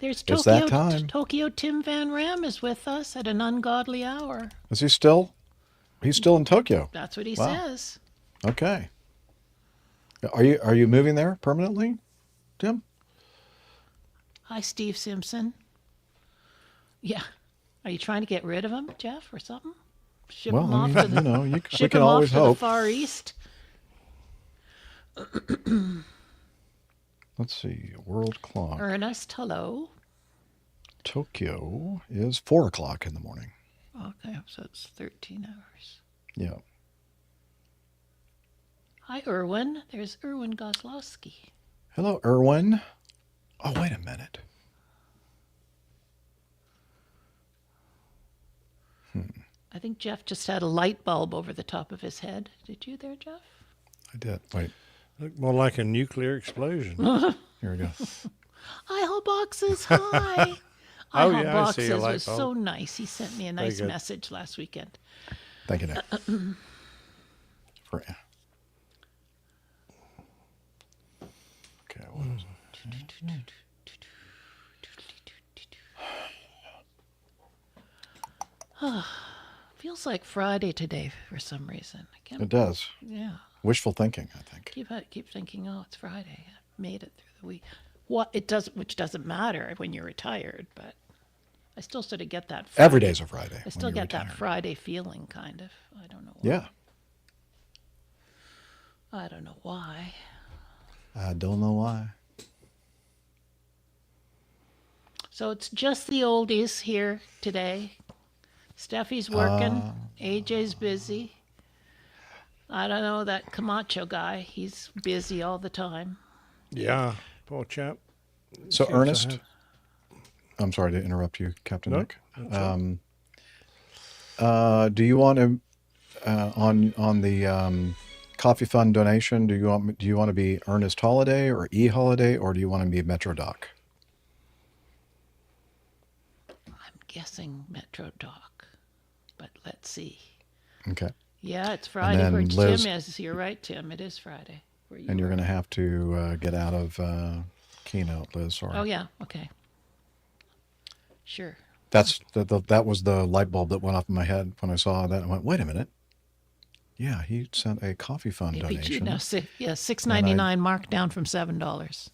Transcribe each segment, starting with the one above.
There's It's that time. Tokyo Tim Van Ram is with us at an ungodly hour. Is he still? He's still in Tokyo. That's what he Wow. says. Okay. Are you moving there permanently, Tim? Hi, Steve Simpson. Yeah. Are you trying to get rid of him, Jeff, or something? Ship him off to the, we ship can him off always to the hope. Far East. Let's see. World clock. Ernest, hello. Tokyo is 4 o'clock in the morning. Okay, so it's 13 hours. Yeah. Hi, Erwin. There's Erwin Gozlowski. Hello, Erwin. Oh, wait a minute. I think Jeff just had a light bulb over the top of his head. Did you there, Jeff? I did. Wait. Looked more like a nuclear explosion. Here we go. IHO Boxes, hi. Oh, IHO yeah, I see Boxes a light was bulb. so nice. He sent me a nice good. message last weekend. Thank you, Nick. Okay, what is it? Feels like Friday today for some reason. I can't. It does. Yeah. Wishful thinking, I think. Keep thinking, oh, it's Friday. I made it through the week. What it does, which doesn't matter when you're retired, but I still sort of get that. Friday. Every day's a Friday. I still get that Friday feeling, kind of. I don't know. Yeah. I don't know why. I don't know why. So it's just the oldies here today. Steffi's working. AJ's busy. I don't know, that Camacho guy. He's busy all the time. Yeah, poor chap. So, Seems to Ernest, have- I'm sorry to interrupt you, Captain No, Nick. that's all. Do you want to, on the coffee fund donation, do you want to be Ernest Holiday or E Holiday, or do you want to be Metro Doc? I'm guessing Metro Doc, but let's see. Okay. Yeah, it's Friday then where Liz- Tim is. You're right, Tim. It is Friday. Where you And you're are. going to have to get out of keynote, Liz. Sorry. Oh, yeah. Okay. Sure. That was the light bulb that went off in my head when I saw that. I went, wait a minute. Yeah, he sent a coffee fund APG donation. now, $6.99 marked down from $7.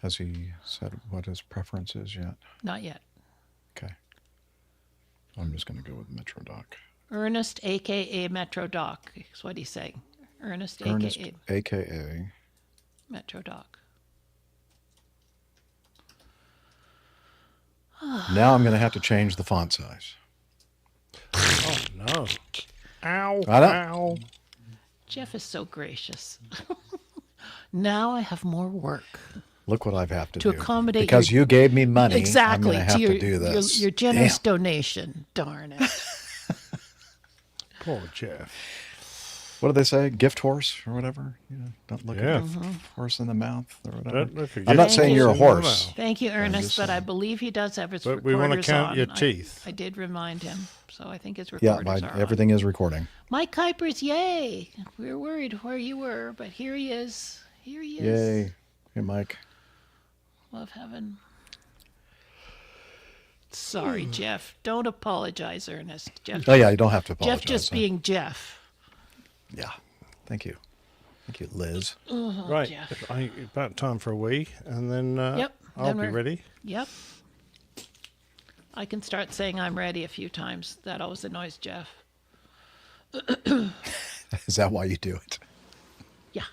Has he said what his preference is yet? Not yet. Okay. I'm just going to go with Metro Doc. Ernest, a.k.a. Metro Doc, is what he's saying. Ernest, Ernest, a.k.a. a.k.a. Metro Doc. Now I'm going to have to change the font size. Oh, no. Ow, I know. ow. Jeff is so gracious. Now I have more work. Look what I've have to To do. accommodate because your- you gave me money. Exactly. I'm going to have to do this. Your generous Damn. donation. Darn it. Poor Jeff. What do they say? Gift horse or whatever? Don't look Yeah. at the horse in the mouth or whatever. Don't look at I'm not gift saying you're a horse in the horse. mouth. Thank you, Ernest, just but I saying. believe he does have his But recorders we want to count on. your teeth. I did remind him, so I think his Yeah, recorders are everything is recording. on. Mike Kuipers, yay! We were worried where you were, but here he is. Here he is. Yay. Hey, Mike. Love heaven. Sorry, Jeff. Don't apologize, Ernest. Jeff. Oh, yeah, you don't have to apologize. Jeff just being Jeff. Yeah. Thank you. Thank you, Liz. Right. Jeff. About time for a wee, and then Yep, I'll then be we're- ready. Yep. I can start saying I'm ready a few times. That always annoys Jeff. Is that why you do it? Yeah.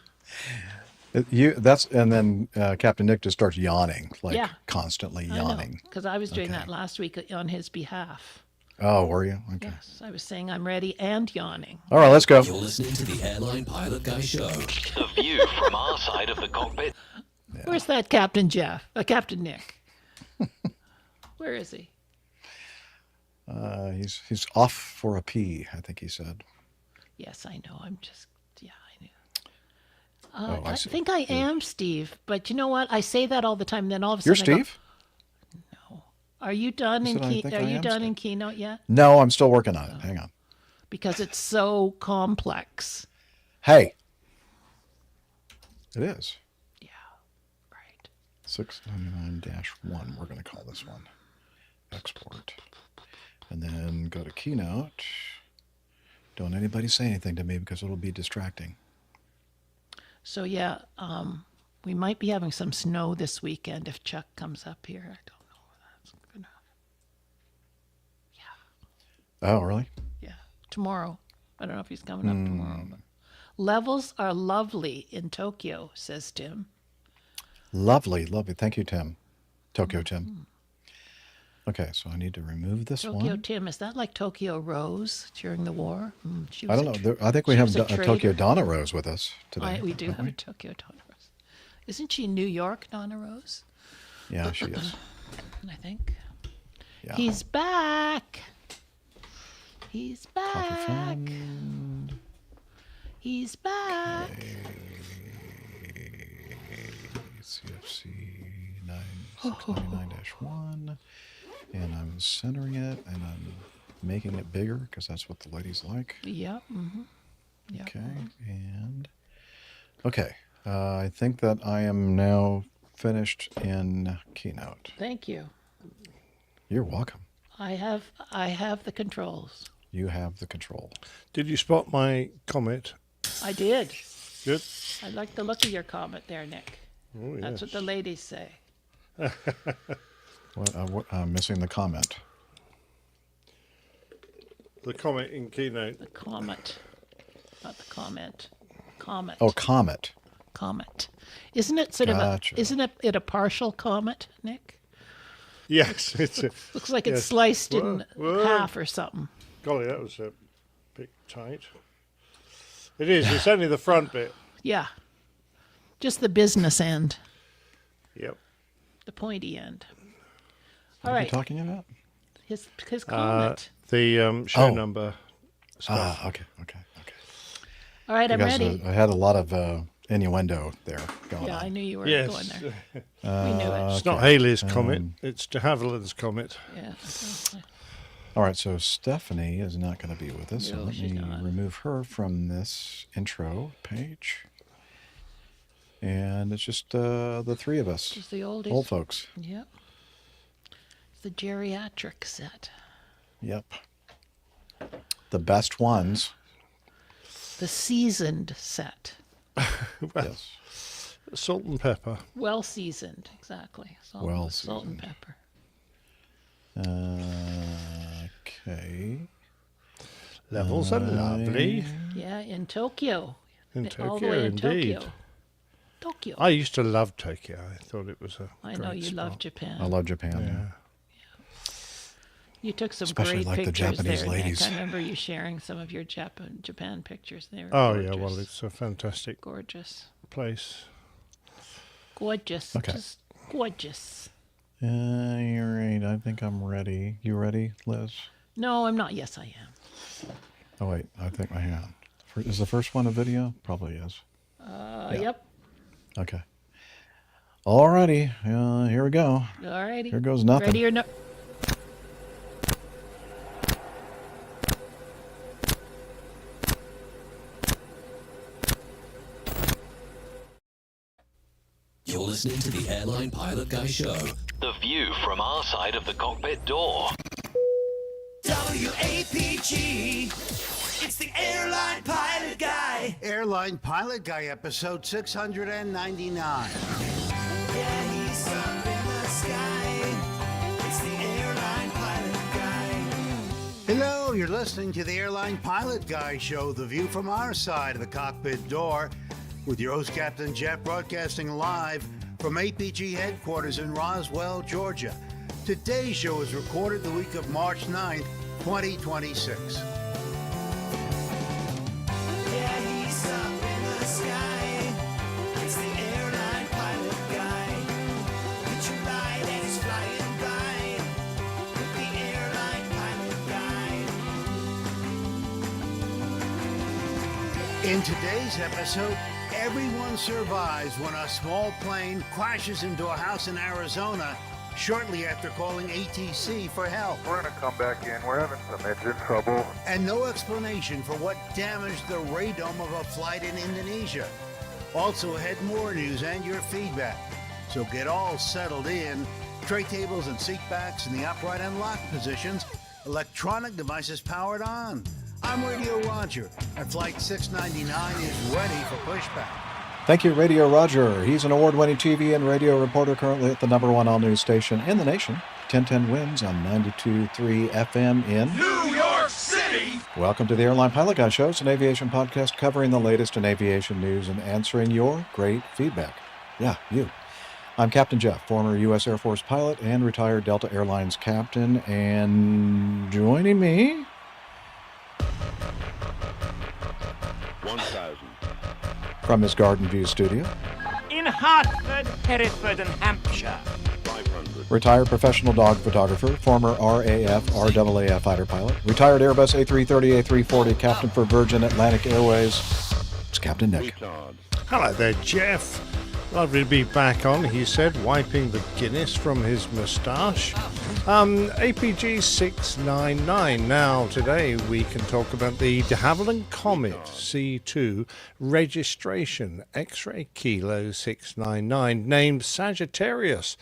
And then Captain Nick just starts yawning, like Yeah. constantly I know, yawning. because I was doing Okay. that last week on his behalf. Oh, were you? Okay. Yes, I was saying I'm ready and yawning. All right, let's go. You're listening to the Airline Pilot Guy Show. The view from our side of the cockpit. Where's that Captain Jeff? Captain Nick. Where is he? He's off for a pee, I think he said. Yes, I know. I'm just, yeah, I knew. Oh, I I see. think I am Steve, but you know what? I say that all the time. Then all of a You're sudden, Steve? Are you done in said, I think I am in Steve. Keynote yet? No, I'm still working on it. Hang on. Because it's so complex. Hey. It is. Yeah. 699-1. We're going to call this one. Export. And then go to Keynote. Don't anybody say anything to me because it'll be distracting. So yeah, we might be having some snow this weekend if Chuck comes up here. I don't know if that's gonna. Oh, really? Yeah, tomorrow. I don't know if he's coming up tomorrow. But levels are lovely in Tokyo, says Tim. Lovely, lovely. Thank you, Tim. Tokyo Tim. Okay, so I need to remove this Tokyo one. Tim, is that like Tokyo Rose during the war? She I was don't a know. I think we she have was a Tokyo traitor. Donna Rose with us today. We do don't have we? a Tokyo Donna Rose. Isn't she New York Donna Rose? Yeah, she is. I think. Yeah. He's back. He's Coffee back. Fund. He's back. CFC 9699-1. And I'm centering it and I'm making it bigger because that's what the ladies like. Yep. Yep. Okay. And okay. I think that I am now finished in Keynote. Thank you. You're welcome. I have the controls. You have the control. Did you spot my comet? I did. Good. I like the look of your comment there, Nick. Oh, That's what the ladies say. What, I'm missing the comment. The comet in Keynote. The comet, not the comment. Comet. Oh, comet. Comet. Isn't it sort Gotcha. of isn't it a partial comet, Nick? Yes, it's a. Looks like it's Yes. sliced in Whoa. half or something. Golly, that was a bit tight. It is. It's only the front bit. Yeah. Just the business end, Yep. the pointy end. What All are right. you talking about? His comment. The show Oh. number stuff. Okay. All right, I'm Because ready. I had a lot of innuendo there going Yeah, on. I knew you were Yes. going there. We knew it. It's not Halley's comet. It's de Havilland's comet. Yeah. All right, so Stephanie is not going to be with us. So No, let she's me not. remove her from this intro page. And it's just the three of us, Just the oldies. old folks. Yep. It's the geriatric set. Yep. The best ones. The seasoned set. Yes. Salt and pepper. Well seasoned, exactly. Salt, Well salt and seasoned. pepper. Okay. Levels are lovely. Yeah, in Tokyo. In All the Tokyo, way in indeed. Tokyo. Tokyo. I used to love Tokyo. I thought it was a I know great you spot. love Japan. I love Japan. Yeah. You took some Especially great like the pictures Japanese there, ladies. Nick. I remember you sharing some of your Japan pictures. They were Oh, gorgeous. yeah. Well, it's a fantastic Gorgeous. place. Gorgeous. Okay. Just gorgeous. You're right. I think I'm ready. You ready, Liz? No, I'm not. Yes, I am. Oh, wait. I think I am. Is the first one a video? Probably is. Yep. Okay. Alrighty. Here we go. All righty. Here goes nothing. Ready or no? You're listening to the Airline Pilot Guy Show. The view from our side of the cockpit door. WAPG. It's the Airline Pilot Guy. Airline Pilot Guy, episode 699. Yeah, he's up in the sky. It's the Airline Pilot Guy. Hello, you're listening to the Airline Pilot Guy show, the view from our side of the cockpit door, with your host, Captain Jeff, broadcasting live from APG headquarters in Roswell, Georgia. Today's show is recorded the week of March 9th, 2026. Yeah, he's up in the sky. It's the Airline Pilot Guy. Picture light and he's flying by. With the Airline Pilot Guy. In today's episode, everyone survives when a small plane crashes into a house in Arizona shortly after calling ATC for help. We're going to come back in. We're having some engine trouble. And no explanation for what damaged the radome of a flight in Indonesia. Also ahead, more news and your feedback. So get all settled in. Tray tables and seat backs in the upright and lock positions. Electronic devices powered on. I'm Radio Roger, and Flight 699 is ready for pushback. Thank you, Radio Roger. He's an award-winning TV and radio reporter currently at the #1 all-news station in the nation, 1010 Wins on 92.3 FM in New York City! Welcome to the Airline Pilot Guy Show. It's an aviation podcast covering the latest in aviation news and answering your great feedback. Yeah, you. I'm Captain Jeff, former U.S. Air Force pilot and retired Delta Airlines captain, and joining me... 1,000. From his Garden View studio, in Hartford, Hereford, and Hampshire. 500. retired professional dog photographer, former RAF, RAAF fighter pilot, retired Airbus A330, A340 captain for Virgin Atlantic Airways. It's Captain Nick. Retard. Hello there, Jeff. Lovely to be back on, he said, wiping the Guinness from his moustache. APG 699. Now, today we can talk about the de Havilland Comet C2 registration X-ray Kilo 699, named Sagittarius.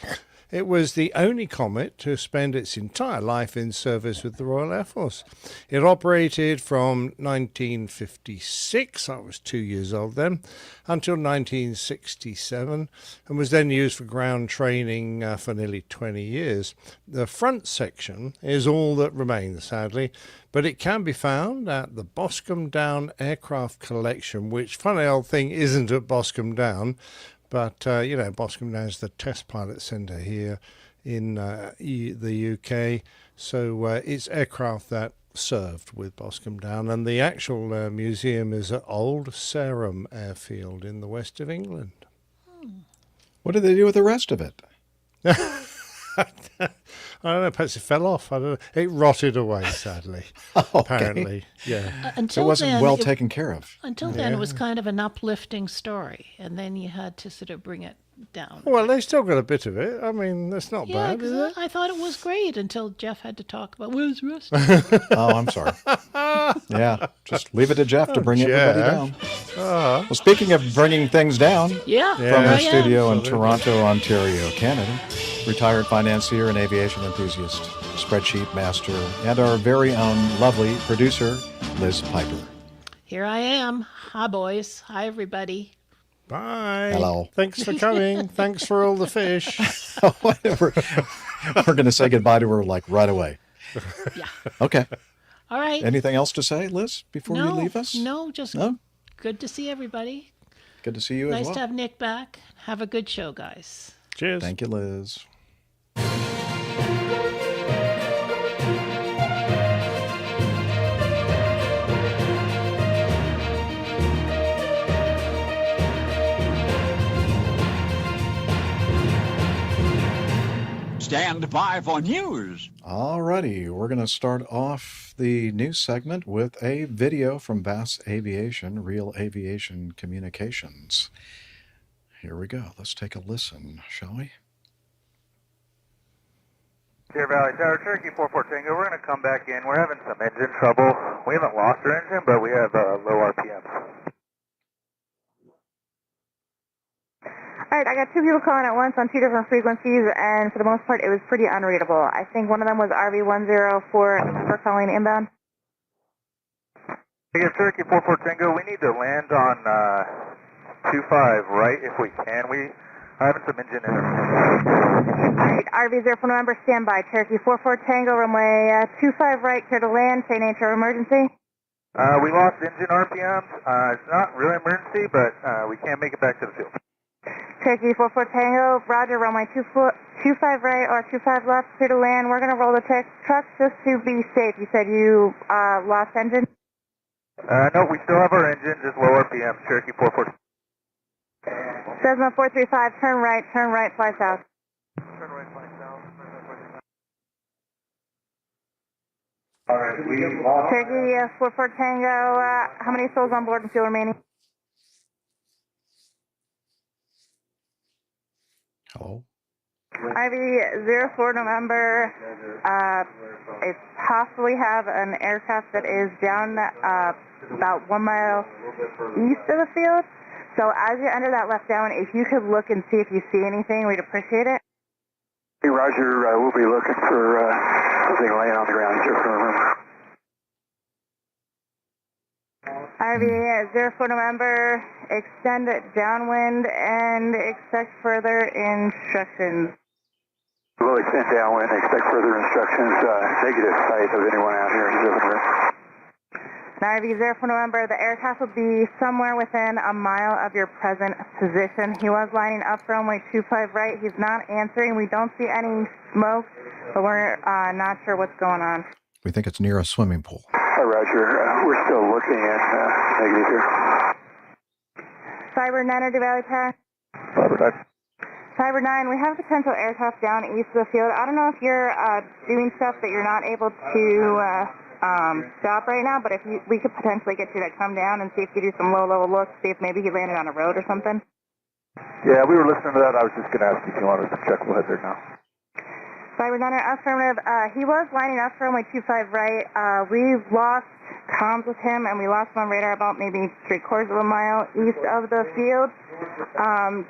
It was the only comet to spend its entire life in service with the Royal Air Force. It operated from 1956, I was 2 years old then, until 1967, and was then used for ground training for nearly 20 years. The front section is all that remains, sadly, but it can be found at the Boscombe Down Aircraft Collection, which, funny old thing, isn't at Boscombe Down. But, Boscombe Down is the test pilot centre here in the UK. So it's aircraft that served with Boscombe Down. And the actual museum is at Old Sarum Airfield in the west of England. What did they do with the rest of it? I don't know, perhaps it fell off. I don't know. It rotted away, sadly, apparently. Yeah. Until It wasn't then, well taken care of. Until then, it was kind of an uplifting story, and then you had to sort of bring it down. Well, they still got a bit of it. I mean, that's not Yeah, bad, is 'cause it? I thought it was great until Jeff had to talk about where's the rest. Oh, I'm sorry. Yeah, just leave it to Jeff to bring everybody Jeff. down. Well, speaking of bringing things down, Yeah, from here our I am. studio in Absolutely. Toronto, Ontario, Canada, retired financier and aviation enthusiast, spreadsheet master, and our very own lovely producer, Liz Piper. Here I am. Hi, boys. Hi, everybody. Bye. Hello. Thanks for coming. Thanks for all the fish. Whatever. We're going to say goodbye to her like right away. Yeah. Okay. All right. Anything else to say, Liz, before you leave us? No, just No? good to see everybody. Good to see you Nice as well. to have Nick back. Have a good show, guys. Cheers. Thank you, Liz. Stand by for news. Alrighty, we're going to start off the news segment with a video from Bass Aviation, Real Aviation Communications. Here we go. Let's take a listen, shall we? Deer Valley Tower, Cherokee 44 Tango, we're going to come back in. We're having some engine trouble. We haven't lost our engine, but we have low RPMs. All right, I got two people calling at once on two different frequencies, and for the most part, it was pretty unreadable. I think one of them was RV104 November calling inbound. Hey, Cherokee 44 Tango, we need to land on 25 right if we can. We are having some engine interference. All right, RV04 November, stand by. Cherokee 44 Tango, runway 25 right, clear to land, say nature of emergency. We lost engine RPMs. It's not really an emergency, but we can't make it back to the field. Cherokee 44 Tango, roger, runway 25 right or 25 left, clear to land. We're going to roll the trucks just to be safe. You said you lost engine? No, we still have our engine, just low RPM, Cherokee 44. Cessna 435, turn right, fly south. Turn right, fly south. Cherokee 44 Tango, how many souls on board and fuel remaining? Hello? RV04 November, I possibly have an aircraft that is down about 1 mile east of the field. So as you enter that left down, if you could look and see if you see anything, we'd appreciate it. Hey, Roger, we'll be looking for something laying on the ground here for a room. RV 04 November, extend it downwind and expect further instructions. We'll extend downwind, expect further instructions. Negative sight of anyone out here in the living room. RV 04 November, the aircraft will be somewhere within a mile of your present position. He was lining up for runway 25 right. He's not answering. We don't see any smoke, but we're not sure what's going on. We think it's near a swimming pool. Roger, we're still looking at negative here. Cyber 9 or Valley Pass. Cyber 9, we have a potential aircraft down east of the field. I don't know if you're doing stuff that you're not able to stop right now, but if we could potentially get you to come down and see if you do some low-level looks, see if maybe he landed on a road or something. Yeah, we were listening to that. I was just going to ask you if you wanted to check. We'll head there now. Cyber 9, affirmative. He was lining up for runway 25 right. We lost comms with him, and we lost him on radar about maybe 3/4 of a mile east of the field,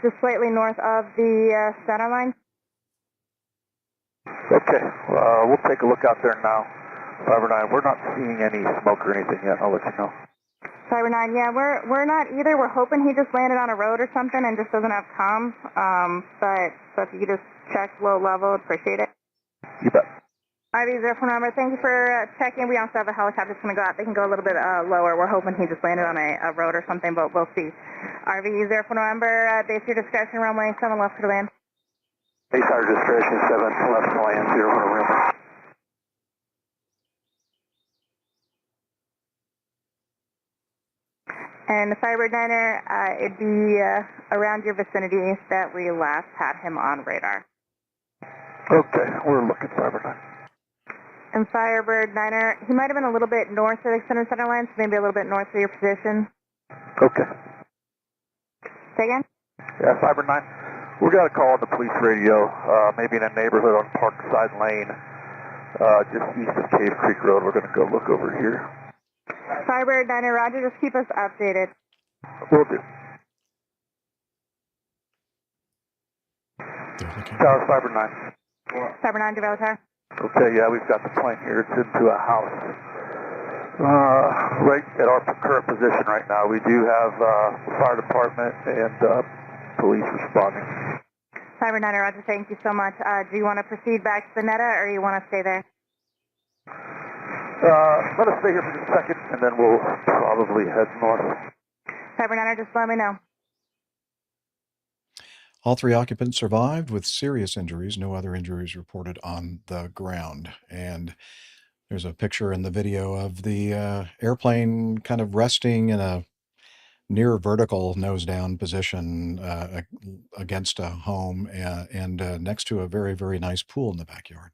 just slightly north of the center line. Okay, we'll take a look out there now. Cyber 9, we're not seeing any smoke or anything yet. I'll let you know. Cyber 9, yeah, we're not either. We're hoping he just landed on a road or something and just doesn't have comms. But if you could just check low level, appreciate it. You bet. RV 04 number, thank you for checking. We also have a helicopter that's going to go out. They can go a little bit lower. We're hoping he just landed on a road or something, but we'll see. RV 04 number, base your discretion, runway 7 left for the land. Base our discretion, 7 left to land, 0 for room. And the Firebird Niner, it'd be around your vicinity that we last had him on radar. Okay, we're looking Firebird 9. And Firebird Niner, he might have been a little bit north of the center line, so maybe a little bit north of your position. Okay. Say again? Yeah, Firebird 9. We got a call on the police radio, maybe in a neighborhood on Parkside Lane, just east of Cave Creek Road. We're going to go look over here. Firebird Niner, Roger, just keep us updated. Will do. Tower, Firebird 9. Cyber 9, develop tower. Okay, yeah, we've got the plane here. It's into a house. Right at our current position right now. We do have the fire department and police responding. Cyber 9, Roger, thank you so much. Do you want to proceed back to the NETA, or you want to stay there? Let us stay here for just a second, and then we'll probably head north. Cyber 9, just let me know. All 3 occupants survived with serious injuries. No other injuries reported on the ground. And there's a picture in the video of the airplane kind of resting in a near vertical nose down position against a home and next to a very, very nice pool in the backyard.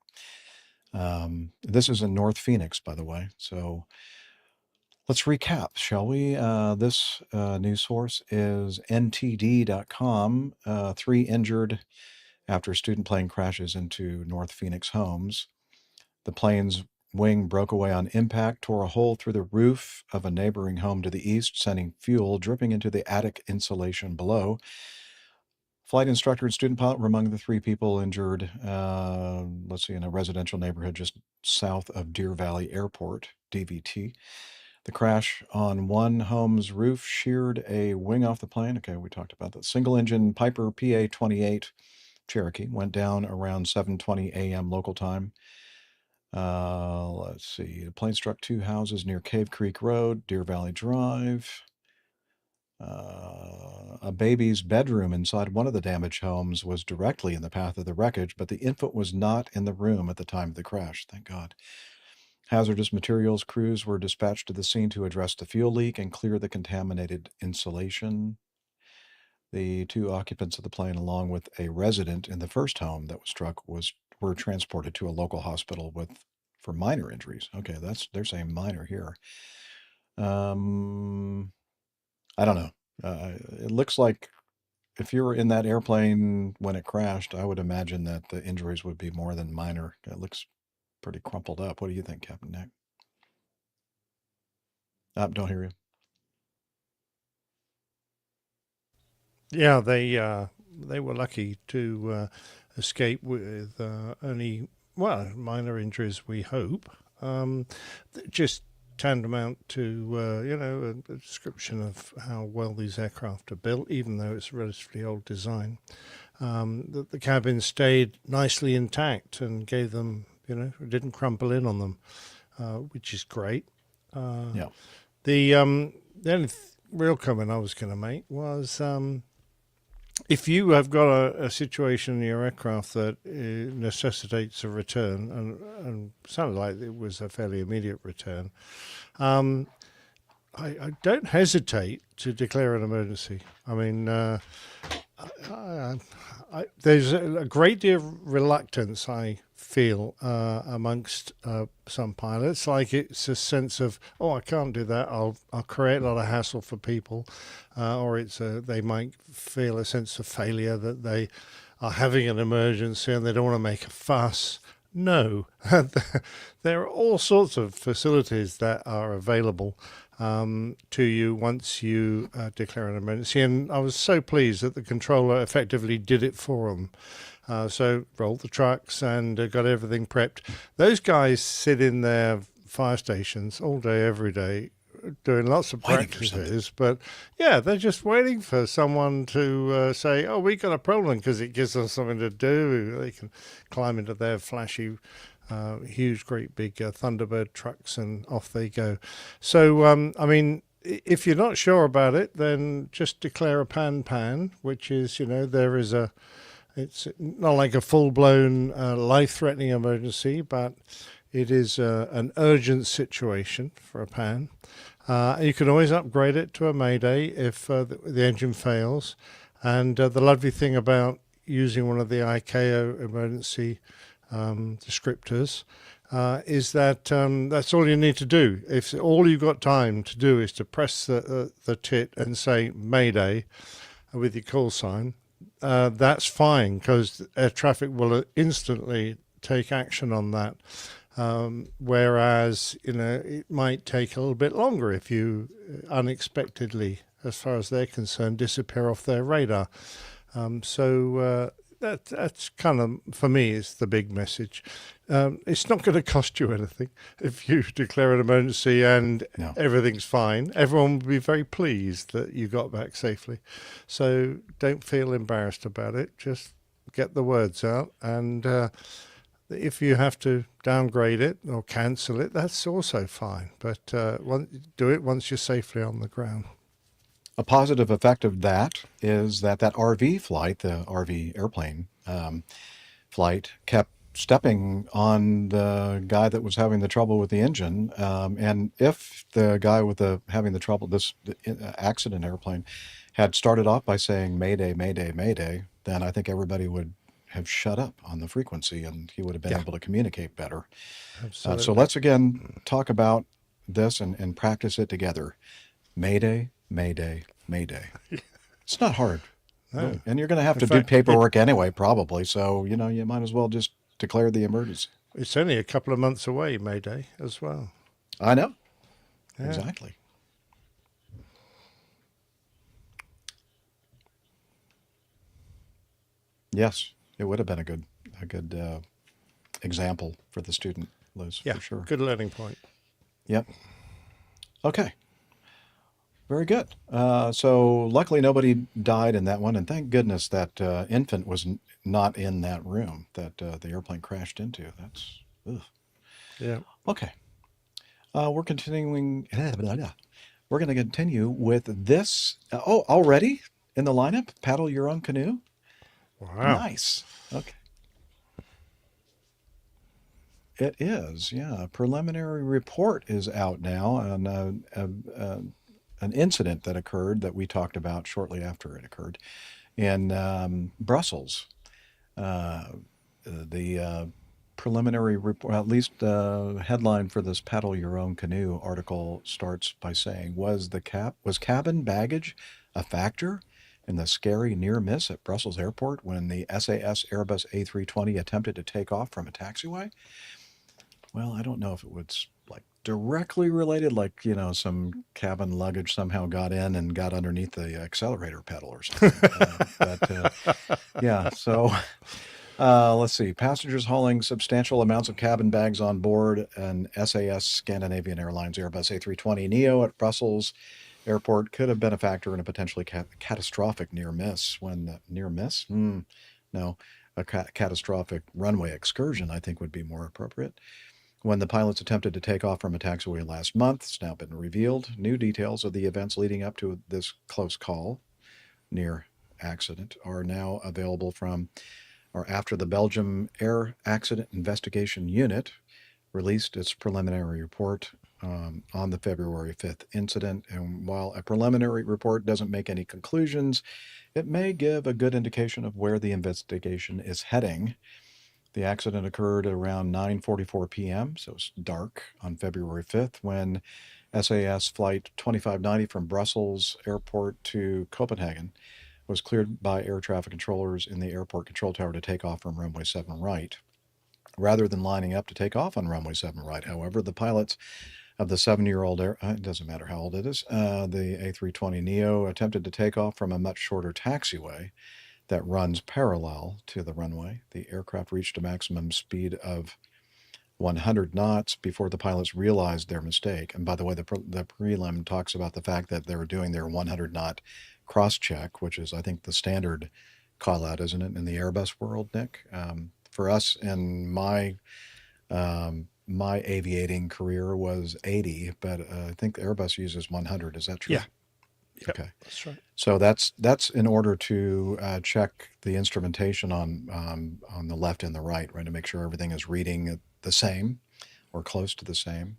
This is in North Phoenix, by the way. So let's recap, shall we? This news source is ntd.com. 3 injured after student plane crashes into North Phoenix homes. The plane's wing broke away on impact, tore a hole through the roof of a neighboring home to the east, sending fuel dripping into the attic insulation below. Flight instructor and student pilot were among the 3 people injured, in a residential neighborhood just south of Deer Valley Airport, DVT. The crash on one home's roof sheared a wing off the plane. Okay, we talked about that. Single-engine Piper PA-28 Cherokee went down around 7:20 a.m. local time. Let's see. The plane struck 2 houses near Cave Creek Road, Deer Valley Drive. A baby's bedroom inside one of the damaged homes was directly in the path of the wreckage, but the infant was not in the room at the time of the crash. Thank God. Hazardous materials crews were dispatched to the scene to address the fuel leak and clear the contaminated insulation. The 2 occupants of the plane, along with a resident in the first home that was struck, were transported to a local hospital for minor injuries. Okay, they're saying minor here. I don't know. It looks like if you were in that airplane when it crashed, I would imagine that the injuries would be more than minor. It looks pretty crumpled up. What do you think, Captain Nick? Don't hear you. Yeah, they were lucky to escape with only, well, minor injuries, we hope. Just tantamount to a description of how well these aircraft are built, even though it's a relatively old design. The cabin stayed nicely intact and gave them, didn't crumple in on them, which is great. Yeah. The only real comment I was going to make was if you have got a situation in your aircraft that necessitates a return, and sounded like it was a fairly immediate return, I don't hesitate to declare an emergency. I mean, there's a great deal of reluctance, I feel, amongst some pilots. Like it's a sense of, oh, I can't do that. I'll create a lot of hassle for people, or they might feel a sense of failure that they are having an emergency and they don't want to make a fuss. No, there are all sorts of facilities that are available to you once you declare an emergency. And I was so pleased that the controller effectively did it for them. So rolled the trucks and got everything prepped. Those guys sit in their fire stations all day, every day, doing lots of practices. But yeah, they're just waiting for someone to say, oh, we got a problem, because it gives them something to do. They can climb into their flashy, huge, great big Thunderbird trucks and off they go. So, I mean, if you're not sure about it, then just declare a pan, which is, there is it's not like a full-blown life-threatening emergency, but it is an urgent situation for a pan. You can always upgrade it to a Mayday if the engine fails. And the lovely thing about using one of the ICAO emergency descriptors is that that's all you need to do. If all you've got time to do is to press the tit and say Mayday with your call sign, that's fine, because air traffic will instantly take action on that. Whereas, it might take a little bit longer if you unexpectedly, as far as they're concerned, disappear off their radar. So that's kind of, for me, is the big message. It's not going to cost you anything if you declare an emergency and everything's fine. Everyone will be very pleased that you got back safely. So don't feel embarrassed about it. Just get the words out. And if you have to downgrade it or cancel it, that's also fine. But do it once you're safely on the ground. A positive effect of that is that RV flight, the RV airplane flight, kept stepping on the guy that was having the trouble with the engine. And if the guy with having the trouble, this accident airplane, had started off by saying Mayday, Mayday, Mayday, then I think everybody would have shut up on the frequency and he would have been able to communicate better. Absolutely. So let's again talk about this and practice it together. Mayday, Mayday, Mayday. It's not hard. No. And you're going to have to do paperwork anyway, probably. So, you might as well just declare the emergency. It's only a couple of months away, Mayday, as well. I know. Yeah. Exactly. Yes, it would have been a good example for the student, Liz, for sure. Good learning point. Yep. Okay. Very good. So luckily nobody died in that one, and thank goodness that infant was not in that room that the airplane crashed into. That's, ugh. Yeah. Okay. We're continuing. We're going to continue with this. Already in the lineup, paddle your own canoe. Wow. Nice. Okay. It is, yeah. A preliminary report is out now on an incident that occurred that we talked about shortly after it occurred in Brussels. The preliminary report, at least the headline for this Paddle Your Own Canoe article starts by saying, was cabin baggage a factor in the scary near miss at Brussels airport when the SAS Airbus A320 attempted to take off from a taxiway? Well, I don't know if it was like directly related, like, some cabin luggage somehow got in and got underneath the accelerator pedal or something. Yeah, so let's see. Passengers hauling substantial amounts of cabin bags on board an SAS Scandinavian Airlines Airbus A320neo at Brussels Airport could have been a factor in a potentially catastrophic near miss. Near miss? No, a catastrophic runway excursion, I think, would be more appropriate. When the pilots attempted to take off from a taxiway last month, it's now been revealed. New details of the events leading up to this close call, near accident, are now available from or after the Belgium Air Accident Investigation Unit released its preliminary report on the February 5th incident. And while a preliminary report doesn't make any conclusions, it may give a good indication of where the investigation is heading. The accident occurred around 9:44 p.m., so it's dark, on February 5th, when SAS Flight 2590 from Brussels Airport to Copenhagen was cleared by air traffic controllers in the airport control tower to take off from runway 7 right. Rather than lining up to take off on runway 7 right, however, the pilots of the 7-year-old it doesn't matter how old it is, the A320neo attempted to take off from a much shorter taxiway that runs parallel to the runway. The aircraft reached a maximum speed of 100 knots before the pilots realized their mistake. And by the way, the prelim talks about the fact that they were doing their 100 knot cross check, which is, I think, the standard call out, isn't it, in the Airbus world, Nick? For us, in my aviating career was 80, but I think the Airbus uses 100. Is that true? Yeah. Okay. Yep, that's right. So that's in order to check the instrumentation on the left and the right, to make sure everything is reading the same or close to the same.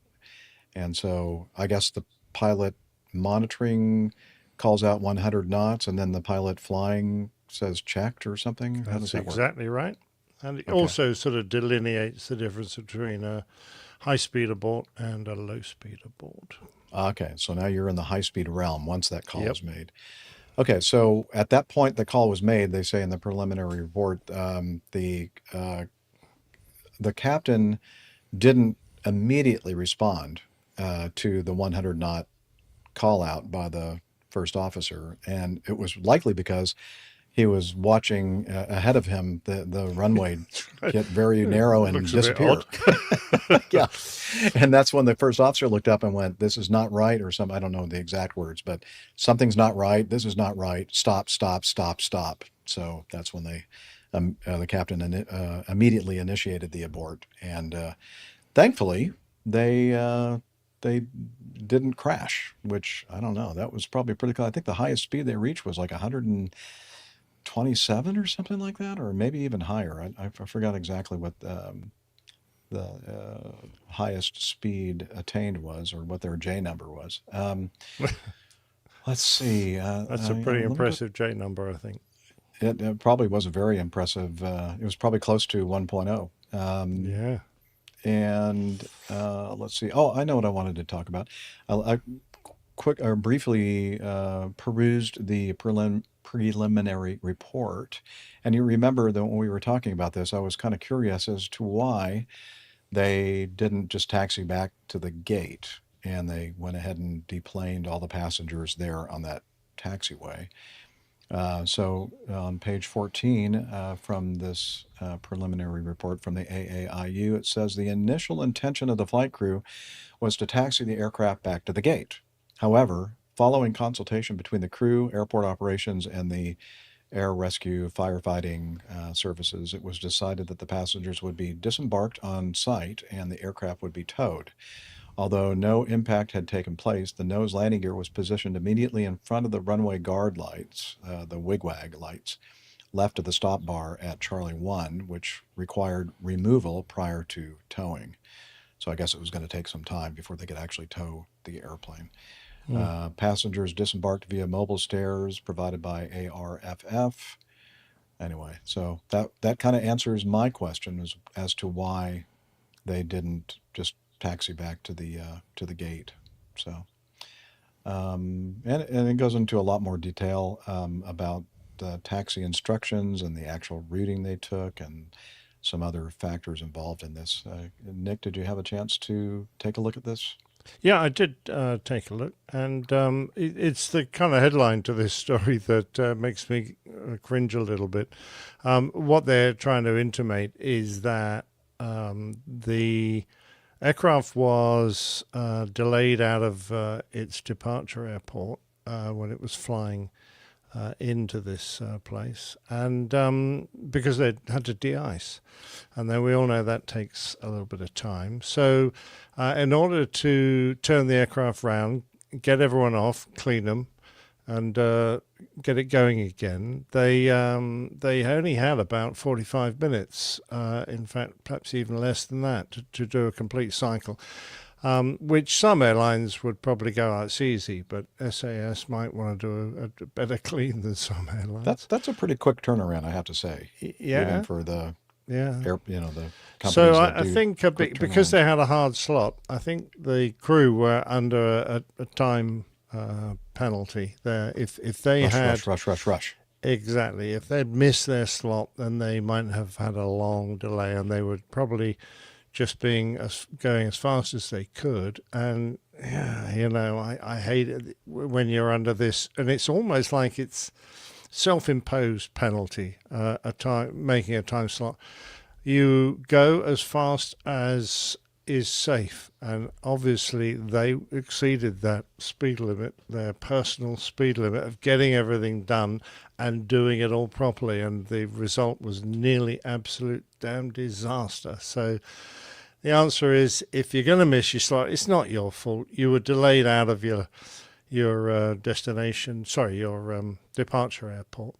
And so I guess the pilot monitoring calls out 100 knots, and then the pilot flying says checked or something. How does that work? Exactly right. And it also sort of delineates the difference between a high-speed abort and a low-speed abort. Okay, so now you're in the high-speed realm once that call is made. Okay, so at that point the call was made, they say in the preliminary report, the captain didn't immediately respond to the 100-knot call out by the first officer, and it was likely because he was watching ahead of him the runway get very narrow and disappear. Yeah, and that's when the first officer looked up and went, "This is not right," or something. I don't know the exact words, but something's not right. This is not right. Stop, stop, stop, stop. So that's when the captain immediately initiated the abort, and thankfully they didn't crash, which I don't know. That was probably pretty cool. I think the highest speed they reached was like 127 or something like that, or maybe even higher. I forgot exactly what the highest speed attained was, or what their J number was. Let's see. That's a pretty impressive J number, I think. It probably was a very impressive. It was probably close to 1.0. Yeah. And let's see. Oh, I know what I wanted to talk about. I briefly perused the preliminary report, and you remember that when we were talking about this, I was kind of curious as to why they didn't just taxi back to the gate, and they went ahead and deplaned all the passengers there on that taxiway. So on page 14 from this preliminary report from the AAIU, it says the initial intention of the flight crew was to taxi the aircraft back to the gate. However, following consultation between the crew, airport operations, and the air rescue firefighting services, it was decided that the passengers would be disembarked on site and the aircraft would be towed. Although no impact had taken place, the nose landing gear was positioned immediately in front of the runway guard lights, the wigwag lights, left of the stop bar at Charlie 1, which required removal prior to towing. So I guess it was going to take some time before they could actually tow the airplane. Passengers disembarked via mobile stairs provided by ARFF. Anyway, so that kind of answers my question as to why they didn't just taxi back to the gate. So, and it goes into a lot more detail about the taxi instructions and the actual routing they took, and some other factors involved in this. Nick, did you have a chance to take a look at this? Yeah, I did take a look, and it's the kind of headline to this story that makes me cringe a little bit. What they're trying to intimate is that the aircraft was delayed out of its departure airport when it was flying into this place, and because they had to de-ice, and then we all know that takes a little bit of time. So in order to turn the aircraft round, get everyone off, clean them, and get it going again, they only had about 45 minutes, in fact perhaps even less than that, to do a complete cycle. Which some airlines would probably go, oh, it's easy, but SAS might want to do a better clean than some airlines. That's a pretty quick turnaround, I have to say. Yeah. Even for the the companies. So that I do think because they had a hard slot, I think the crew were under a time penalty there. If they rush. Exactly. If they'd missed their slot, then they might have had a long delay, and they would probably just going as fast as they could. And yeah, I hate it when you're under this, and it's almost like it's self-imposed penalty. Making a time slot, you go as fast as is safe, and obviously they exceeded that speed limit, their personal speed limit of getting everything done and doing it all properly, and the result was nearly absolute damn disaster. So the answer is, if you're going to miss your slot, it's not your fault. You were delayed out of your destination, your departure airport.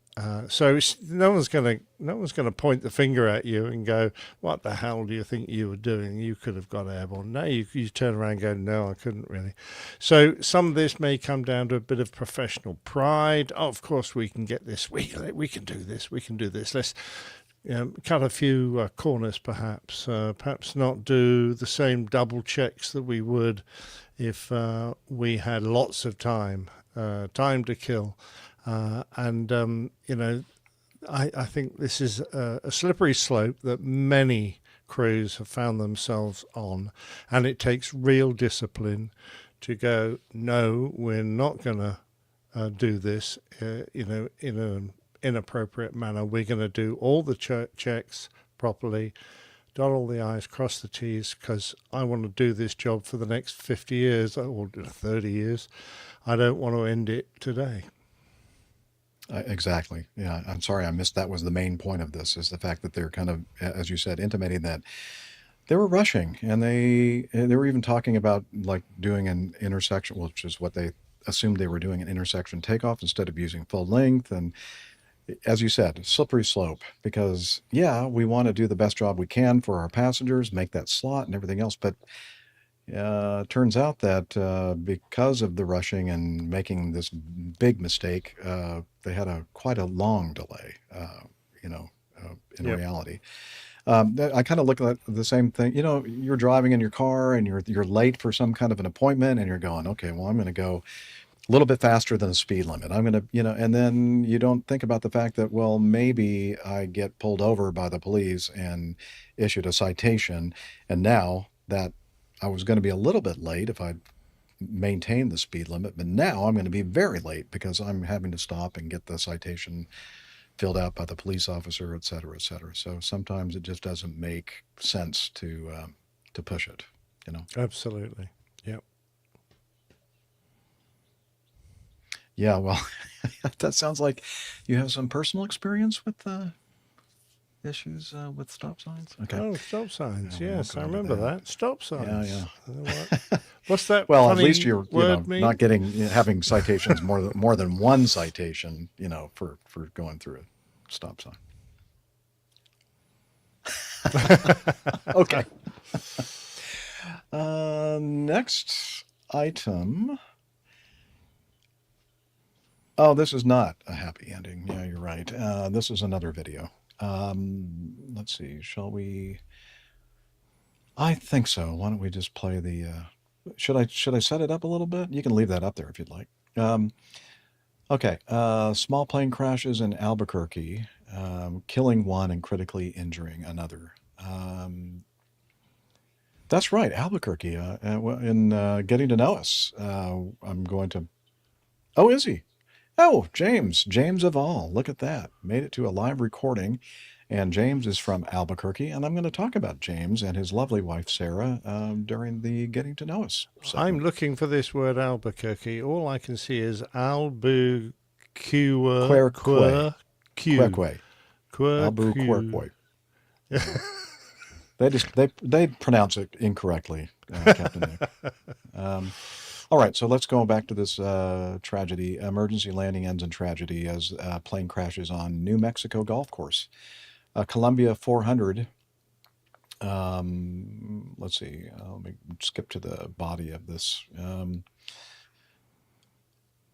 So no one's going to point the finger at you and go, "What the hell do you think you were doing? You could have got airborne." No, you turn around and go, "No, I couldn't really." So some of this may come down to a bit of professional pride. Oh, of course we can get this. We can do this. We can do this. Let's cut a few corners, perhaps. Perhaps not do the same double checks that we would if we had lots of time to kill. I think this is a slippery slope that many crews have found themselves on, and it takes real discipline to go, no, we're not going to do this, in an inappropriate manner. We're going to do all the checks properly, dot all the I's, cross the T's, because I want to do this job for the next 50 years or 30 years. I don't want to end it today. Exactly. Yeah, I'm sorry I missed that. Was the main point of this, is the fact that they're kind of, as you said, intimating that they were rushing, and they were even talking about like doing an intersection, which is what they assumed they were doing, an intersection takeoff instead of using full length. And as you said, slippery slope, because we want to do the best job we can for our passengers, make that slot and everything else, but turns out that because of the rushing and making this big mistake, they had quite a long delay, in reality. I kind of look at the same thing. You're driving in your car and you're late for some kind of an appointment, and you're going, okay, well, I'm going to go a little bit faster than the speed limit. I'm going to, and then you don't think about the fact that, well, maybe I get pulled over by the police and issued a citation, and now that I was going to be a little bit late if I'd maintained the speed limit, but now I'm going to be very late because I'm having to stop and get the citation filled out by the police officer, et cetera, et cetera. So sometimes it just doesn't make sense to push it, Absolutely. Yep. Yeah, well, that sounds like you have some personal experience with issues with stop signs. Okay. Oh, stop signs. Yeah, Yes, I remember that. Stop signs. Yeah. What's that? Well, at funny least you're word mean? not having citations more than one citation, for going through a stop sign. Okay. Next item. Oh, this is not a happy ending. Yeah, you're right. This is another video. Let's see. Shall we? I think so. Why don't we just play the? Should I set it up a little bit? You can leave that up there if you'd like. Okay. Small plane crashes in Albuquerque. killing one and critically injuring another. That's right, Albuquerque. In Getting to Know Us, I'm going to... Oh, is he? Oh, James of All. Look at that. Made it to a live recording. And James is from Albuquerque, and I'm going to talk about James and his lovely wife, Sarah, during the Getting to Know Us segment. I'm looking for this word Albuquerque. All I can see is Albuquerque. Albuquerque. They pronounce it incorrectly, Captain Nick. All right, so let's go back to this tragedy. Emergency landing ends in tragedy as a plane crashes on New Mexico golf course. Columbia 400. Let's see. Let me skip to the body of this.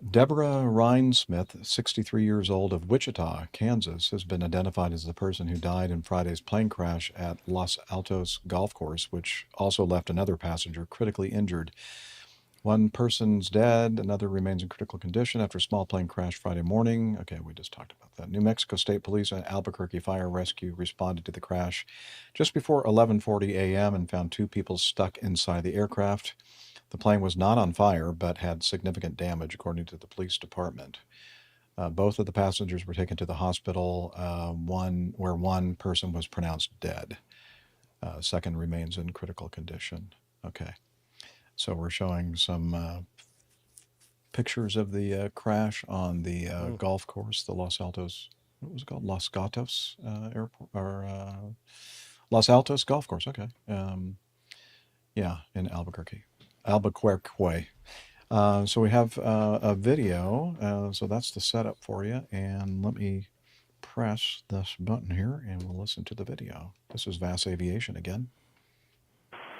Deborah Rhinesmith, 63 years old, of Wichita, Kansas, has been identified as the person who died in Friday's plane crash at Los Altos Golf Course, which also left another passenger critically injured. One person's dead, another remains in critical condition after a small plane crash Friday morning. Okay, we just talked about that. New Mexico State Police and Albuquerque Fire Rescue responded to the crash just before 11:40 a.m. and found two people stuck inside the aircraft. The plane was not on fire, but had significant damage, according to the police department. Both of the passengers were taken to the hospital, where one person was pronounced dead. Second remains in critical condition. Okay. So we're showing some pictures of the crash on the golf course, the Los Altos, what was it called? Los Gatos Airport, or Los Altos Golf Course. Okay. Yeah, in Albuquerque. So we have a video. So that's the setup for you. And let me press this button here and we'll listen to the video. This is VAS Aviation again.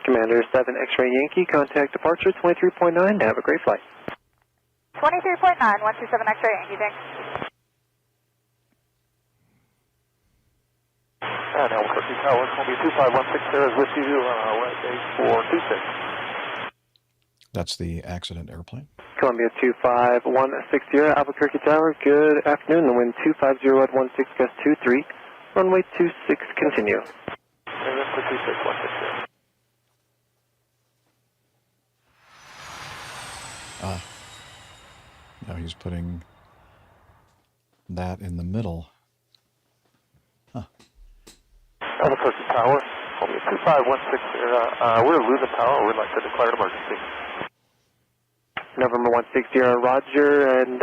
Commander 7 X-Ray Yankee, contact departure 23.9. Have a great flight. 23.9, 127 X-Ray Yankee, thanks. And Albuquerque Tower, Columbia 25160 is with you, Wednesday 426. That's the accident airplane. Columbia 25160, Albuquerque Tower, good afternoon. The wind 250 at 16 gust 23, runway 26, continue. 26160. Now he's putting that in the middle. Huh. Albuquerque Tower, Columbia 25160, we're losing power. We'd like to declare an emergency. November 160, roger, and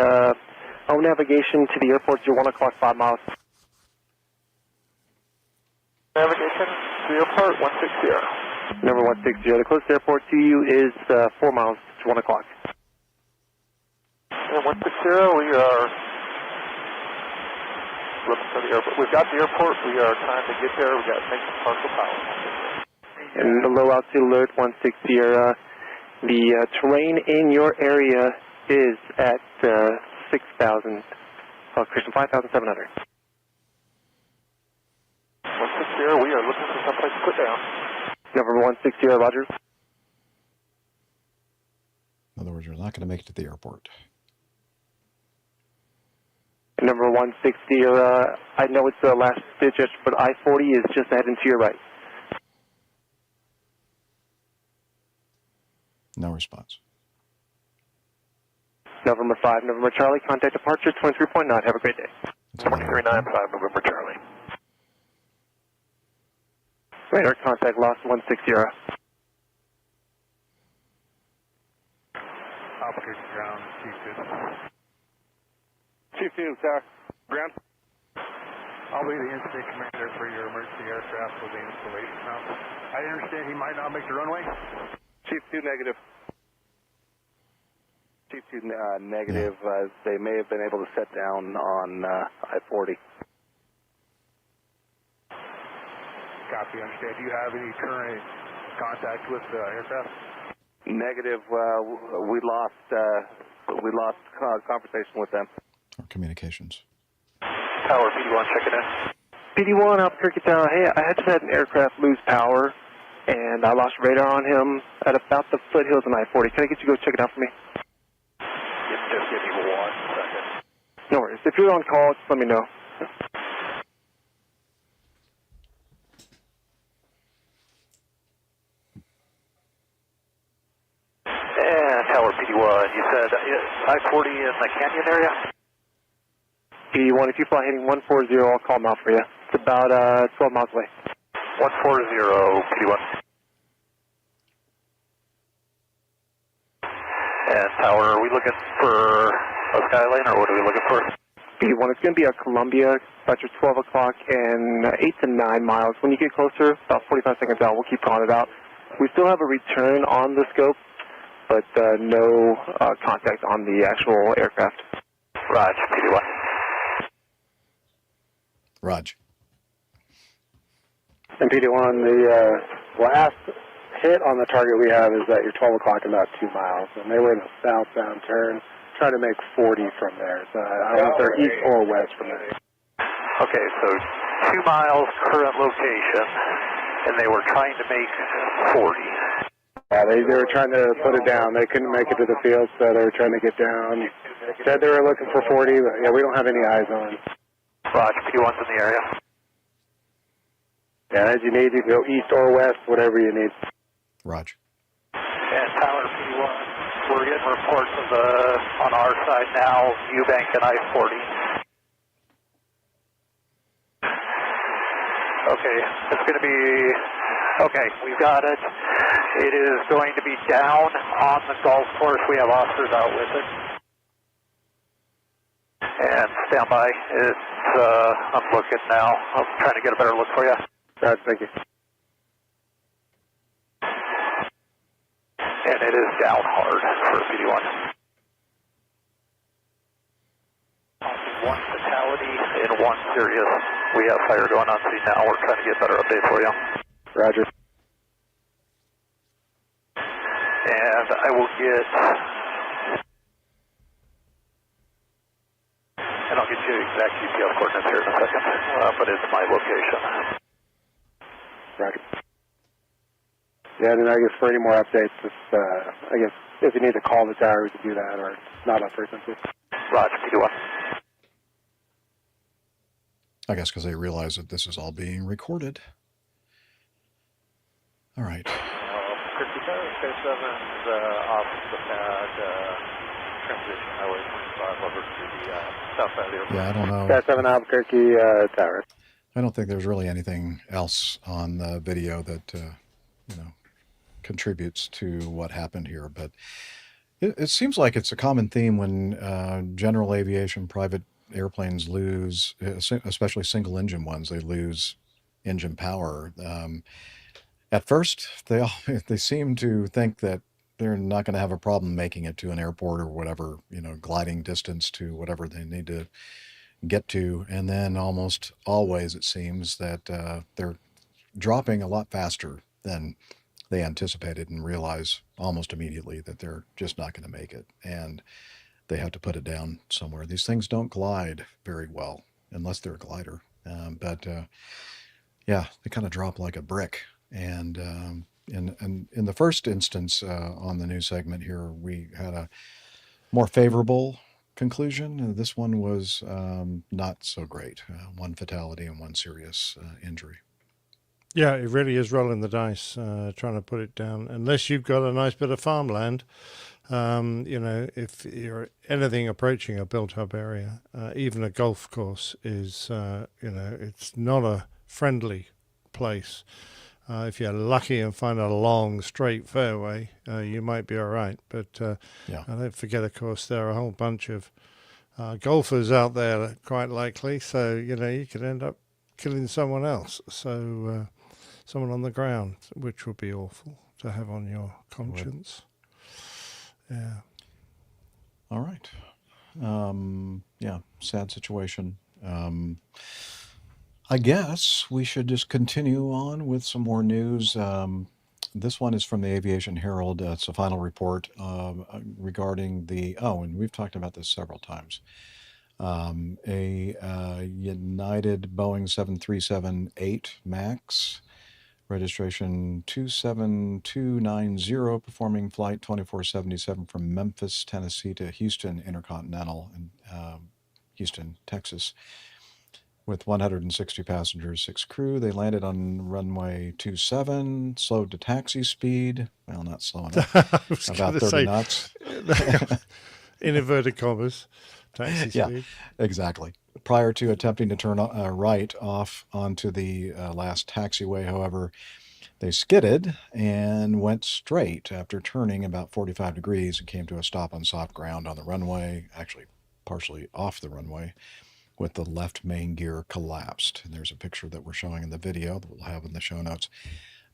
home navigation to the airport, you're 1 o'clock, 5 miles. Navigation to the airport, 160. Number 160, the closest airport to you is 4 miles, it's 1 o'clock. And 160, we are looking for the airport. We've got the airport, we are trying to get there, we've got to make some partial power. And the low altitude alert, 160, the terrain in your area is at 6,000, Christian, 5,700. 160, we are looking for someplace to put down. Number 160, roger. In other words, you're not going to make it to the airport. Number 160, I know it's the last digit, but I-40 is just ahead and to your right. No response. November 5, November Charlie, contact departure 23.9. Have a great day. 2395, November Charlie. Radar contact lost 160. Albuquerque ground, Chief 2. Chief 2, sir. Ground. I'll be the incident commander for your emergency aircraft with the installation now. I understand he might not make the runway? Chief 2, negative. Chief 2, negative. They may have been able to set down on I-40. Copy, understand. Do you have any current contact with the aircraft? Negative. We lost conversation with them. Or communications. Tower, PD1, checking in. PD1, Albuquerque Tower. Hey, I just had an aircraft lose power, and I lost radar on him at about the foothills of I-40. Can I get you to go check it out for me? Just give me 1 second. No worries. If you're on call, just let me know. in the canyon area. B1, if you fly heading 140, I'll call them out for you. It's about 12 miles away. 140, PD1. And tower, are we looking for a Skylane, or what are we looking for? B1, it's going to be a Columbia, about your 12 o'clock and 8 to 9 miles. When you get closer, about 45 seconds out, we'll keep calling it out. We still have a return on the scope, but no contact on the actual aircraft. Roger, PD1. Raj. And PD1, the last hit on the target we have is at your 12 o'clock in about 2 miles, and they were in a southbound turn, trying to make 40 from there. So I don't know if they're east or west from there. Okay, so 2 miles current location, and they were trying to make 40. Yeah, they were trying to put it down. They couldn't make it to the field, so they were trying to get down. Said they were looking for 40, but yeah, we don't have any eyes on. Roger, PD1's in the area. Yeah, as you need, you can go east or west, whatever you need. Raj. And Tyler, PD1, we're getting reports of on our side now, Eubank and I-40. Okay, it's going to be, okay, we've got it. It is going to be down on the golf course. We have officers out with it. And stand by. I'm looking now. I'm trying to get a better look for you. Right, thank you. And it is down hard for PD1. One fatality and one serious. We have fire going on scene now. We're trying to get a better update for you. Roger. And I will get, and I'll get you exact GPS coordinates here in a second, but it's my location. Roger. Yeah, and I guess for any more updates, I guess if you need to call the tower, we can do that, or not on frequency. Roger, PD1. I guess because they realize that this is all being recorded. All right. 57, K7's off the pad, transition highway 25 over to the south side of the airport. Yeah, I don't know. K7 Albuquerque tower. I don't think there's really anything else on the video that, contributes to what happened here. But it seems like it's a common theme when general aviation private airplanes lose, especially single engine ones, they lose engine power. At first, they seem to think that they're not going to have a problem making it to an airport or whatever, gliding distance to whatever they need to get to. And then almost always it seems that they're dropping a lot faster than they anticipated and realize almost immediately that they're just not going to make it. And they have to put it down somewhere. These things don't glide very well unless they're a glider. They kind of drop like a brick. And in the first instance on the new segment here, we had a more favorable conclusion. This one was not so great. One fatality and one serious injury. Yeah, it really is rolling the dice, trying to put it down. Unless you've got a nice bit of farmland, if you're anything approaching a built-up area, even a golf course is, it's not a friendly place. If you're lucky and find a long, straight fairway, you might be all right. But don't forget, of course, there are a whole bunch of golfers out there, quite likely. So, you could end up killing someone else. So, someone on the ground, which would be awful to have on your conscience. Yeah. All right. Sad situation. I guess we should just continue on with some more news. This one is from the Aviation Herald. It's a final report regarding and we've talked about this several times. A United Boeing 737-8 MAX, registration 27290, performing flight 2477 from Memphis, Tennessee to Houston Intercontinental in Houston, Texas, with 160 passengers, 6 crew. They landed on runway 27, slowed to taxi speed. Well, not slow enough. About 30 knots. In inverted commas, taxi Yeah, speed. exactly. Prior to attempting to turn right off onto the last taxiway, however, they skidded and went straight after turning about 45 degrees and came to a stop on soft ground on the runway, actually partially off the runway, with the left main gear collapsed. And there's a picture that we're showing in the video that we'll have in the show notes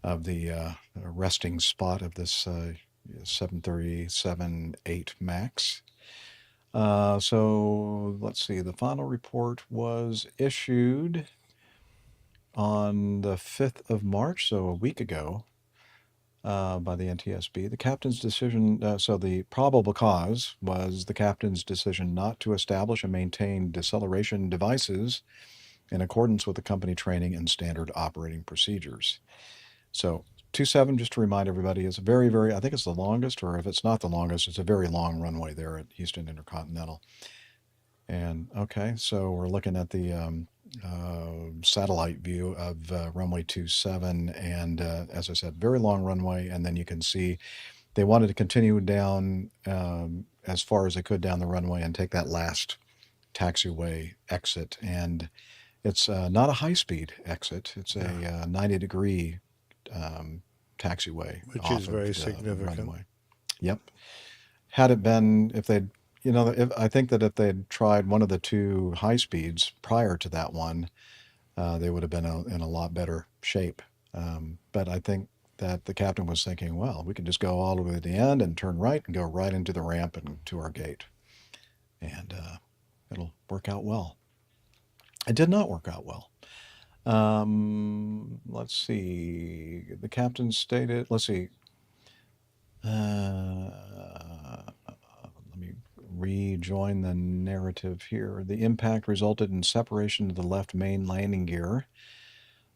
of the resting spot of this 737-8 MAX. So let's see, the final report was issued on the 5th of March, so a week ago, by the NTSB. The captain's decision, so the probable cause was the captain's decision not to establish and maintain deceleration devices in accordance with the company training and standard operating procedures. So 27, just to remind everybody, is a very, very, I think it's the longest, or if it's not the longest, it's a very long runway there at Houston Intercontinental. And okay, so we're looking at the satellite view of runway 27, and as I said, very long runway. And then you can see they wanted to continue down as far as they could down the runway and take that last taxiway exit. And it's not a high-speed exit; it's a 90-degree taxiway, which is very significant. Runway. Yep. Had it been, if they'd, I think that if they'd tried one of the two high speeds prior to that one, they would have been in a lot better shape. But I think that the captain was thinking, well, we can just go all the way to the end and turn right and go right into the ramp and to our gate. And it'll work out well. It did not work out well. Let's see. The captain stated, let's see. Let me rejoin the narrative here. The impact resulted in separation of the left main landing gear.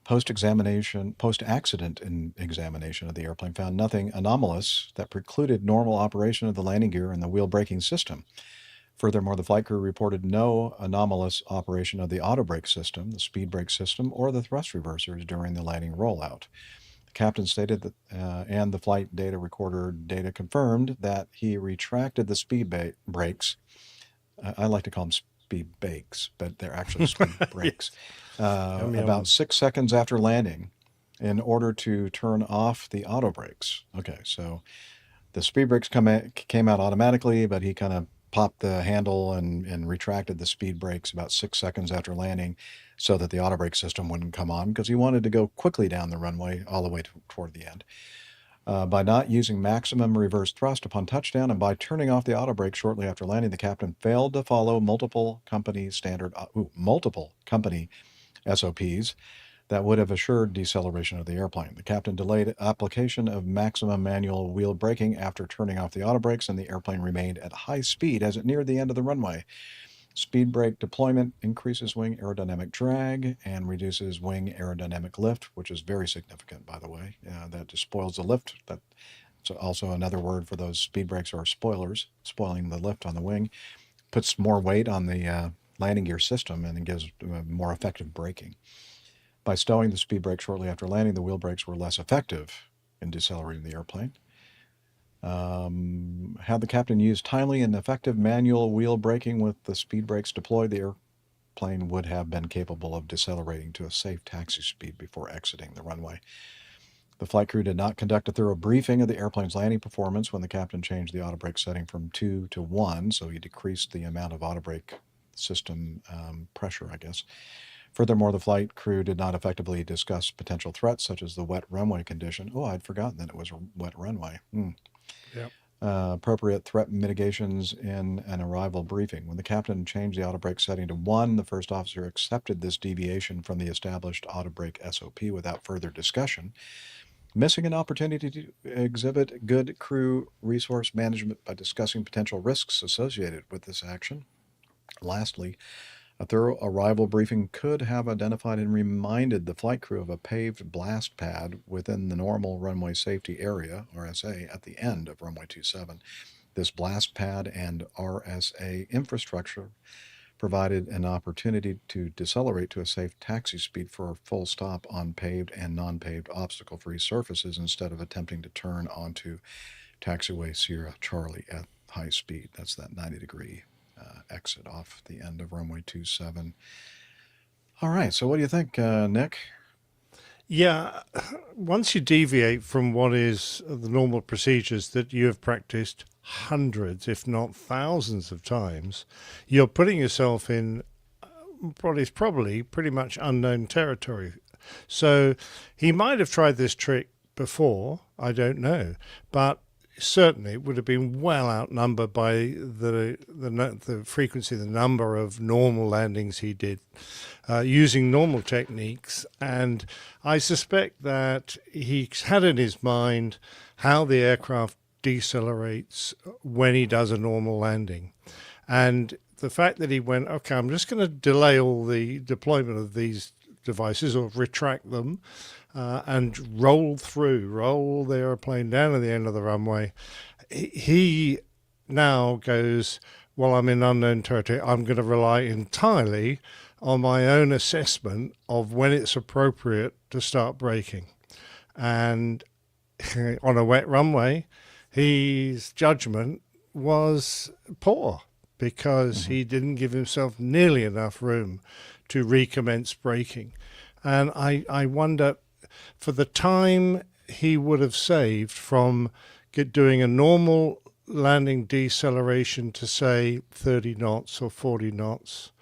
Post-accident examination of the airplane found nothing anomalous that precluded normal operation of the landing gear and the wheel braking system. Furthermore, the flight crew reported no anomalous operation of the auto brake system, the speed brake system, or the thrust reversers during the landing rollout. The captain stated that, and the flight data recorder data confirmed that he retracted the speed brakes. I like to call them speed bakes, but they're actually speed brakes. About 6 seconds after landing in order to turn off the auto brakes. Okay, so the speed brakes came out automatically, but he kind of popped the handle and retracted the speed brakes about 6 seconds after landing so that the auto brake system wouldn't come on because he wanted to go quickly down the runway all the way toward the end. By not using maximum reverse thrust upon touchdown and by turning off the auto brake shortly after landing, the captain failed to follow multiple company SOPs that would have assured deceleration of the airplane. The captain delayed application of maximum manual wheel braking after turning off the auto brakes, and the airplane remained at high speed as it neared the end of the runway. Speed brake deployment increases wing aerodynamic drag and reduces wing aerodynamic lift, which is very significant, by the way. That just spoils the lift. That's also another word for those speed brakes are spoilers, spoiling the lift on the wing. Puts more weight on the landing gear system and it gives more effective braking. By stowing the speed brake shortly after landing, the wheel brakes were less effective in decelerating the airplane. Had the captain used timely and effective manual wheel braking with the speed brakes deployed, the airplane would have been capable of decelerating to a safe taxi speed before exiting the runway. The flight crew did not conduct a thorough briefing of the airplane's landing performance when the captain changed the auto brake setting from 2 to 1, so he decreased the amount of auto brake system pressure, I guess. Furthermore, the flight crew did not effectively discuss potential threats such as the wet runway condition. Oh, I'd forgotten that it was a wet runway. Yep. Appropriate threat mitigations in an arrival briefing. When the captain changed the auto brake setting to 1, the first officer accepted this deviation from the established auto brake SOP without further discussion, missing an opportunity to exhibit good crew resource management by discussing potential risks associated with this action. Lastly, a thorough arrival briefing could have identified and reminded the flight crew of a paved blast pad within the normal runway safety area, RSA, at the end of runway 27. This blast pad and RSA infrastructure provided an opportunity to decelerate to a safe taxi speed for a full stop on paved and non-paved obstacle-free surfaces instead of attempting to turn onto taxiway Sierra Charlie at high speed. That's that 90-degree exit off the end of runway 27. All right, so what do you think, Nick? Yeah, once you deviate from what is the normal procedures that you have practiced hundreds, if not thousands of times, you're putting yourself in probably pretty much unknown territory. So he might have tried this trick before, I don't know, but certainly it would have been well outnumbered by the frequency, the number of normal landings he did using normal techniques. And I suspect that he had in his mind how the aircraft decelerates when he does a normal landing. And the fact that he went, okay, I'm just going to delay all the deployment of these devices or retract them and roll the airplane down to the end of the runway. He now goes, well, I'm in unknown territory. I'm going to rely entirely on my own assessment of when it's appropriate to start braking. And on a wet runway, his judgment was poor because he didn't give himself nearly enough room to recommence braking. And I wonder, for the time he would have saved from doing a normal landing deceleration to, say, 30 knots or 40 knots,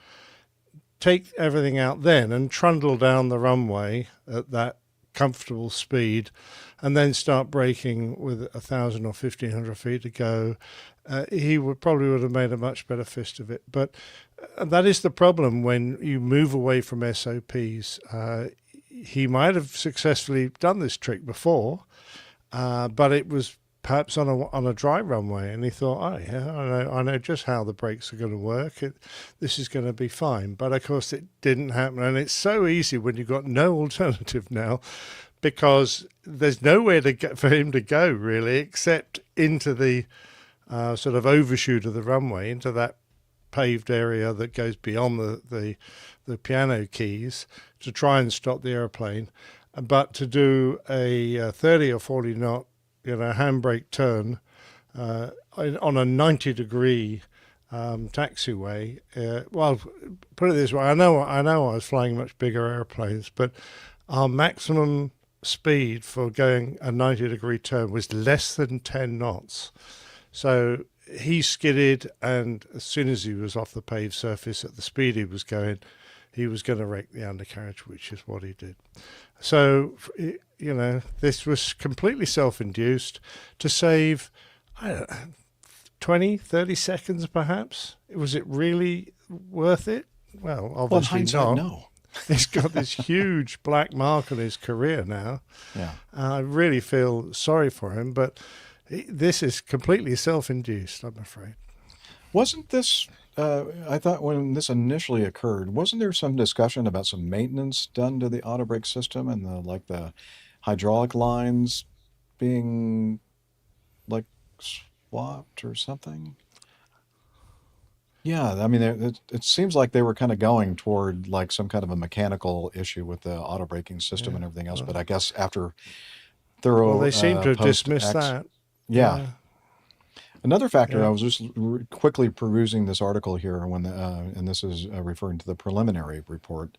take everything out then and trundle down the runway at that comfortable speed and then start braking with 1,000 or 1,500 feet to go, he probably would have made a much better fist of it. But that is the problem when you move away from SOPs. He might have successfully done this trick before, but it was perhaps on a dry runway, and he thought, oh yeah, I know just how the brakes are going to work. This is going to be fine. But of course, it didn't happen, and it's so easy when you've got no alternative now, because there's nowhere for him to go really, except into the sort of overshoot of the runway, into that paved area that goes beyond the piano keys to try and stop the airplane. But to do a 30 or 40 knot handbrake turn on a 90-degree taxiway. Well, put it this way: I know I was flying much bigger airplanes, but our maximum speed for going a 90-degree turn was less than 10 knots. So he skidded, and as soon as he was off the paved surface at the speed he was going to wreck the undercarriage, which is what he did. So, this was completely self-induced to save, 20, 30 seconds perhaps. Was it really worth it? Well, obviously not. No. He's got this huge black mark on his career now. Yeah. I really feel sorry for him, but this is completely self-induced, I'm afraid. Wasn't this, I thought when this initially occurred, wasn't there some discussion about some maintenance done to the auto brake system and the hydraulic lines being swapped or something? Yeah, I mean, it seems like they were kind of going toward some kind of a mechanical issue with the auto braking system and everything else. But I guess after thorough, well, they seem to have dismissed that. Yeah. Another factor, I was just quickly perusing this article here and this is referring to the preliminary report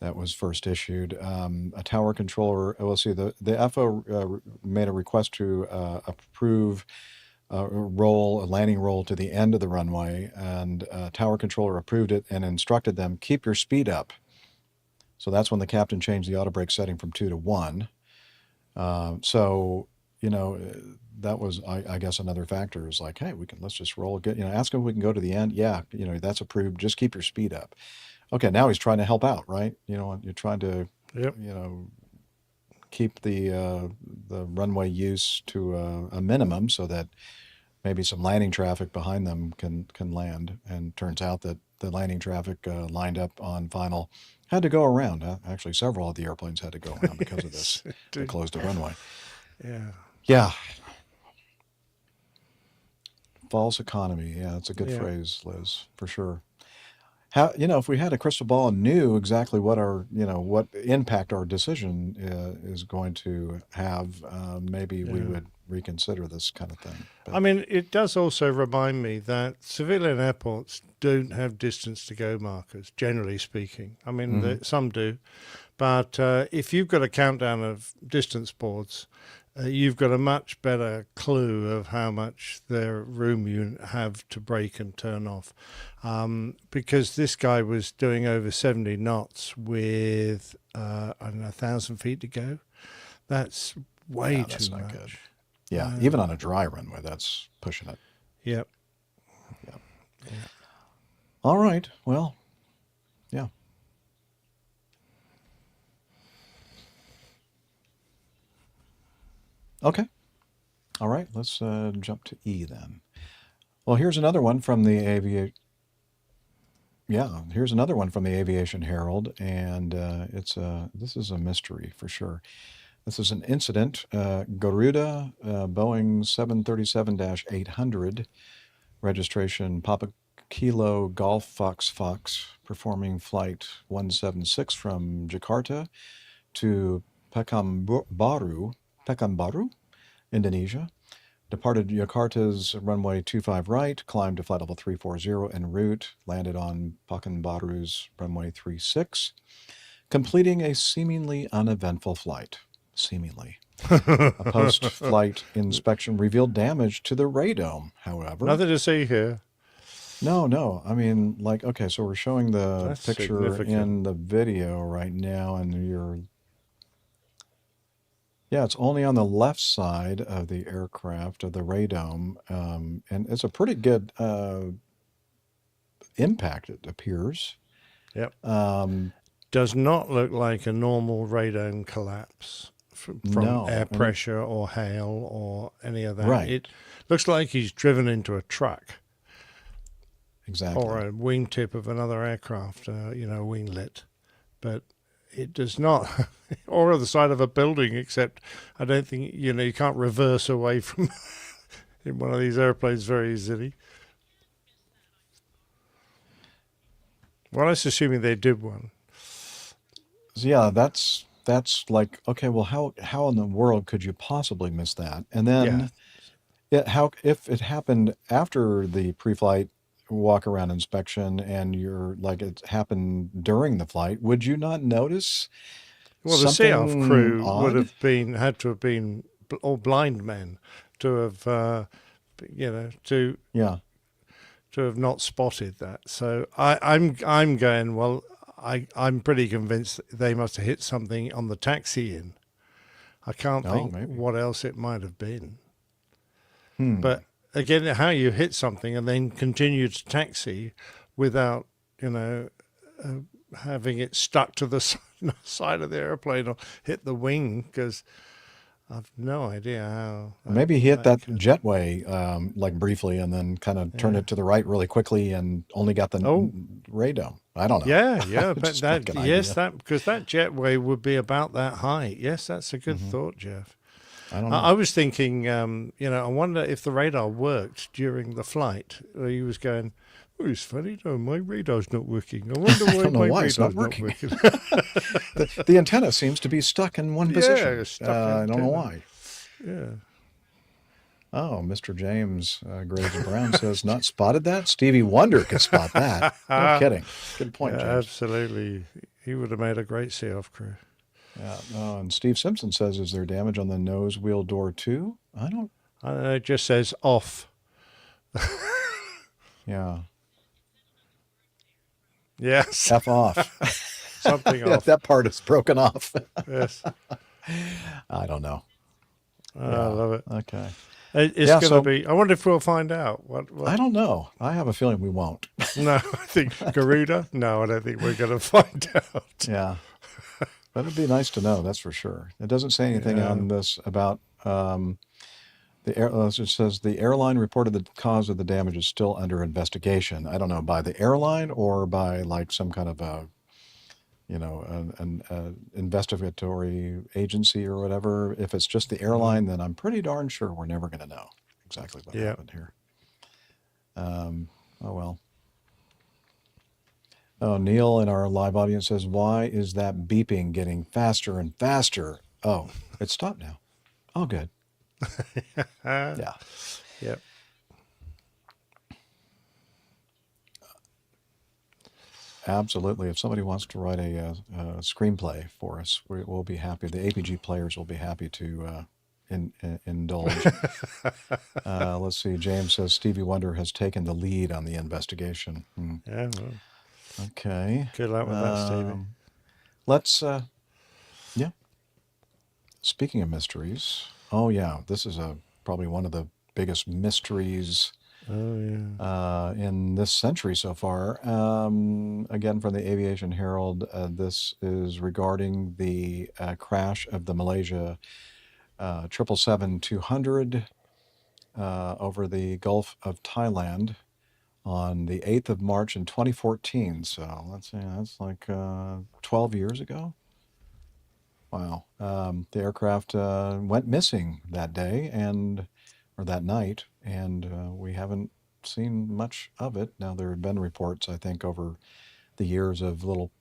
that was first issued. A tower controller, the FO made a request to approve a landing roll to the end of the runway, and tower controller approved it and instructed them, keep your speed up. So that's when the captain changed the auto brake setting from 2 to 1. That was, I guess, another factor is hey, let's just roll. Ask him if we can go to the end. Yeah, that's approved. Just keep your speed up. Okay, now he's trying to help out, right? You're trying to, keep the runway use to a minimum so that maybe some landing traffic behind them can land. And turns out that the landing traffic lined up on final had to go around. Actually, several of the airplanes had to go around because of this. They closed the runway. Yeah. Yeah. False economy. Yeah, that's a good phrase, Liz, for sure. how, if we had a crystal ball and knew exactly what our, what impact our decision is going to have, maybe we would reconsider this kind of thing. I mean, it does also remind me that civilian airports don't have distance to go markers, generally speaking. I mean, some do. But if you've got a countdown of distance boards, you've got a much better clue of how much their room you have to brake and turn off. Because this guy was doing over 70 knots with, 1,000 feet to go. That's way that's too not much. good. Yeah, even on a dry runway, that's pushing it. Yep. Yeah. All right. Well, yeah. Okay. All right. Let's jump to E then. Well, here's another one from the Aviation Herald, and this is a mystery for sure. This is an incident. Garuda, Boeing 737-800, registration Papa Kilo Golf Fox, performing flight 176 from Jakarta to Pekanbaru, Indonesia. Departed Jakarta's runway 25 right, climbed to flight level 340 en route, landed on Pekanbaru's runway 36, completing a seemingly uneventful flight. Seemingly. A post-flight inspection revealed damage to the radome, however. Nothing to see here. No. I mean, okay, so we're showing the That's picture significant. in the video right now, and it's only on the left side of the aircraft, of the radome, and it's a pretty good impact, it appears. Yep. Does not look like a normal radome collapse from air pressure or hail or any of that. Right. It looks like he's driven into a truck. Exactly. Or a wingtip of another aircraft, winglet. But it does not, or the side of a building, except I don't think, you can't reverse away from in one of these airplanes very easily. Well, that's assuming they did one. Yeah, that's like, okay, well, how in the world could you possibly miss that? And then if it happened after the pre-flight walk-around inspection and it happened during the flight, would you not notice? Well, the sea-off crew odd? would have had to have been all blind men to have, to have not spotted that. So I'm going, well, I'm pretty convinced they must have hit something on the taxi in. I can't think what else it might have been. But again, how you hit something and then continue to taxi without, having it stuck to the side of the airplane or hit the wing, because I've no idea how. Maybe he hit that jetway briefly and then kind of turned it to the right really quickly and only got the radome. I don't know. Yeah, but because that jetway would be about that height. Yes, that's a good thought, Jeff. I don't know. I was thinking, I wonder if the radar worked during the flight. He was going, oh, it's funny, no, my radar's not working. I wonder why my radar's not working. the antenna seems to be stuck in one position. I don't know why. Yeah. Oh, Mr. James Graves Brown says, not spotted that? Stevie Wonder could spot that. No kidding. Good point, James. Absolutely. He would have made a great sea-off crew. Yeah. And Steve Simpson says, is there damage on the nose wheel door too? I don't know. It just says off. Yeah. Yes. F off. Something off. That part is broken off. Yes. I don't know. I love it. Okay. It's going to be, I wonder if we'll find out. What? I don't know. I have a feeling we won't. No, I think Garuda? No, I don't think we're going to find out. Yeah. But it'd be nice to know, that's for sure. It doesn't say anything on this about it just says the airline reported the cause of the damage is still under investigation. I don't know, by the airline or by some kind of an investigatory agency or whatever. If it's just the airline, then I'm pretty darn sure we're never going to know exactly what happened here. Oh well. Oh, Neil in our live audience says, why is that beeping getting faster and faster? Oh, it stopped now. Oh, good. Yeah. Yep. Absolutely. If somebody wants to write a screenplay for us, we'll be happy. The APG players will be happy to indulge. Let's see. James says Stevie Wonder has taken the lead on the investigation. Yeah. Well, okay. good luck with that, Stevie. Let's, yeah. Speaking of mysteries, oh yeah, this is probably one of the biggest mysteries in this century so far. Again, from the Aviation Herald, this is regarding the crash of the Malaysia 777-200 over the Gulf of Thailand on the 8th of March in 2014. So let's see, that's like 12 years ago. Wow. The aircraft went missing that day or that night, and we haven't seen much of it. Now, there have been reports, I think, over the years of little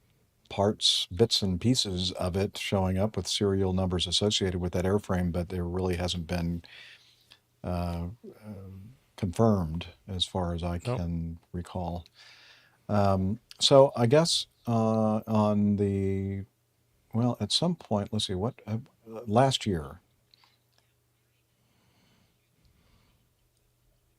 parts, bits and pieces of it showing up with serial numbers associated with that airframe, but there really hasn't been confirmed as far as I can recall. So I guess on the, well, at some point, let's see, what, last year.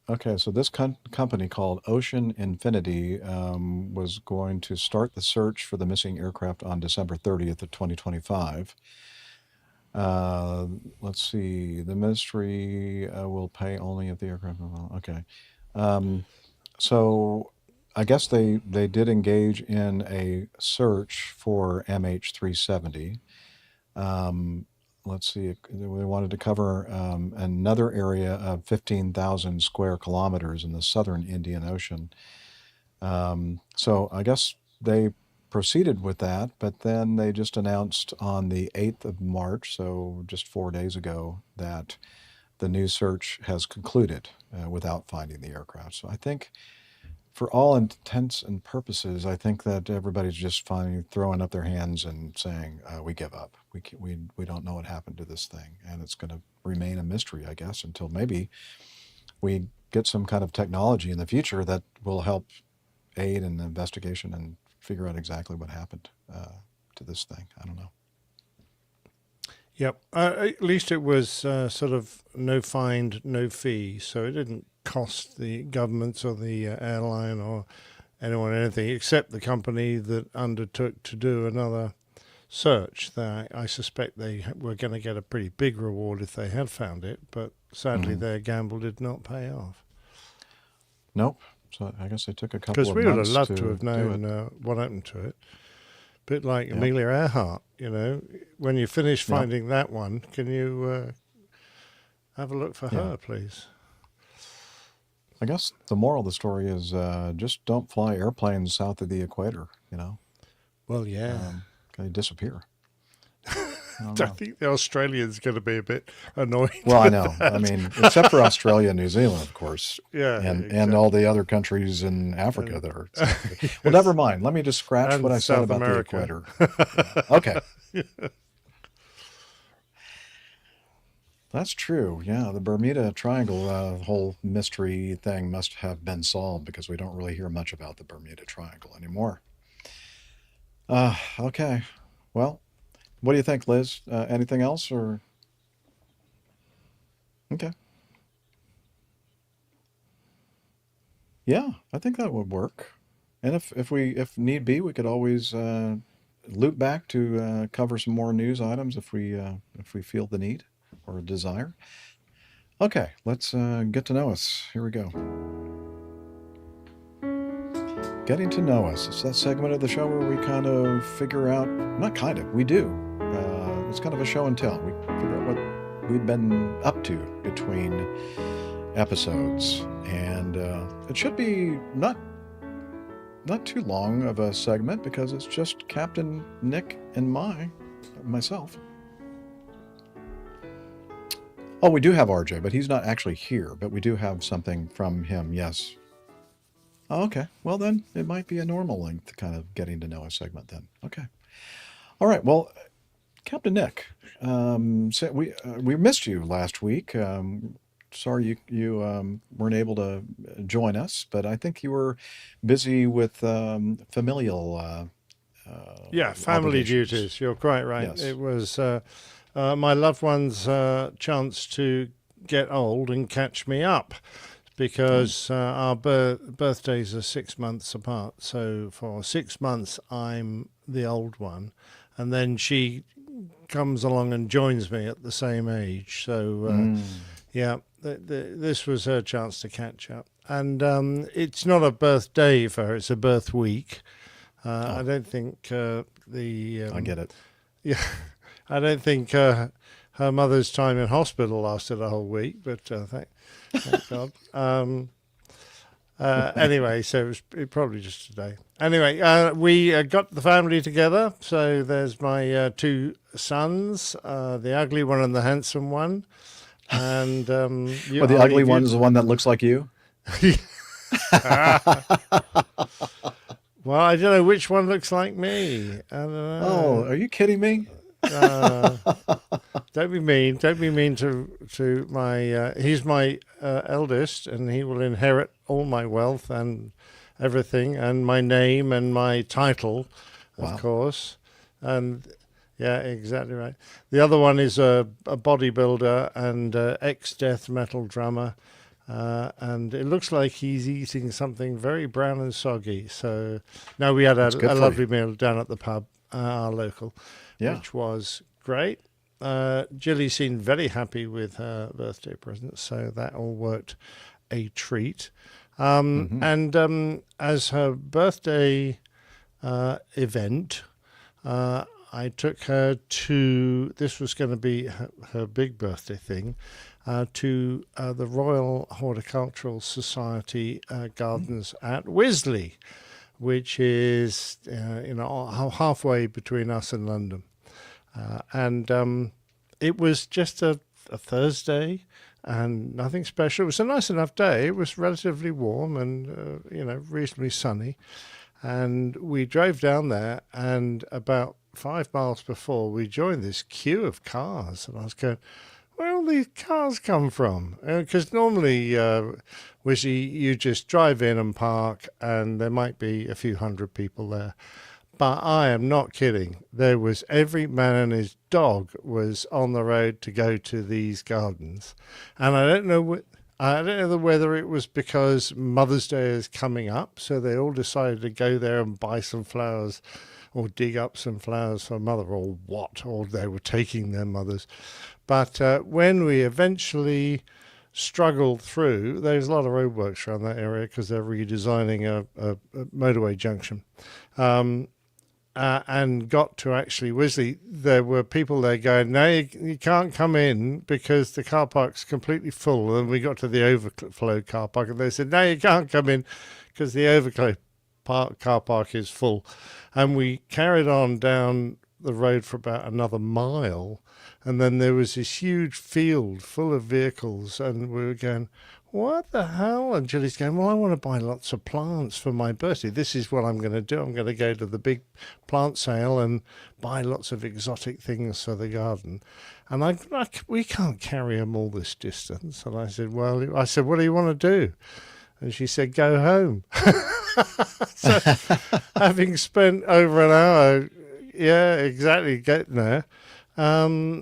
Okay, so this company called Ocean Infinity was going to start the search for the missing aircraft on December 30th of 2025. Let's see, the ministry will pay only if the aircraft, okay. So I guess they did engage in a search for MH370. Let's see, they wanted to cover another area of 15,000 square kilometers in the southern Indian Ocean. So I guess they proceeded with that, but then they just announced on the 8th of March, so just 4 days ago, that the new search has concluded without finding the aircraft. So I think, for all intents and purposes, I think that everybody's just finally throwing up their hands and saying, we give up. We don't know what happened to this thing. And it's going to remain a mystery, I guess, until maybe we get some kind of technology in the future that will help aid in the investigation and figure out exactly what happened to this thing. I don't know. Yep. At least it was sort of no find, no fee. So it didn't cost the governments or the airline or anyone anything except the company that undertook to do another search. That I suspect they were going to get a pretty big reward if they had found it, but sadly their gamble did not pay off. Nope. So I guess they took a couple of months. Because we would have loved to have known what happened to it. Bit like Amelia Earhart, you know, when you finish finding that one, can you have a look for her, please? I guess the moral of the story is just don't fly airplanes south of the equator, you know. Well, yeah. They disappear. I think the Australians going to be a bit annoyed. Well, I know. I mean, except for Australia and New Zealand, of course. Yeah. And all the other countries in Africa that are. Well, never mind. Let me just scratch what I said about America. The equator. Okay. That's true. Yeah, the Bermuda Triangle whole mystery thing must have been solved because we don't really hear much about the Bermuda Triangle anymore. Okay. Well, what do you think, Liz? Anything else or? Okay. Yeah, I think that would work. And if need be, we could always loop back to cover some more news items if we feel the need or desire. Okay, let's get to know us. Here we go. Getting to know us. It's that segment of the show where we kind of figure out, not kind of, we do. It's kind of a show and tell. We figure out what we've been up to between episodes. And it should be not too long of a segment because it's just Captain Nick and myself. Oh, we do have RJ, but he's not actually here. But we do have something from him, yes. Oh, okay. Well, then it might be a normal length kind of getting to know a segment then. Okay. All right. Well, Captain Nick, so we missed you last week. Sorry you weren't able to join us, but I think you were busy with familial Yeah, family obligations. duties. You're quite right. Yes. It was my loved one's chance to get old and catch me up because our birthdays are 6 months apart. So for 6 months, I'm the old one. And then she comes along and joins me at the same age. So, yeah, this was her chance to catch up. And it's not a birthday for her, it's a birth week. I don't think I get it. Yeah, I don't think her mother's time in hospital lasted a whole week, but thank God. Anyway, so it probably just today. Anyway, we got the family together. So there's my two sons, the ugly one and the handsome one. And Well, the ugly one is the one that looks like you? Well, I don't know which one looks like me. I don't know. Oh, are you kidding me? Don't be mean. Don't be mean to my. He's my eldest, and he will inherit all my wealth and everything, and my name and my title, of course. And yeah, exactly right. The other one is a bodybuilder and ex-death metal drummer. And it looks like he's eating something very brown and soggy. So, no, we had a lovely meal down at the pub, our local, which was great. Jilly seemed very happy with her birthday present, so that all worked a treat. And as her birthday event, I took her to, this was going to be her big birthday thing, to the Royal Horticultural Society Gardens at Wisley, which is halfway between us and London. And it was just a Thursday and nothing special. It was a nice enough day. It was relatively warm and reasonably sunny. And we drove down there, and about 5 miles before, we joined this queue of cars. And I was going, where all these cars come from? Because normally, you just drive in and park, and there might be a few hundred people there. But I am not kidding. There was every man and his dog was on the road to go to these gardens. And I don't know whether it was because Mother's Day is coming up, so they all decided to go there and buy some flowers or dig up some flowers for Mother, or what, or they were taking their mothers. But when we eventually struggled through, there's a lot of roadworks around that area because they're redesigning a motorway junction. And got to actually Wisley, there were people there going, no, you can't come in because the car park's completely full. And we got to the overflow car park, and they said, no, you can't come in because the overflow car park is full. And we carried on down the road for about another mile, and then there was this huge field full of vehicles, and we were going, what the hell? And Julie's going, well, I want to buy lots of plants for my birthday. This is what I'm going to do. I'm going to go to the big plant sale and buy lots of exotic things for the garden. And we can't carry them all this distance. And I said, what do you want to do? And she said, go home. So having spent over an hour, yeah, exactly, getting there,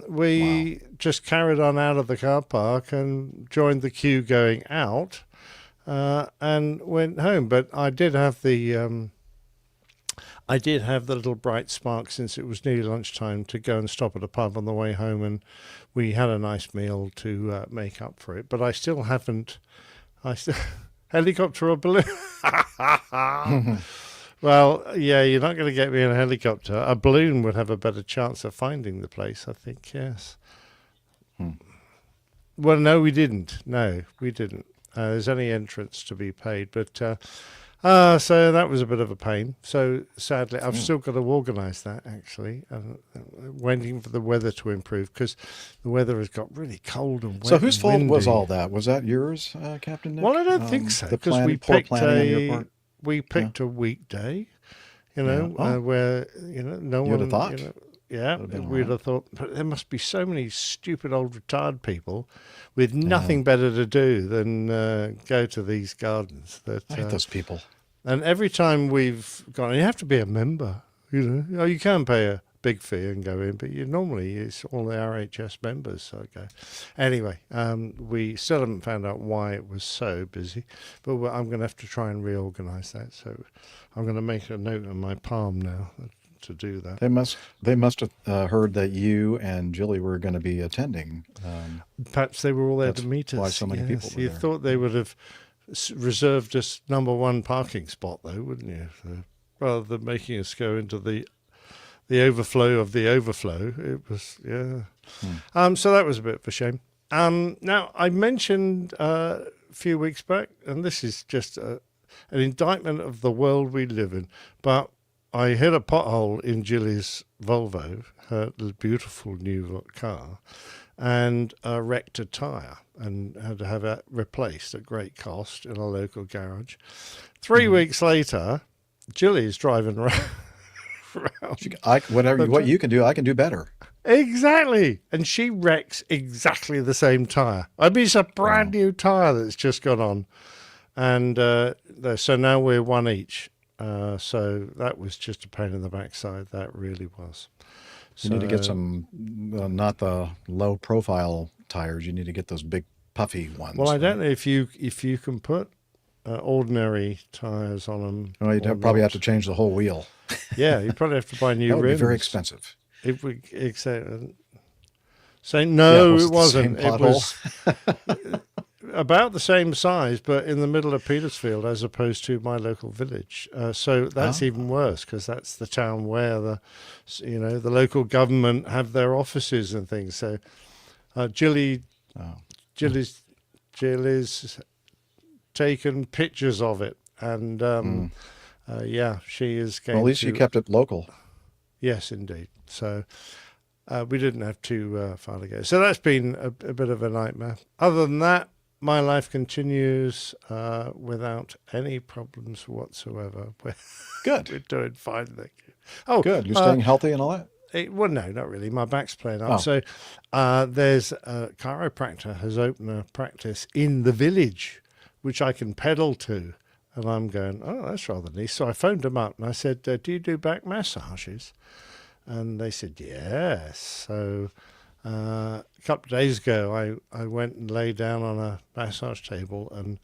we just carried on out of the car park and joined the queue going out, and went home. But I did have the little bright spark, since it was nearly lunchtime, to go and stop at a pub on the way home, and we had a nice meal to make up for it. But I still haven't. Helicopter or balloon? Well, yeah, you're not going to get me in a helicopter. A balloon would have a better chance of finding the place, I think, yes. Well, no, we didn't. No, we didn't. There's only entrance to be paid. But So that was a bit of a pain. So sadly, I've still got to organise that actually, waiting for the weather to improve because the weather has got really cold and wet. So whose and fault was windy. all that? Was that yours, Captain Nick? Well, I don't think so The because poor planning on your part. we picked a weekday, Yeah. Oh. where no You'd one have thought. Yeah, Would have been we'd all right. have thought, but there must be so many stupid old retired people with nothing better to do than go to these gardens. That I hate those people. And every time we've gone, you have to be a member. Oh, you can pay a big fee and go in, but normally it's all the RHS members. So go. Anyway, we still haven't found out why it was so busy, but I'm going to have to try and reorganise that. So I'm going to make a note on my palm now to do that. They must have heard that you and Jilly were going to be attending. Perhaps they were all there That's to meet us. why so many people were You there. thought they would have reserved us number one parking spot, though, wouldn't you? So, rather than making us go into the overflow of the overflow, it was So that was a bit of a shame. Now I mentioned a few weeks back, and this is just an indictment of the world we live in, but I hit a pothole in Jilly's Volvo, her beautiful new car, and wrecked a tyre and had to have it replaced at great cost in a local garage. 3 weeks later, Jilly's driving around. What you can do, I can do better. Exactly. And she wrecks exactly the same tyre. I mean, it's a brand new tyre that's just gone on. And so now we're one each. So that was just a pain in the backside. That really was. You need to get some, not the low profile tires. You need to get those big puffy ones. Well, I don't know if you can put ordinary tires on them. Well, you'd probably have to change the whole wheel. Yeah, you probably have to buy new that would rims. be very expensive. If we say no, it wasn't. It was about the same size, but in the middle of Petersfield as opposed to my local village. So that's even worse because that's the town where the local government have their offices and things. So Jilly's taken pictures of it, and she is going. Well, at least you kept it local. Yes, indeed. So we didn't have too far to go. So that's been a bit of a nightmare. Other than that, my life continues without any problems whatsoever. Good. We're doing fine, thank you. Oh, good. You're staying healthy and all that? Well, no, not really. My back's playing up. Oh. So there's a chiropractor has opened a practice in the village, which I can pedal to. And I'm going, oh, that's rather nice. So I phoned them up and I said, do you do back massages? And they said, yes. So a couple of days ago, I went and lay down on a massage table, and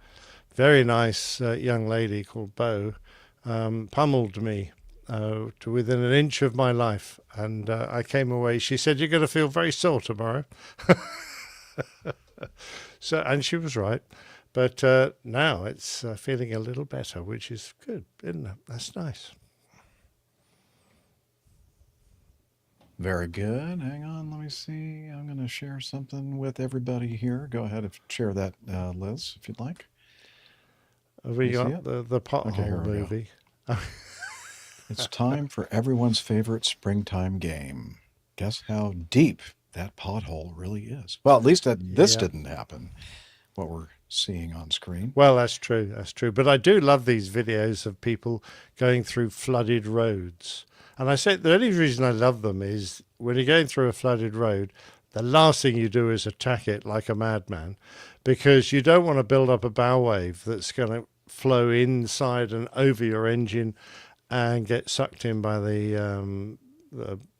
very nice young lady called Bo pummeled me to within an inch of my life. And I came away. She said, you're going to feel very sore tomorrow. And she was right. But now it's feeling a little better, which is good, isn't it? That's nice. Very good. Hang on, let me see. I'm going to share something with everybody here. Go ahead and share that, Liz, if you'd like. Have we You see got it? the pothole Okay, here we go. movie? It's time for everyone's favorite springtime game. Guess how deep that pothole really is. Well, at least this didn't happen, what we're seeing on screen. Well, that's true. That's true. But I do love these videos of people going through flooded roads. And I say the only reason I love them is when you're going through a flooded road, the last thing you do is attack it like a madman, because you don't want to build up a bow wave that's going to flow inside and over your engine and get sucked in by the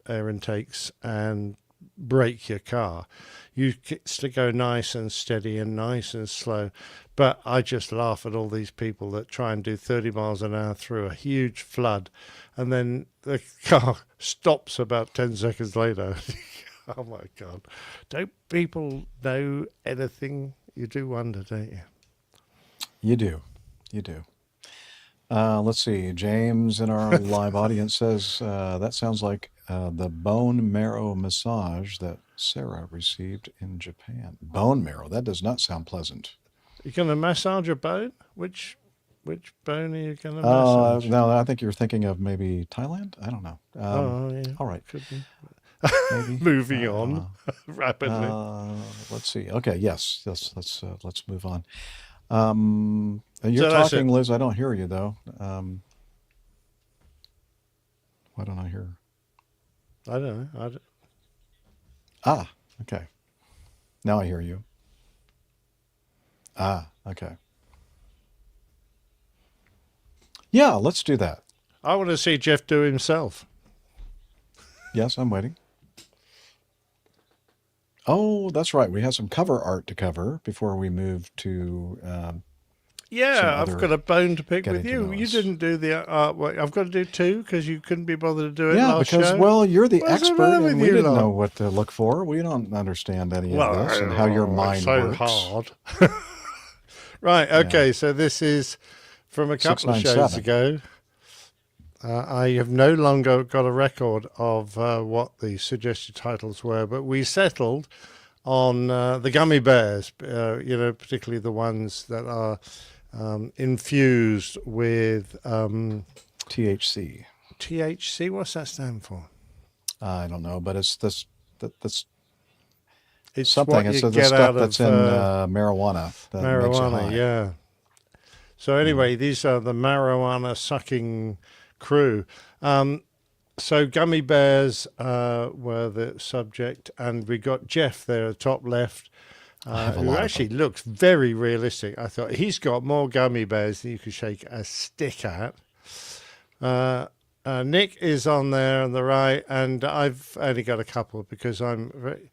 air intakes and break your car. You get to go nice and steady and nice and slow. But I just laugh at all these people that try and do 30 miles an hour through a huge flood, and then the car stops about 10 seconds later. Oh my God. Don't people know anything? You do wonder, don't you? You do. You do. Let's see. James in our live audience says, that sounds like the bone marrow massage that Sarah received in Japan. Bone marrow. That does not sound pleasant. You're going to massage a bone? Which Which bone are you going to massage? No, I think you're thinking of maybe Thailand. I don't know. Yeah. All right. Could be. Maybe. Moving on rapidly. Let's see. Okay. Yes. Let's move on. You're So that's talking, it. Liz. I don't hear you though. Why don't I hear? I don't know. Ah. Okay. Now I hear you. Ah. Okay. Yeah. Let's do that. I want to see Jeff do himself. Yes, I'm waiting. Oh, that's right. We have some cover art to cover before we move to. Yeah, I've got a bone to pick with getting to you. know You us. didn't do the artwork. I've got to do 2 because you couldn't be bothered to do it Yeah, last because show. well, you're the What's the expert, matter with and we you didn't lot? know what to look for. We don't understand any of this and how your mind it's so works. hard. Right. Okay. So this is from a couple of shows 697. ago. I have no longer got a record of what the suggested titles were, but we settled on the gummy bears. Particularly the ones that are infused with THC. THC. What's that stand for? I don't know, but it's this. That's It's something. what It's you the get stuff out that's of in marijuana. That makes you marijuana. high. Yeah. So anyway, these are the marijuana sucking crew. So gummy bears were the subject, and we got Jeff there, top left, who actually looks very realistic. I thought he's got more gummy bears than you could shake a stick at. Nick is on there on the right, and I've only got a couple because I'm very...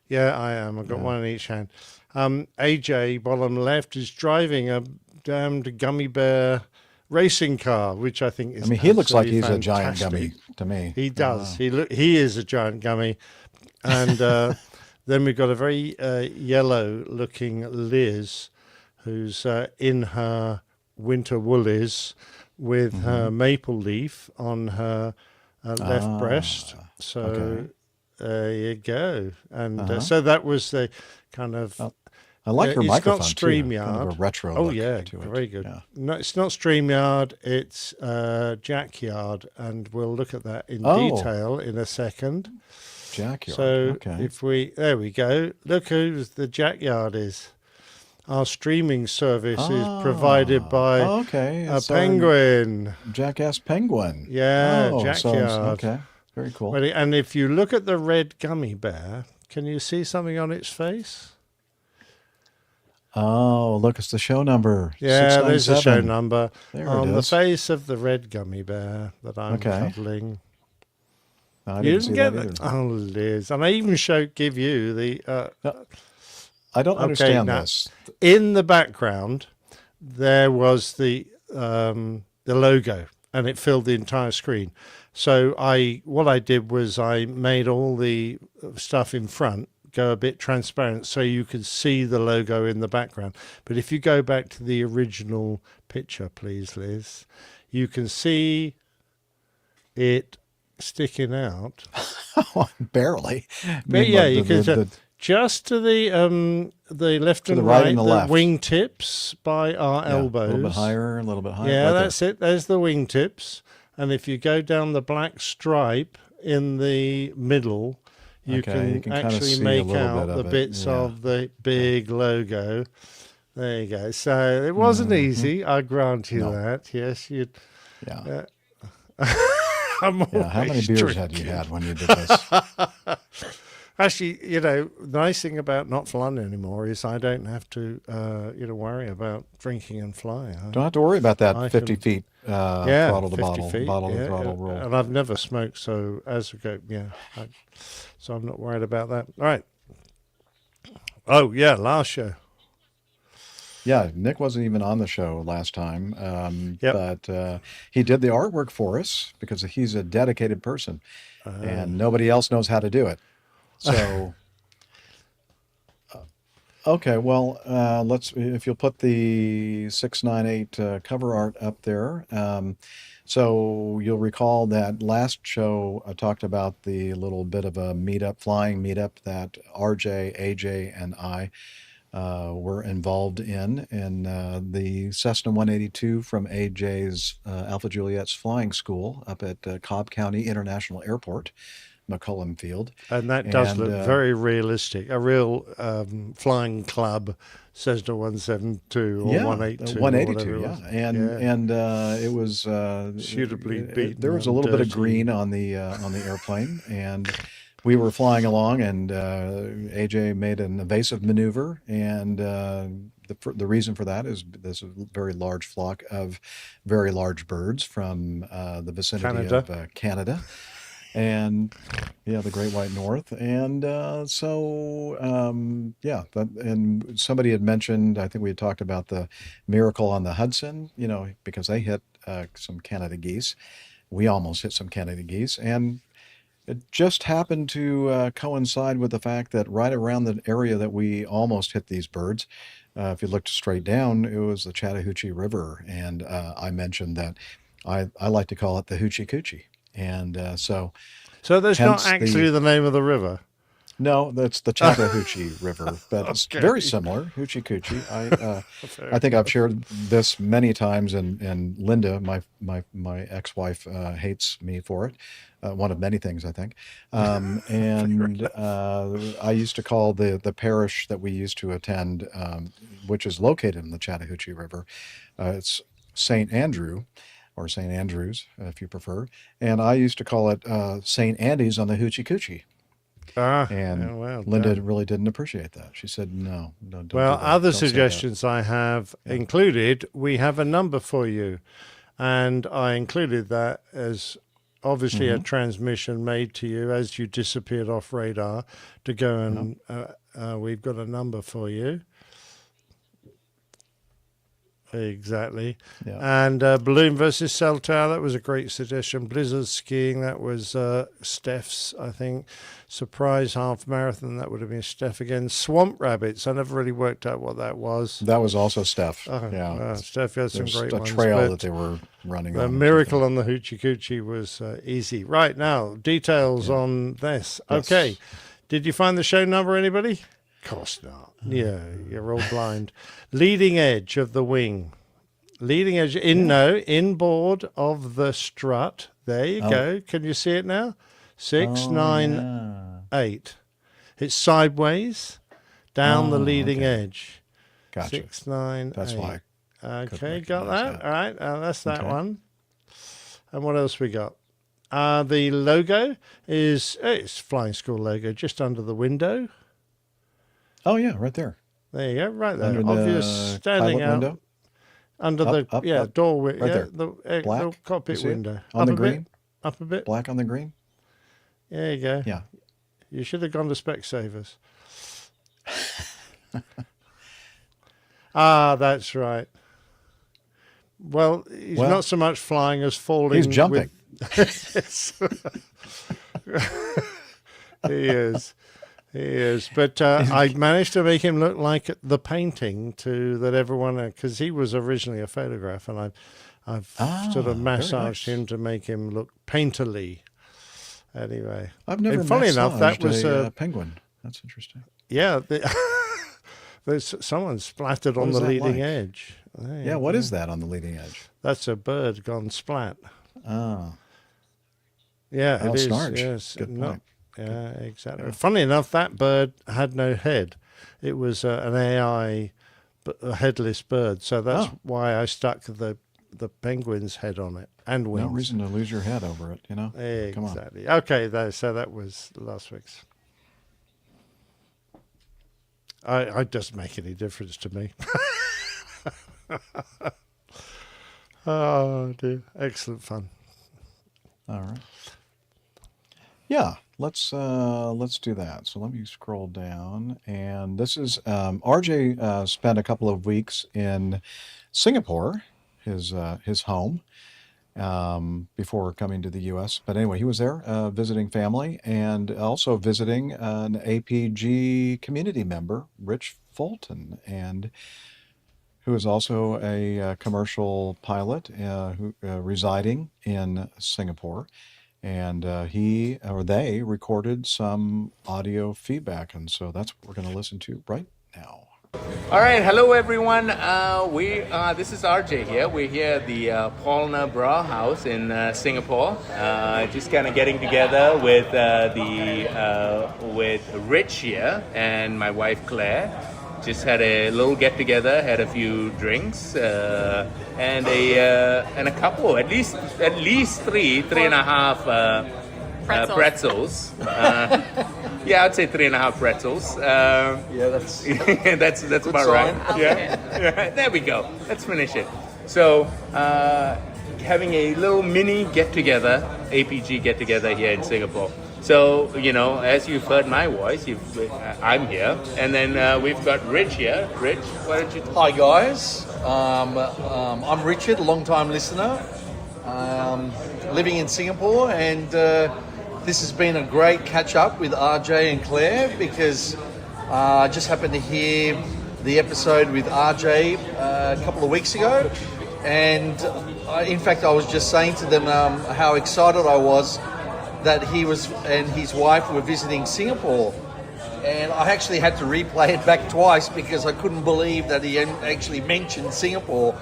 Yeah, I am. I've got one in each hand. AJ, bottom left, is driving a damned gummy bear racing car, which I think is. I mean, he looks like absolutely he's a giant fantastic. gummy to me. He does. He is a giant gummy, and then we've got a very yellow-looking Liz, who's in her winter woolies with her maple leaf on her left breast. So. Okay. There you go. And so that was the kind of... I like your it's microphone, not too. StreamYard. Kind of a retro Oh, look yeah, to it. very good. Yeah. No, it's not StreamYard, it's Jackyard, and we'll look at that in Oh. detail in a second. Jackyard. So Okay. there we go. Look who the Jackyard is. Our streaming service is provided by a So penguin. Jackass Penguin. Yeah, Oh, so- Jackyard. okay. Very cool. Well, and if you look at the red gummy bear, can you see something on its face? Oh, look, it's the show number. Yeah, there's the show 697. number There it on the is. face of the red gummy bear that I'm Okay. cuddling. No, I You didn't didn't see get that that? either. Oh, Liz. And I even give you the... I don't understand now, this. In the background, there was the logo, and it filled the entire screen. So what I did was I made all the stuff in front go a bit transparent so you could see the logo in the background. But if you go back to the original picture, please, Liz, you can see it sticking out. Barely. I But mean, yeah, the- you can the- just to the left To and the right right, and the the left. wingtips by our yeah, elbows. A little bit higher, a little bit higher. Yeah, right there. that's it. There's the wingtips. And if you go down the black stripe in the middle, you Okay, you can kinda actually see a make little out bit the of it, bits yeah. of the big logo. There you go. So it wasn't easy, I grant you No. that. Yes, you'd... Yeah. I'm Yeah, how many always beers had you drinking. had when you did this? Actually, the nice thing about not flying anymore is I don't have to, worry about drinking and flying. Don't have to worry about that I 50 can- feet Yeah, throttle to 50 bottle, feet, bottle yeah, to throttle yeah. roll. And I've never smoked, so so I'm not worried about that. All right. Oh, yeah, last show. Yeah, Nick wasn't even on the show last time, Yep. but he did the artwork for us because he's a dedicated person, and nobody else knows how to do it. So, okay, well, if you'll put the 698 cover art up there. So you'll recall that last show I talked about the little bit of a flying meetup that RJ, AJ, and I were involved in the Cessna 182 from AJ's Alpha Juliet's flying school up at Cobb County International Airport, McCullum Field. And that does look very realistic. A real flying club Cessna 172 or 182. 182, yeah. And it was suitably beaten. There was a little bit of green on the airplane, and we were flying along, and AJ made an evasive maneuver, and the reason for that is this very large flock of very large birds from the vicinity of Canada. And the Great White North. And and somebody had mentioned, I think we had talked about the miracle on the Hudson, because they hit some Canada geese. We almost hit some Canada geese. And it just happened to coincide with the fact that right around the area that we almost hit these birds, if you looked straight down, it was the Chattahoochee River. And I mentioned that I like to call it the Hoochie Coochie. And so that's not actually the name of the river. No, that's the Chattahoochee River, but it's very similar, Hoochie Coochie. I think I've shared this many times, and Linda, my ex-wife, hates me for it. One of many things, I think. And I used to call the parish that we used to attend, which is located in the Chattahoochee River, it's St. Andrew, or St. Andrews, if you prefer. And I used to call it St. Andy's on the Hoochie Coochie. And Linda really didn't appreciate that. She said, no, don't do that. Other suggestions I have included, we have a number for you. And I included that as obviously a transmission made to you as you disappeared off radar to go and we've got a number for you. Exactly. Yeah. And balloon versus cell tower, that was a great suggestion. Blizzard skiing, that was Steph's, I think. Surprise half marathon, that would have been Steph again. Swamp rabbits, I never really worked out what that was. That was also Steph. Steph had some great ones. There's a trail that they were running on. The miracle on the Hoochie Coochie was easy. Right, now, details on this. Yes. Okay. Did you find the show number, anybody? Of course not. Yeah, you're all blind. Leading edge of the wing. Leading edge, inboard of the strut. There you go. Can you see it now? 698. It's sideways down the leading edge. Gotcha. 698. That's why. Okay, got that? All right, that's that one. And what else we got? The logo it's Flying School logo just under the window. Oh, yeah, right there. There you go, right there. Under obvious standing out. Window? Under up, doorway. Right there. The cockpit window. On the green? Up a bit. Black on the green? There you go. Yeah. You should have gone to Specsavers. That's right. Well, he's not so much flying as falling. He's jumping. He is. He is, but I managed to make him look like the painting that everyone, because he was originally a photograph, and I've sort of massaged him to make him look painterly. Anyway, I've never. Funny enough, that was a penguin. That's interesting. Yeah, there's someone splattered on the leading edge. Yeah, what is that on the leading edge? That's a bird gone splat. Oh. Yeah, it is. Snarge. Yes, good point. Yeah, exactly. Yeah. Funny enough, that bird had no head. It was an AI, a headless bird. So that's why I stuck the penguin's head on it and wings. No reason to lose your head over it, Exactly. Come on. Okay, so that was last week's. I doesn't make any difference to me. Oh dear, excellent fun. All right. Yeah, let's do that. So let me scroll down, and this is RJ spent a couple of weeks in Singapore, his home, before coming to the U.S. But anyway, he was there visiting family and also visiting an APG community member, Rich Fulton, and who is also a commercial pilot who residing in Singapore. And they recorded some audio feedback, and so that's what we're going to listen to right now. All right, hello everyone. This is RJ here. We're here at the Paulner Bra House in Singapore. Just kind of getting together with with Rich here and my wife Claire. Just had a little get together, had a few drinks, and a couple, at least three and a half pretzels. Yeah, I'd say 3.5 pretzels. Yeah, that's that's about right. Yeah. There we go. Let's finish it. So, having a little mini get-together, APG get-together here in Singapore. So, as you've heard my voice, I'm here. And then we've got Rich here. Rich, why don't you... Hi, guys. I'm Richard, a long-time listener, living in Singapore, and this has been a great catch-up with RJ and Claire, because I just happened to hear the episode with RJ a couple of weeks ago, and in fact I was just saying to them how excited I was that he and his wife were visiting Singapore, and I actually had to replay it back twice because I couldn't believe that he actually mentioned Singapore,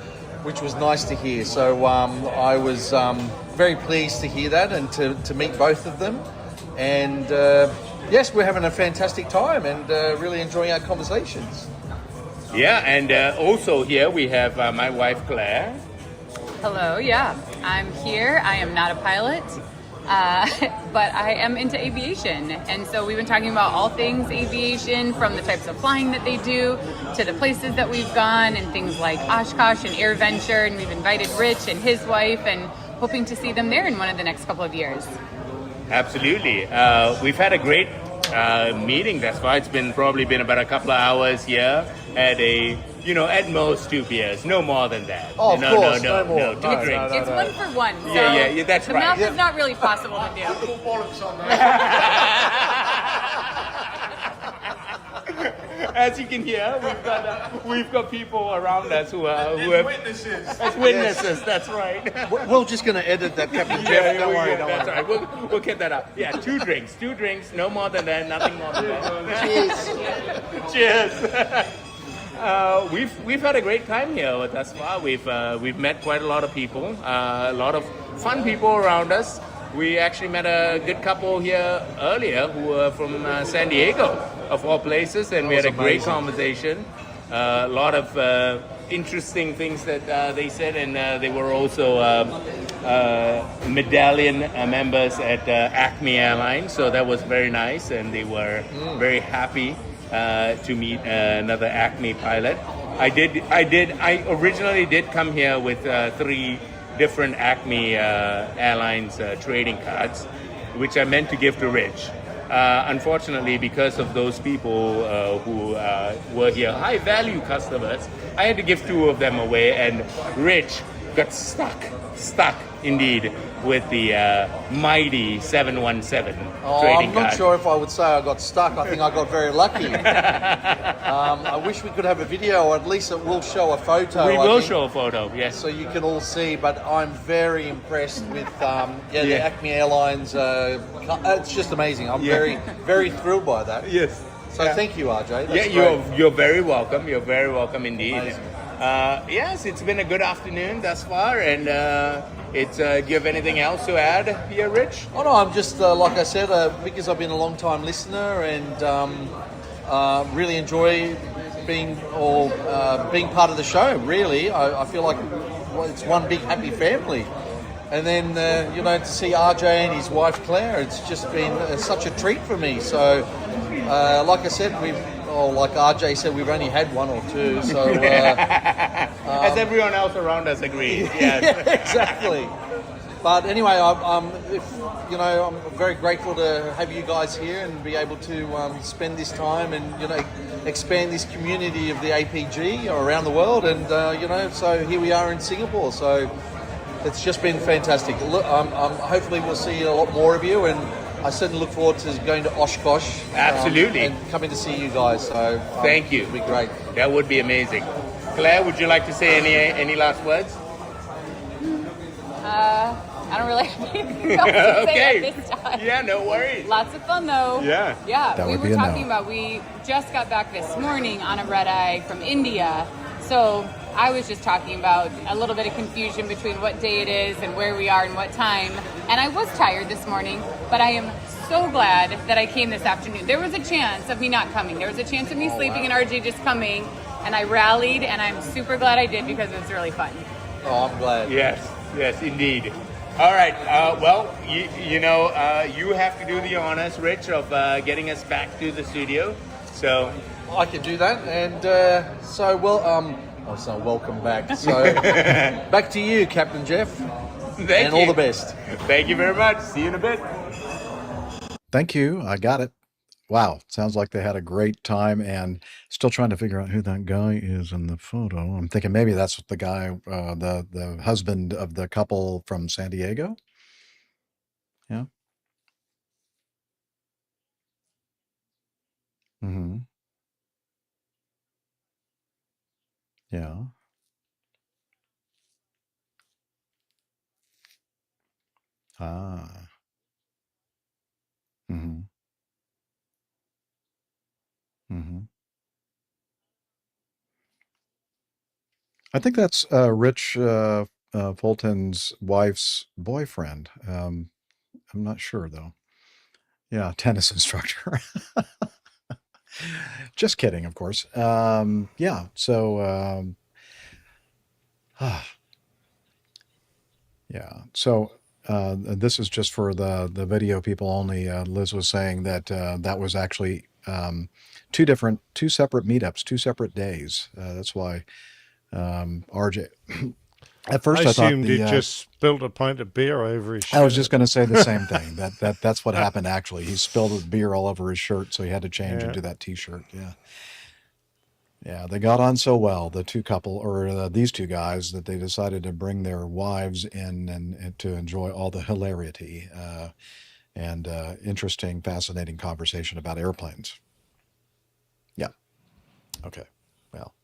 which was nice to hear. So I was very pleased to hear that and to meet both of them. And yes, we're having a fantastic time and really enjoying our conversations. Yeah, and also here we have my wife Claire. Hello, yeah. I'm here. I am not a pilot, but I am into aviation. And so we've been talking about all things aviation, from the types of flying that they do to the places that we've gone, and things like Oshkosh and AirVenture. And we've invited Rich and his wife, and hoping to see them there in one of the next couple of years. Absolutely. We've had a great meeting thus far. It's probably been about a couple of hours here at at most 2 beers, no more than that. Oh, of course, no more. No, 2 drinks. It's 1 for 1. So yeah, that's the right. math is not really possible to do. As you can hear, we've got people around us who have witnesses. As witnesses, that's right. We're just going to edit that, Captain Jeff. Don't worry. That's right. We'll get that up. Yeah, 2 drinks, no more than that, nothing more than that. Cheers. Cheers. We've had a great time here thus far. We've met quite a lot of people, a lot of fun people around us. We actually met a good couple here earlier who were from San Diego, of all places, and we had a great conversation. A lot of interesting things that they said, and they were also medallion members at Acme Airlines, so that was very nice, and they were very happy to meet another Acme pilot. I originally did come here with 3 different Acme Airlines trading cards, which I meant to give to Rich. Unfortunately, because of those people who were here, high-value customers, I had to give 2 of them away, and Rich got stuck indeed with the mighty 717 trading I'm card. not sure if I would say I got stuck. I think I got very lucky. I wish we could have a video, or at least it will show a photo. We will show a photo, yes. So you can all see, but I'm very impressed with the Acme Airlines. It's just amazing. I'm very, very thrilled by that. Yes. So thank you, RJ. That's You're very welcome. You're very welcome indeed. Yes, it's been a good afternoon thus far, and do you have anything else to add here, Rich? Oh no, I'm just like I said, because I've been a long time listener and really enjoy being part of the show. Really, I feel like it's one big happy family. And then to see RJ and his wife Claire, it's just been such a treat for me. So, like I said, like RJ said, we've only had 1 or 2. So, as everyone else around us agrees. Yes. Yeah, exactly. But anyway, I'm very grateful to have you guys here and be able to spend this time and expand this community of the APG around the world. And so here we are in Singapore. So it's just been fantastic. Look, hopefully we'll see a lot more of you, and I certainly look forward to going to Oshkosh. Absolutely. And coming to see you guys. So thank you. It'll be great. That would be amazing. Claire, would you like to say any last words? I don't really have anything else to say Okay. at this time. Yeah, no worries. Lots of fun though. Yeah. Yeah, That we would were be a talking no. about, we just got back this morning on a red eye from India. So I was just talking about a little bit of confusion between what day it is and where we are and what time. And I was tired this morning, but I am so glad that I came this afternoon. There was a chance of me not coming. There was a chance of me sleeping and RJ just coming. And I rallied, and I'm super glad I did because it was really fun. Oh, I'm glad. Yes, indeed. All right. Well, you have to do the honors, Rich, of getting us back to the studio. So I can do that, and welcome back. So back to you, Captain Jeff, thank you. all the best. Thank you very much. See you in a bit. Thank you. I got it. Wow. Sounds like they had a great time, and still trying to figure out who that guy is in the photo. I'm thinking maybe that's the guy, the husband of the couple from San Diego. Yeah. Mm-hmm. Yeah. Ah. Mm-hmm. Mm-hmm. I think that's Rich Fulton's wife's boyfriend. I'm not sure though. Yeah, tennis instructor. Just kidding, of course. Yeah. So, yeah. So this is just for the video people only. Liz was saying that that was actually two separate meetups, 2 separate days. That's why RJ. At first, I I thought assumed he just spilled a pint of beer over his shirt. I was just going to say the same thing. That's what happened. Actually, he spilled beer all over his shirt, so he had to change into that T-shirt. Yeah. Yeah, they got on so well, the two couple, or these two guys, that they decided to bring their wives in and to enjoy all the hilarity and interesting, fascinating conversation about airplanes. Yeah. Okay. Well,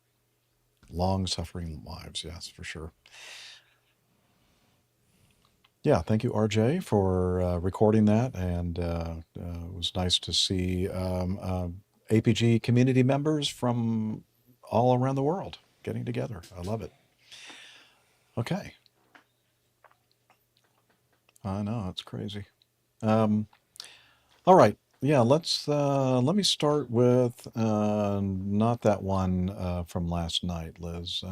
long-suffering wives, yes, for sure. Yeah, thank you, RJ, for recording that, and it was nice to see APG community members from all around the world getting together. I love it. Okay. I know, it's crazy. All right. Yeah, let me start with not that one from last night, Liz.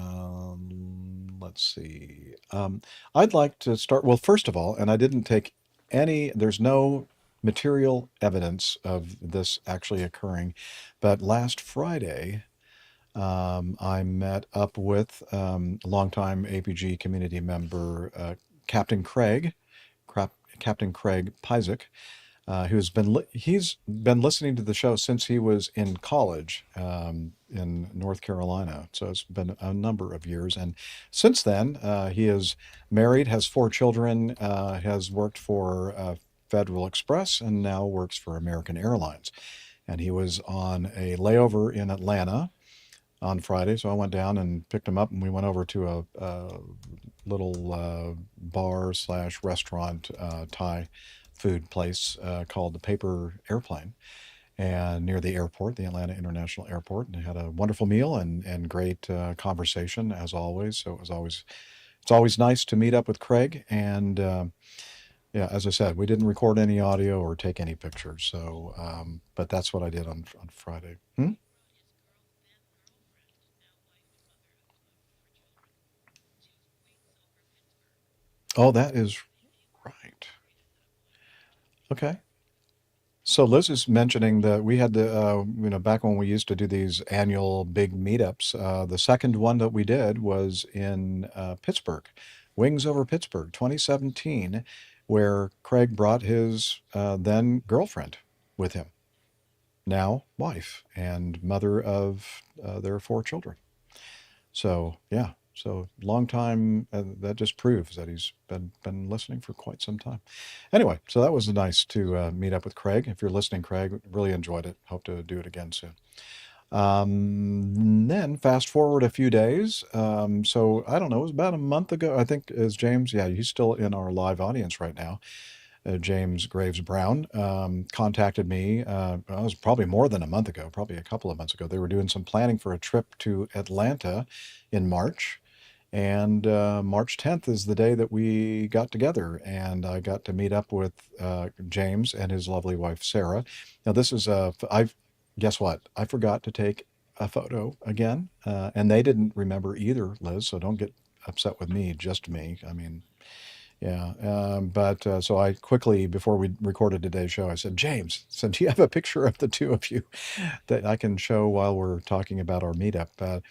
Let's see. I'd like to start, well, first of all, and I didn't take there's no material evidence of this actually occurring, but last Friday, I met up with longtime APG community member Captain Craig, Captain Craig Pyzik, he's been listening to the show since he was in college in North Carolina. So it's been a number of years, and since then he is married, has 4 children, has worked for Federal Express, and now works for American Airlines. And he was on a layover in Atlanta on Friday, so I went down and picked him up, and we went over to a little bar / restaurant Thai food place called the Paper Airplane, and near the airport, the Atlanta International Airport, and had a wonderful meal and great conversation as always. So it's always nice to meet up with Craig, and yeah, as I said, we didn't record any audio or take any pictures, so but that's what I did on Friday. Oh, that is right. Okay. So Liz is mentioning that we had back when we used to do these annual big meetups, the second one that we did was in Pittsburgh, Wings Over Pittsburgh, 2017, where Craig brought his then girlfriend with him, now wife, and mother of their 4 children. So, yeah. So long time, that just proves that he's been listening for quite some time. Anyway, so that was nice to meet up with Craig. If you're listening, Craig, really enjoyed it. Hope to do it again soon. Then fast forward a few days. So I don't know, it was about a month ago. I think is James. Yeah, he's still in our live audience right now. James Graves Brown contacted me. It was probably more than a month ago, probably a couple of months ago. They were doing some planning for a trip to Atlanta in March. And March 10th is the day that we got together, and I got to meet up with James and his lovely wife, Sarah. Now, this is guess what? I forgot to take a photo again, and they didn't remember either, Liz, so don't get upset with me, just me. I mean, yeah, but so I quickly, before we recorded today's show, I said, James, so do you have a picture of the two of you that I can show while we're talking about our meetup?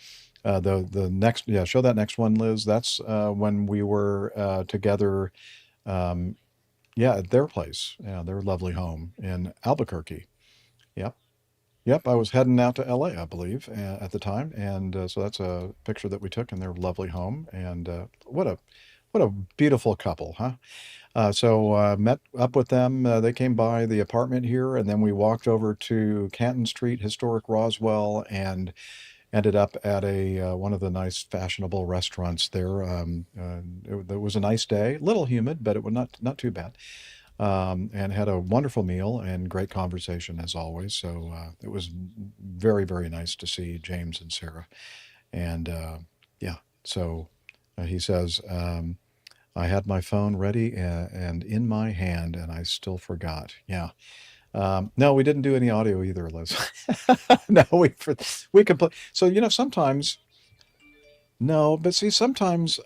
The next, yeah, show that next one, Liz. That's when we were together, um, yeah, at their place, yeah, their lovely home in Albuquerque. Yep. Yep, I was heading out to LA, I believe, at the time, and so that's a picture that we took in their lovely home. And what a beautiful couple, huh? So met up with them. They came by the apartment here, and then we walked over to Canton Street, historic Roswell, and ended up at a one of the nice fashionable restaurants there. It was a nice day, a little humid, but it was not too bad. And had a wonderful meal and great conversation as always. So it was very, very nice to see James and Sarah. And yeah, so he says, I had my phone ready and in my hand, and I still forgot. Yeah. No, we didn't do any audio either, Liz. No, we could play. So, sometimes, no, but see, sometimes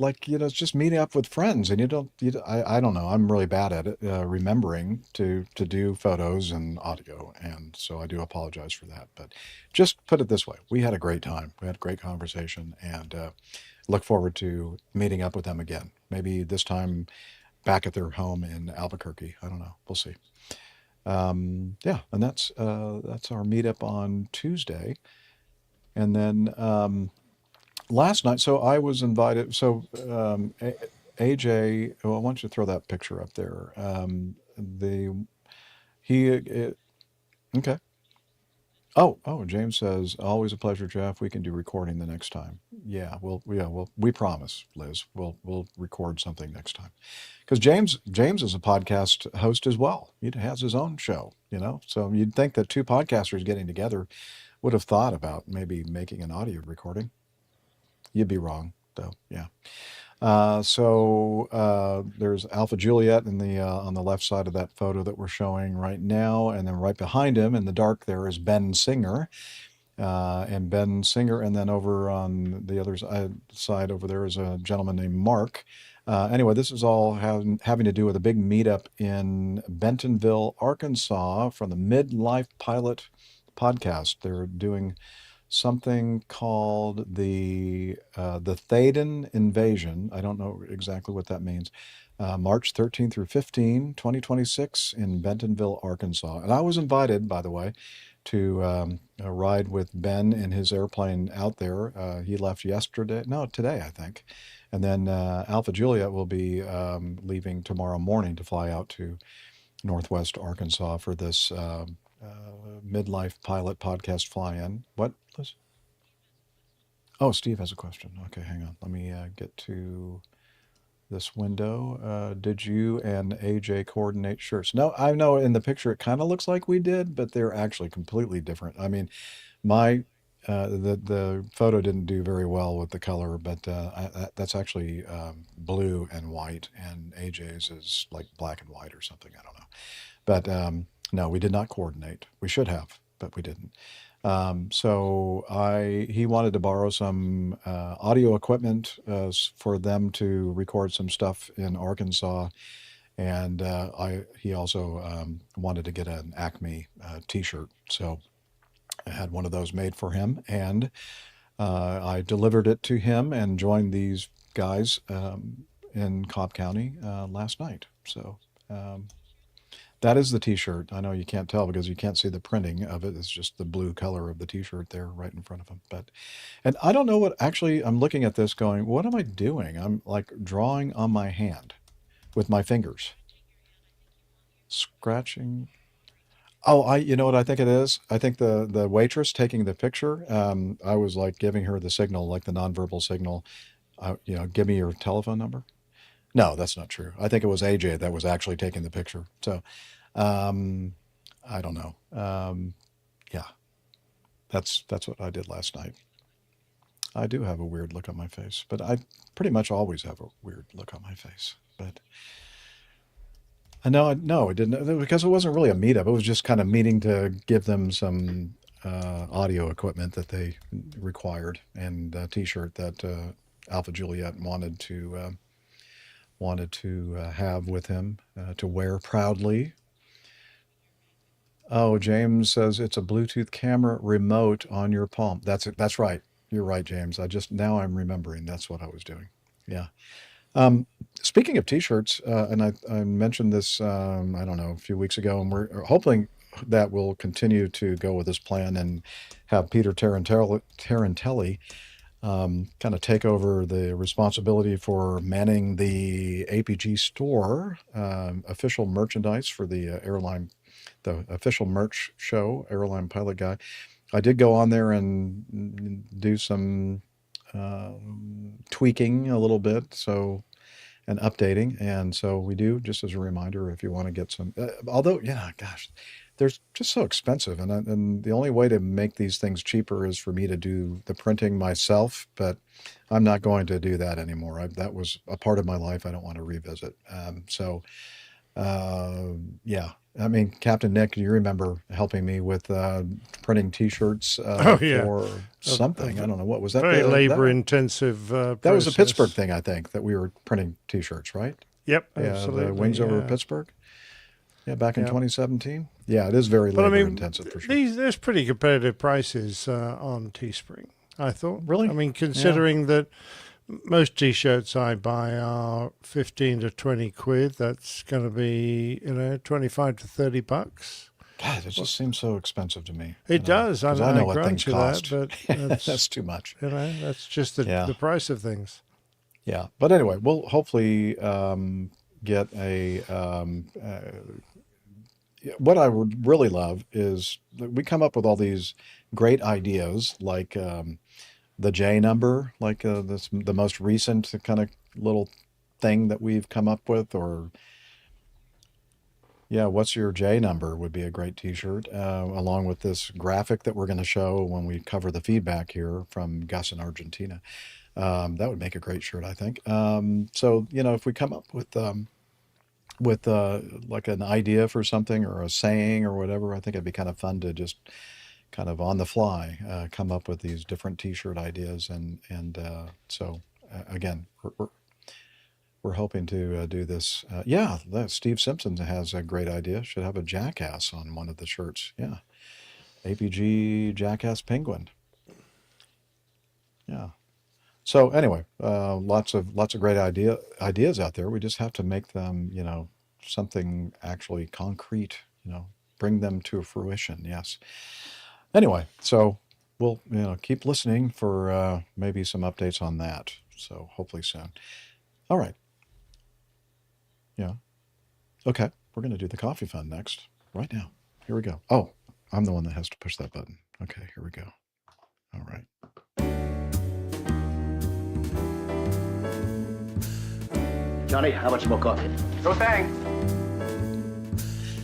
like, it's just meeting up with friends and I don't know. I'm really bad at it, remembering to do photos and audio. And so I do apologize for that, but just put it this way. We had a great time. We had a great conversation, and look forward to meeting up with them again. Maybe this time back at their home in Albuquerque. I don't know. We'll see. Yeah, and that's our meetup on Tuesday. And then last night, so I was invited. So AJ, well, I want you to throw that picture up there. Okay. Oh, James says, always a pleasure, Jeff. We can do recording the next time. Yeah, we promise, Liz. We'll record something next time. Because James is a podcast host as well. He has his own show, So you'd think that two podcasters getting together would have thought about maybe making an audio recording. You'd be wrong, though. Yeah. So there's Alpha Juliet in the on the left side of that photo that we're showing right now, and then right behind him in the dark there is Ben Singer, and then over on the other side over there is a gentleman named Mark. Anyway, this is all having to do with a big meetup in Bentonville, Arkansas, from the Midlife Pilot podcast. They're doing something called the Thaden Invasion. I don't know exactly what that means. March 13 through 15, 2026 in Bentonville, Arkansas. And I was invited, by the way, to ride with Ben in his airplane out there. He left today, I think. And then Alpha Juliet will be leaving tomorrow morning to fly out to Northwest Arkansas for this Midlife Pilot podcast fly-in. What, Liz? Oh, Steve has a question. Okay, hang on. Let me get to this window. Did you and AJ coordinate shirts? No, I know in the picture it kind of looks like we did, but they're actually completely different. I mean, my the photo didn't do very well with the color, but that's actually blue and white, and AJ's is like black and white or something. I don't know. But no, we did not coordinate. We should have, but we didn't. So he wanted to borrow some audio equipment for them to record some stuff in Arkansas, and he also wanted to get an Acme T-shirt. So I had one of those made for him, and I delivered it to him and joined these guys in Cobb County last night. So. That is the T-shirt. I know you can't tell because you can't see the printing of it. It's just the blue color of the T-shirt there right in front of him. And I don't know what, actually, I'm looking at this going, what am I doing? I'm like drawing on my hand with my fingers. Scratching. Oh, you know what I think it is? I think the waitress taking the picture, I was like giving her the signal, like the nonverbal signal, give me your telephone number. No, that's not true. I think it was AJ that was actually taking the picture. So, um, I don't know. Yeah, that's what I did last night. I do have a weird look on my face, but I pretty much always have a weird look on my face. But I know, no, it didn't, because it wasn't really a meetup. It was just kind of meeting to give them some audio equipment that they required and a T-shirt that Alpha Juliet wanted to have with him to wear proudly. Oh, James says it's a Bluetooth camera remote on your palm. That's it. That's right. You're right, James. Now I'm remembering. That's what I was doing. Yeah. Speaking of T-shirts, and I mentioned this, I don't know, a few weeks ago, and we're hoping that we'll continue to go with this plan and have Peter Tarantelli kind of take over the responsibility for manning the APG store, official merchandise for the airline, the official merch show, Airline Pilot Guy. I did go on there and do some tweaking a little bit, and updating. And so we do, just as a reminder, if you want to get some, although, yeah, gosh, they're just so expensive. And the only way to make these things cheaper is for me to do the printing myself, but I'm not going to do that anymore. That was a part of my life I don't want to revisit. Yeah. I mean, Captain Nick, you remember helping me with printing T-shirts for something. I don't know. What was that? Very labor-intensive that was a Pittsburgh thing, I think, that we were printing T-shirts, right? Yep, yeah, absolutely. The Wings Over Pittsburgh. Yeah, back in 2017. Yeah, it is very labor-intensive for sure. There's pretty competitive prices on Teespring, I thought. Really? I mean, considering that most T-shirts I buy are 15 to 20 quid, that's going to be, 25 to 30 bucks. God, it just seems so expensive to me. It does. I know what grant things you cost. that, but that's too much. That's just the price of things. Yeah, but anyway, we'll hopefully get what I would really love is that we come up with all these great ideas, like the J number, like the most recent kind of little thing that we've come up with, or what's your J number would be a great T-shirt, along with this graphic that we're going to show when we cover the feedback here from Gus in Argentina. That would make a great shirt, I think. So, if we come up with like an idea for something or a saying or whatever, I think it'd be kind of fun to just kind of on the fly come up with these different T-shirt ideas. So again, we're hoping to do this. Steve Simpson has a great idea. Should have a jackass on one of the shirts. Yeah. APG Jackass Penguin. Yeah. So anyway, lots of great ideas out there. We just have to make them, something actually concrete, bring them to fruition. Yes. Anyway, so we'll, keep listening for maybe some updates on that. So hopefully soon. All right. Yeah. Okay. We're going to do the coffee fund next, right now. Here we go. Oh, I'm the one that has to push that button. Okay, here we go. All right. Johnny, how much more coffee? No thanks.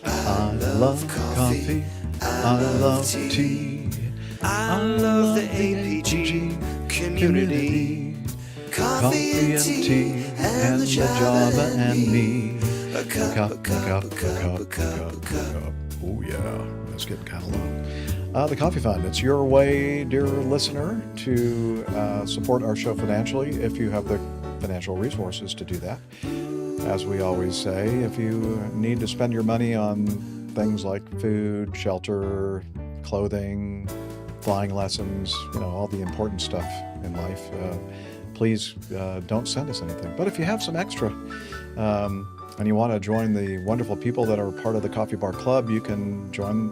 I love coffee. I love tea. I love the APG community. Coffee and tea and the Java and me. A cup. Oh yeah, that's getting kind of low. The Coffee Fund. It's your way, dear listener, to support our show financially if you have the financial resources to do that. As we always say, if you need to spend your money on things like food, shelter, clothing, flying lessons, all the important stuff in life, please don't send us anything. But if you have some extra and you want to join the wonderful people that are part of the Coffee Bar Club, you can join.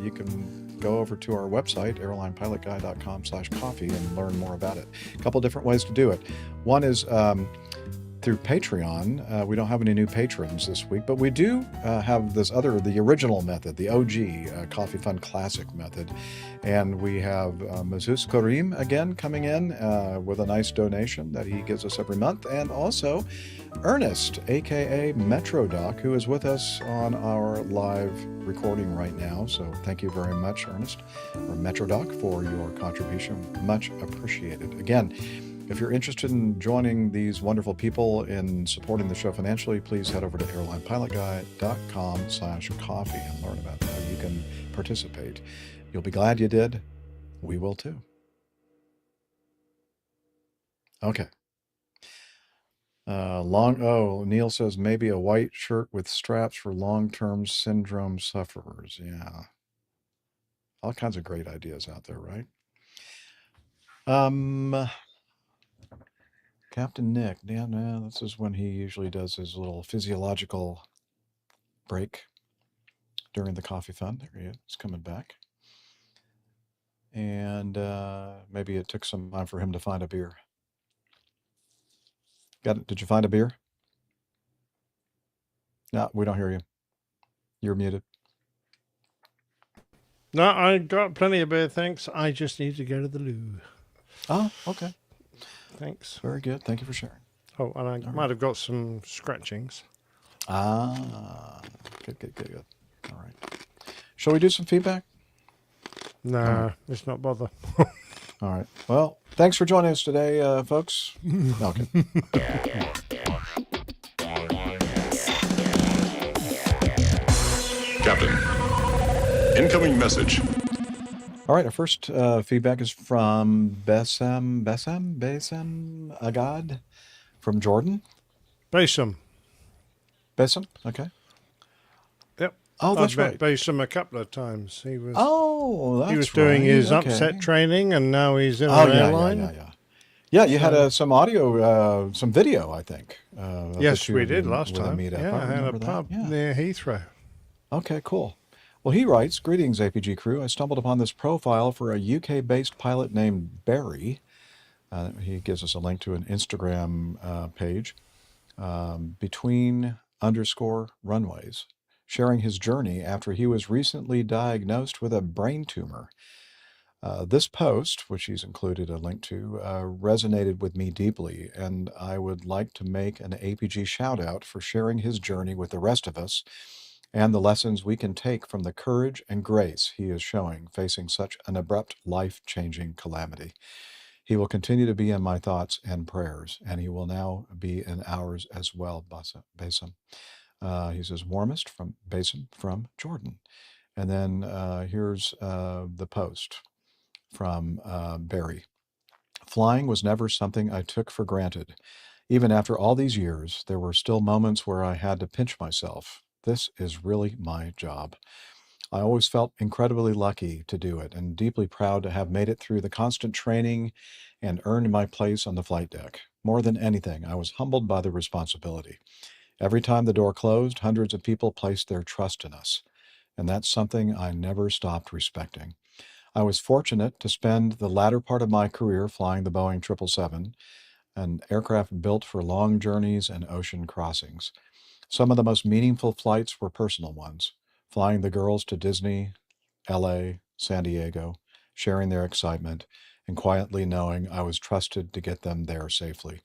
You can go over to our website, airlinepilotguy.com/coffee, and learn more about it. A couple different ways to do it. One is through Patreon. We don't have any new patrons this week, but we do have the original method, the OG Coffee Fund Classic method. And we have Mazus Karim again coming in with a nice donation that he gives us every month. And also Ernest, aka MetroDoc, who is with us on our live recording right now. So thank you very much, Ernest, or MetroDoc, for your contribution. Much appreciated. Again, if you're interested in joining these wonderful people in supporting the show financially, please head over to airlinepilotguy.com/coffee and learn about how you can participate. You'll be glad you did. We will too. Okay. Neil says maybe a white shirt with straps for long-term syndrome sufferers. Yeah. All kinds of great ideas out there, right? Captain Nick, yeah, no, this is when he usually does his little physiological break during the coffee fund. There he is. He's coming back. And maybe it took some time for him to find a beer. Got it? Did you find a beer? No, we don't hear you. You're muted. No, I got plenty of beer, thanks. I just need to go to the loo. Oh, okay. Thanks. Very good. Thank you for sharing. Oh, and I might have got some scratchings. Ah, good. All right. Shall we do some feedback? Nah, let's not bother. All right. Well, thanks for joining us today, folks. Okay. Captain, incoming message. All right, our first feedback is from Besem Agad from Jordan. Besem, okay. Yep. Oh, that's I've met right. Besem a couple of times. He was. That's he was doing right. his Okay. upset training, and now he's in an airline. Yeah, you had some audio, some video, I think. Of the Yes, two we of you did last with a time. meetup. Yeah, I I had a remember that. pub Yeah. near Heathrow. Okay, cool. Well, he writes, "Greetings, APG crew. I stumbled upon this profile for a UK-based pilot named Barry." He gives us a link to an Instagram page, between_runways, sharing his journey after he was recently diagnosed with a brain tumor. This post, which he's included a link to, resonated with me deeply, and I would like to make an APG shout out for sharing his journey with the rest of us and the lessons we can take from the courage and grace he is showing facing such an abrupt, life-changing calamity. He will continue to be in my thoughts and prayers, and he will now be in ours as well, Basem. He says, warmest from Basem from Jordan. And then here's the post from Barry. Flying was never something I took for granted. Even after all these years, there were still moments where I had to pinch myself. This is really my job. I always felt incredibly lucky to do it and deeply proud to have made it through the constant training and earned my place on the flight deck. More than anything, I was humbled by the responsibility. Every time the door closed, hundreds of people placed their trust in us, and that's something I never stopped respecting. I was fortunate to spend the latter part of my career flying the Boeing 777, an aircraft built for long journeys and ocean crossings. Some of the most meaningful flights were personal ones, flying the girls to Disney, LA, San Diego, sharing their excitement, and quietly knowing I was trusted to get them there safely.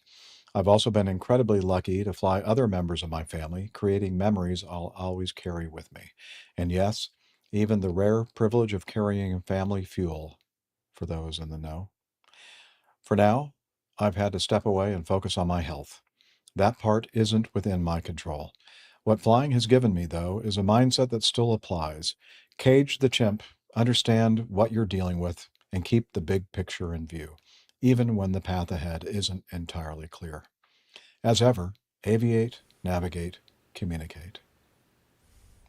I've also been incredibly lucky to fly other members of my family, creating memories I'll always carry with me. And yes, even the rare privilege of carrying family fuel for those in the know. For now, I've had to step away and focus on my health. That part isn't within my control. What flying has given me, though, is a mindset that still applies. Cage the chimp, understand what you're dealing with, and keep the big picture in view, even when the path ahead isn't entirely clear. As ever, aviate, navigate, communicate.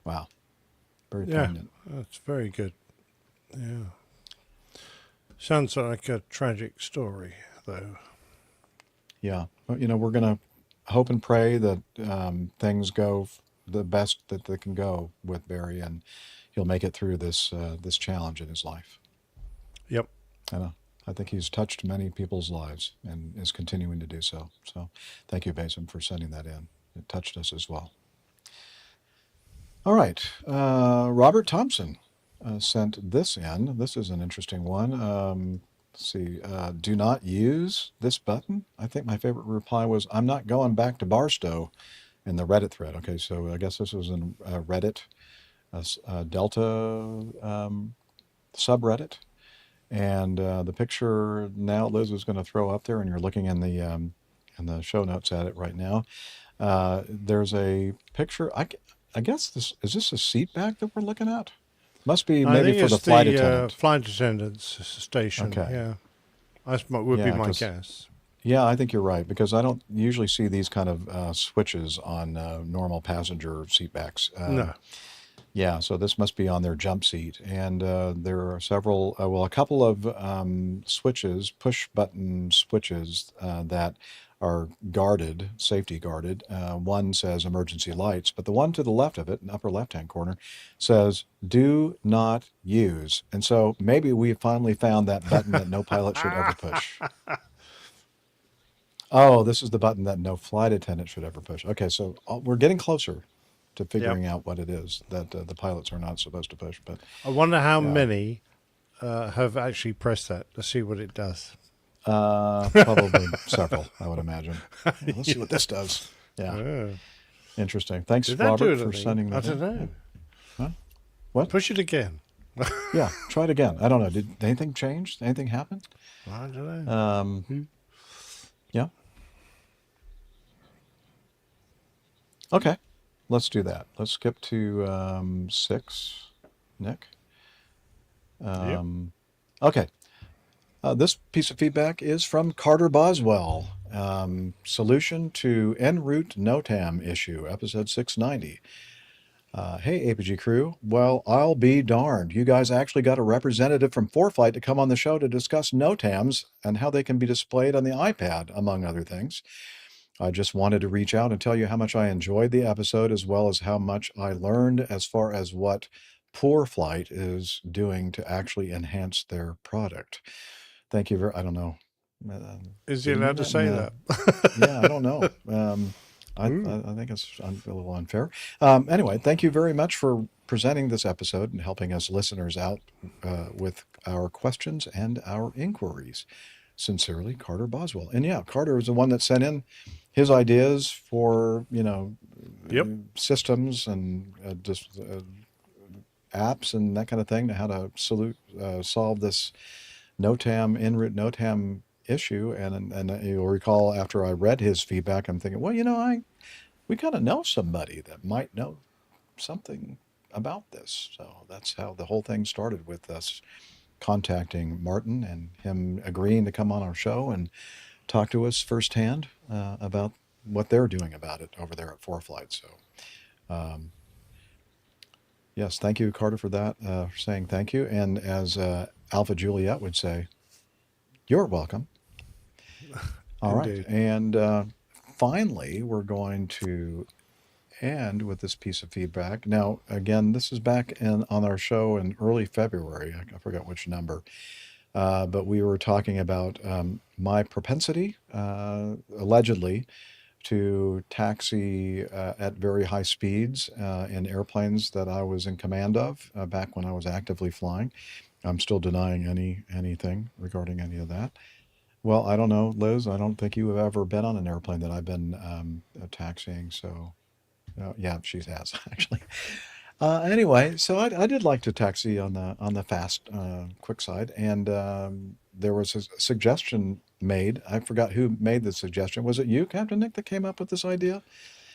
Wow. Very poignant. That's very good. Yeah. Sounds like a tragic story, though. Yeah. Well, we're going to hope and pray that things go the best that they can go with Barry, and he'll make it through this challenge in his life. Yep. I know. I think he's touched many people's lives and is continuing to do so. So thank you, Basim, for sending that in. It touched us as well. All right. Robert Thompson sent this in. This is an interesting one. Let's see. Do not use this button. I think my favorite reply was, I'm not going back to Barstow, in the Reddit thread. Okay, so I guess this was in Reddit, Delta subreddit. And the picture now Liz is going to throw up there, and you're looking in the show notes at it right now. There's a picture. I guess this is a seat back that we're looking at. Must be maybe for the flight attendant. Flight attendant's station. Okay. Yeah, that would be my 'cause- guess. Yeah, I think you're right, because I don't usually see these kind of switches on normal passenger seat backs. No. Yeah, so this must be on their jump seat. And there are several, a couple of switches, push button switches that are guarded, safety guarded. One says emergency lights, but the one to the left of it, in the upper left-hand corner, says do not use. And so maybe we finally found that button that no pilot should ever push. Oh, this is the button that no flight attendant should ever push. Okay, so we're getting closer to figuring out what it is that the pilots are not supposed to push. But I wonder how many have actually pressed that to see what it does. Probably several, I would imagine. Let's see what this does. Yeah. Interesting. Thanks, Did that Robert, do for anything? sending that. I don't know. Huh? What? Push it again. Yeah, try it again. I don't know. Did anything change? Anything happen? I don't know. Yeah. Okay, let's do that. Let's skip to 6, Nick. Okay. This piece of feedback is from Carter Boswell. Solution to en route NOTAM issue, episode 690. Hey, APG crew. Well, I'll be darned. You guys actually got a representative from ForeFlight to come on the show to discuss NOTAMs and how they can be displayed on the iPad, among other things. I just wanted to reach out and tell you how much I enjoyed the episode, as well as how much I learned as far as what ForeFlight is doing to actually enhance their product. Thank you very. I don't know. Is he allowed to say that? Yeah, I don't know. I think it's a little unfair. Anyway, thank you very much for presenting this episode and helping us listeners out with our questions and our inquiries. Sincerely, Carter Boswell. And yeah, Carter is the one that sent in his ideas for, systems and apps and that kind of thing, to how to solve this NOTAM, en route NOTAM issue. And you'll recall, after I read his feedback, I'm thinking, well, we kind of know somebody that might know something about this. So that's how the whole thing started, with us contacting Martin and him agreeing to come on our show and talk to us firsthand about what they're doing about it over there at ForeFlight. So, yes, thank you, Carter, for that, for saying thank you. And as Alpha Juliet would say, you're welcome. All right. And finally, we're going to end with this piece of feedback. Now, again, this is back on our show in early February. I forgot which number. But we were talking about my propensity, allegedly, to taxi at very high speeds in airplanes that I was in command of back when I was actively flying. I'm still denying anything regarding any of that. Well, I don't know, Liz. I don't think you have ever been on an airplane that I've been taxiing. So, yeah, she has actually. Anyway, so I did like to taxi on the fast, quick side, and there was a suggestion made. I forgot who made the suggestion. Was it you, Captain Nick, that came up with this idea?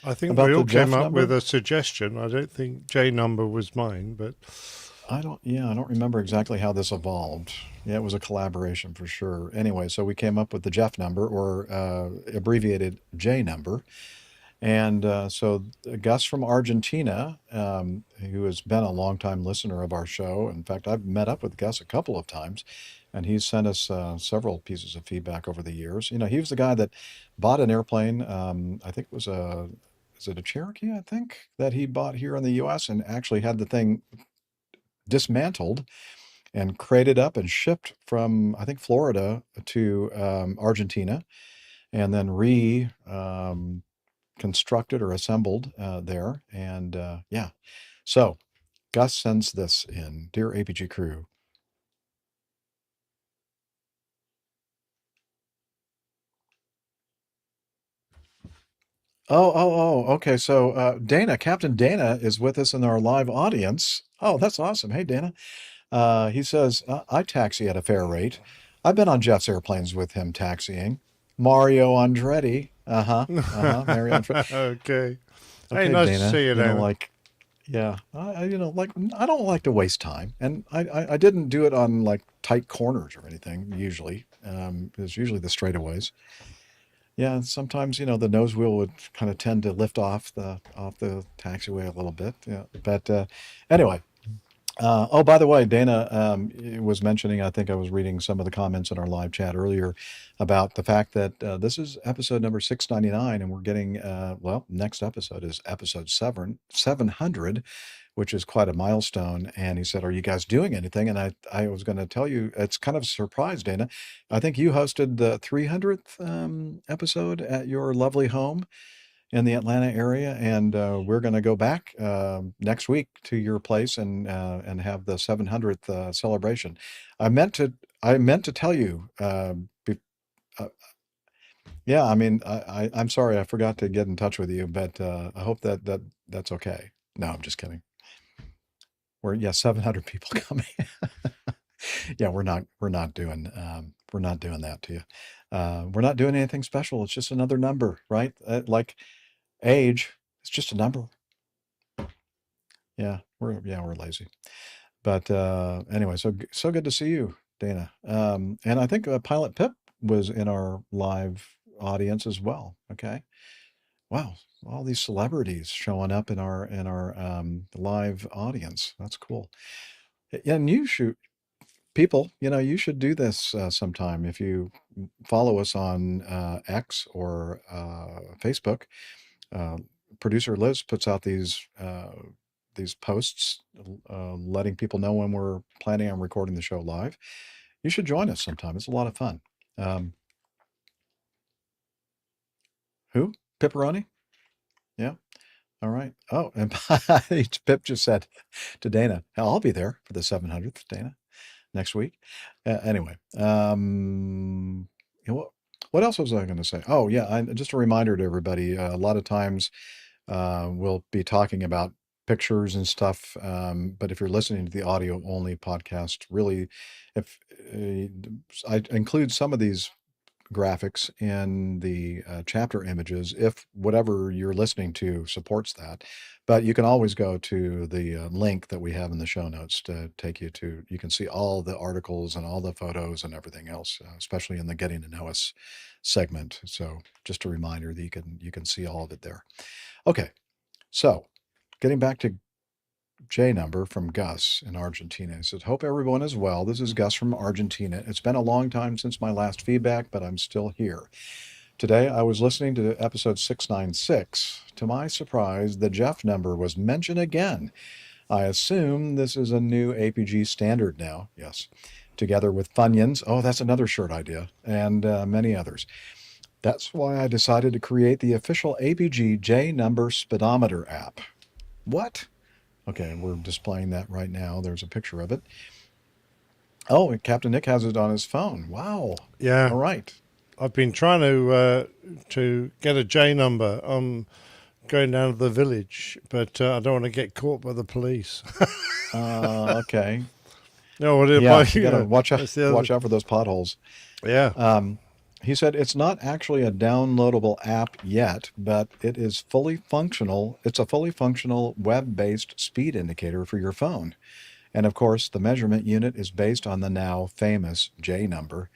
I think about we all the Jeff came up number? with a suggestion. I don't think J number was mine, but I don't remember exactly how this evolved. Yeah, it was a collaboration for sure. Anyway, so we came up with the Jeff number, or abbreviated J number. And so Gus from Argentina, who has been a longtime listener of our show. In fact, I've met up with Gus a couple of times, and he's sent us several pieces of feedback over the years. He was the guy that bought an airplane. I think it was is it a Cherokee, I think, that he bought here in the U.S. and actually had the thing dismantled and crated up and shipped from, I think, Florida to Argentina, and then constructed or assembled there. And yeah, so Gus sends this in. Dear APG crew, okay. So Dana, Captain Dana is with us in our live audience. Oh, that's awesome. Hey, Dana. He says, I taxi at a fair rate. I've been on Jeff's airplanes with him taxiing. Mario Andretti. Mario Andretti. Okay. Hey, Okay, nice to Dana. see you, Dana. Yeah, I don't like to waste time, and I didn't do it on like tight corners or anything. Usually, it's usually the straightaways. Yeah, sometimes the nose wheel would kind of tend to lift off the taxiway a little bit. Yeah, but anyway. Oh, by the way, Dana was mentioning, I think I was reading some of the comments in our live chat earlier about the fact that this is episode number 699, and we're getting, next episode is episode 700, which is quite a milestone. And he said, are you guys doing anything? And I was going to tell you, it's kind of a surprise, Dana. I think you hosted the 300th episode at your lovely home in the Atlanta area, and we're going to go back next week to your place and have the 700th celebration. I meant to tell you. Uh, yeah, I mean, I'm sorry, I forgot to get in touch with you, but I hope that's okay. No, I'm just kidding. 700 people coming. Yeah, we're not doing that to you. We're not doing anything special. It's just another number, right? Like age, it's just a number. Yeah, we're lazy. But anyway, so good to see you, Dana. And I think Pilot Pip was in our live audience as well. Okay. Wow, all these celebrities showing up in our live audience. That's cool. And you should people, you should do this sometime if you follow us on X or Facebook. Uh, Producer Liz puts out these posts letting people know when we're planning on recording the show live. You should join us sometime. It's a lot of fun. Um, who? Pepperoni? Yeah. All right. Oh, and Pip just said to Dana, I'll be there for the 700th, Dana, next week. Anyway, what else was I going to say? Oh, yeah. Just a reminder to everybody. A lot of times we'll be talking about pictures and stuff. But if you're listening to the audio only podcast, really, if I include some of these graphics in the chapter images, if whatever you're listening to supports that. But you can always go to the link that we have in the show notes to take you to, you can see all the articles and all the photos and everything else, especially in the Getting to Know Us segment. So just a reminder that you can see all of it there. Okay, so getting back to J number from Gus in Argentina. He says, hope everyone is well. This is Gus from Argentina. It's been a long time since my last feedback, but I'm still here. Today, I was listening to episode 696. To my surprise, the Jeff number was mentioned again. I assume this is a new APG standard now. Yes. Together with Funyuns. Oh, that's another shirt idea. And many others. That's why I decided to create the official APG J number speedometer app. What? Okay, we're displaying that right now. There's a picture of it. Oh, Captain Nick has it on his phone. Wow. Yeah. All right. I've been trying to get a J number. I'm going down to the village, but I don't want to get caught by the police. Okay. No, you gotta watch out for those potholes. Yeah. He said it's not actually a downloadable app yet, but it is fully functional. It's a fully functional web-based speed indicator for your phone. And of course, the measurement unit is based on the now famous J number.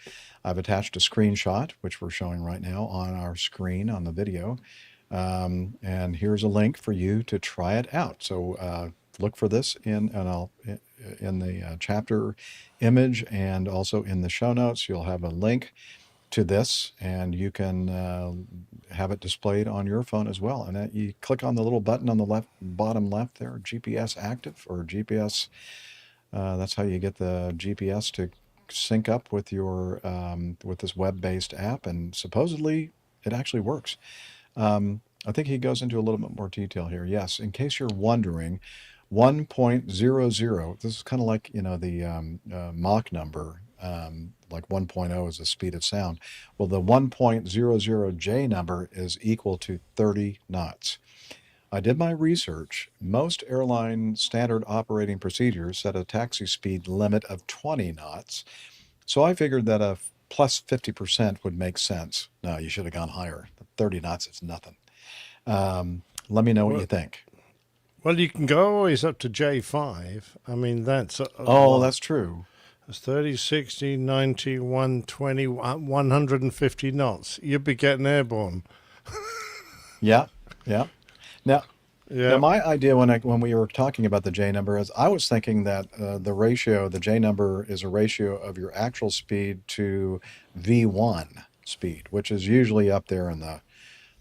I've attached a screenshot, which we're showing right now on our screen on the video. And here's a link for you to try it out. So look for this in the chapter image and also in the show notes. You'll have a link to this, and you can have it displayed on your phone as well. And you click on the little button on the bottom left there, GPS active or GPS That's how you get the GPS to sync up with your with this web-based app, and supposedly it actually works. I think he goes into a little bit more detail here. Yes, in case you're wondering, 1.00. This is kind of like the Mach number. Like 1.0 is the speed of sound. Well, the 1.00J number is equal to 30 knots. I did my research. Most airline standard operating procedures set a taxi speed limit of 20 knots. So I figured that a plus 50% would make sense. No, you should have gone higher. 30 knots is nothing. Let me know what you think. Well, you can go always up to J5. I mean, that's that's true. It's 30, 60, 90, 120, 150 knots. You'd be getting airborne. Yeah. Now, my idea when we were talking about the J number is I was thinking that the J number is a ratio of your actual speed to V1 speed, which is usually up there in the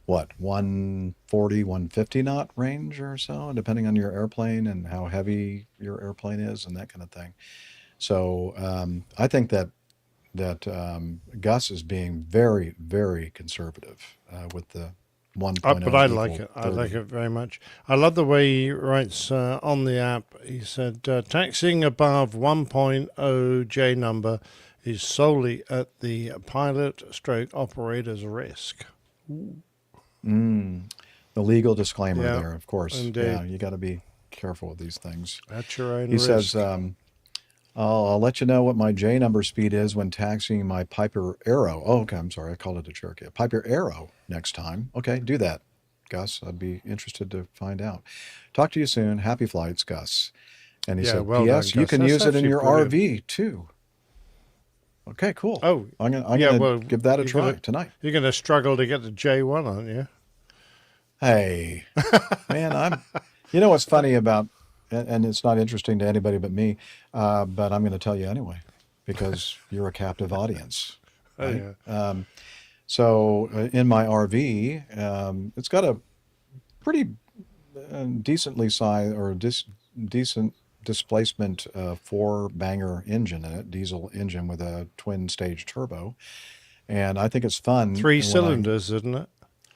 140, 150 knot range or so, depending on your airplane and how heavy your airplane is and that kind of thing. So I think that Gus is being very, very conservative with the 1.0. But I like it. 30. I like it very much. I love the way he writes on the app. He said, taxiing above 1.0 J number is solely at the pilot/operator's risk. The legal disclaimer there, of course. Indeed. Yeah, you got to be careful with these things. At your own risk. He says, I'll let you know what my J number speed is when taxiing my Piper Arrow. Oh, okay, I'm sorry. I called it a Cherokee. A Piper Arrow next time. Okay, do that, Gus. I'd be interested to find out. Talk to you soon. Happy flights, Gus. And he said, P.S., you can use it in your RV, too. Okay, cool. Oh, I'm gonna give that a try tonight. You're going to struggle to get to J1, aren't you? Hey, man, you know what's funny about, and it's not interesting to anybody but me, but I'm going to tell you anyway, because you're a captive audience. Right? Yeah. So in my RV, it's got a pretty decently sized or decent displacement 4-banger engine in it, diesel engine with a twin-stage turbo, and I think it's fun. 3 cylinders, isn't it?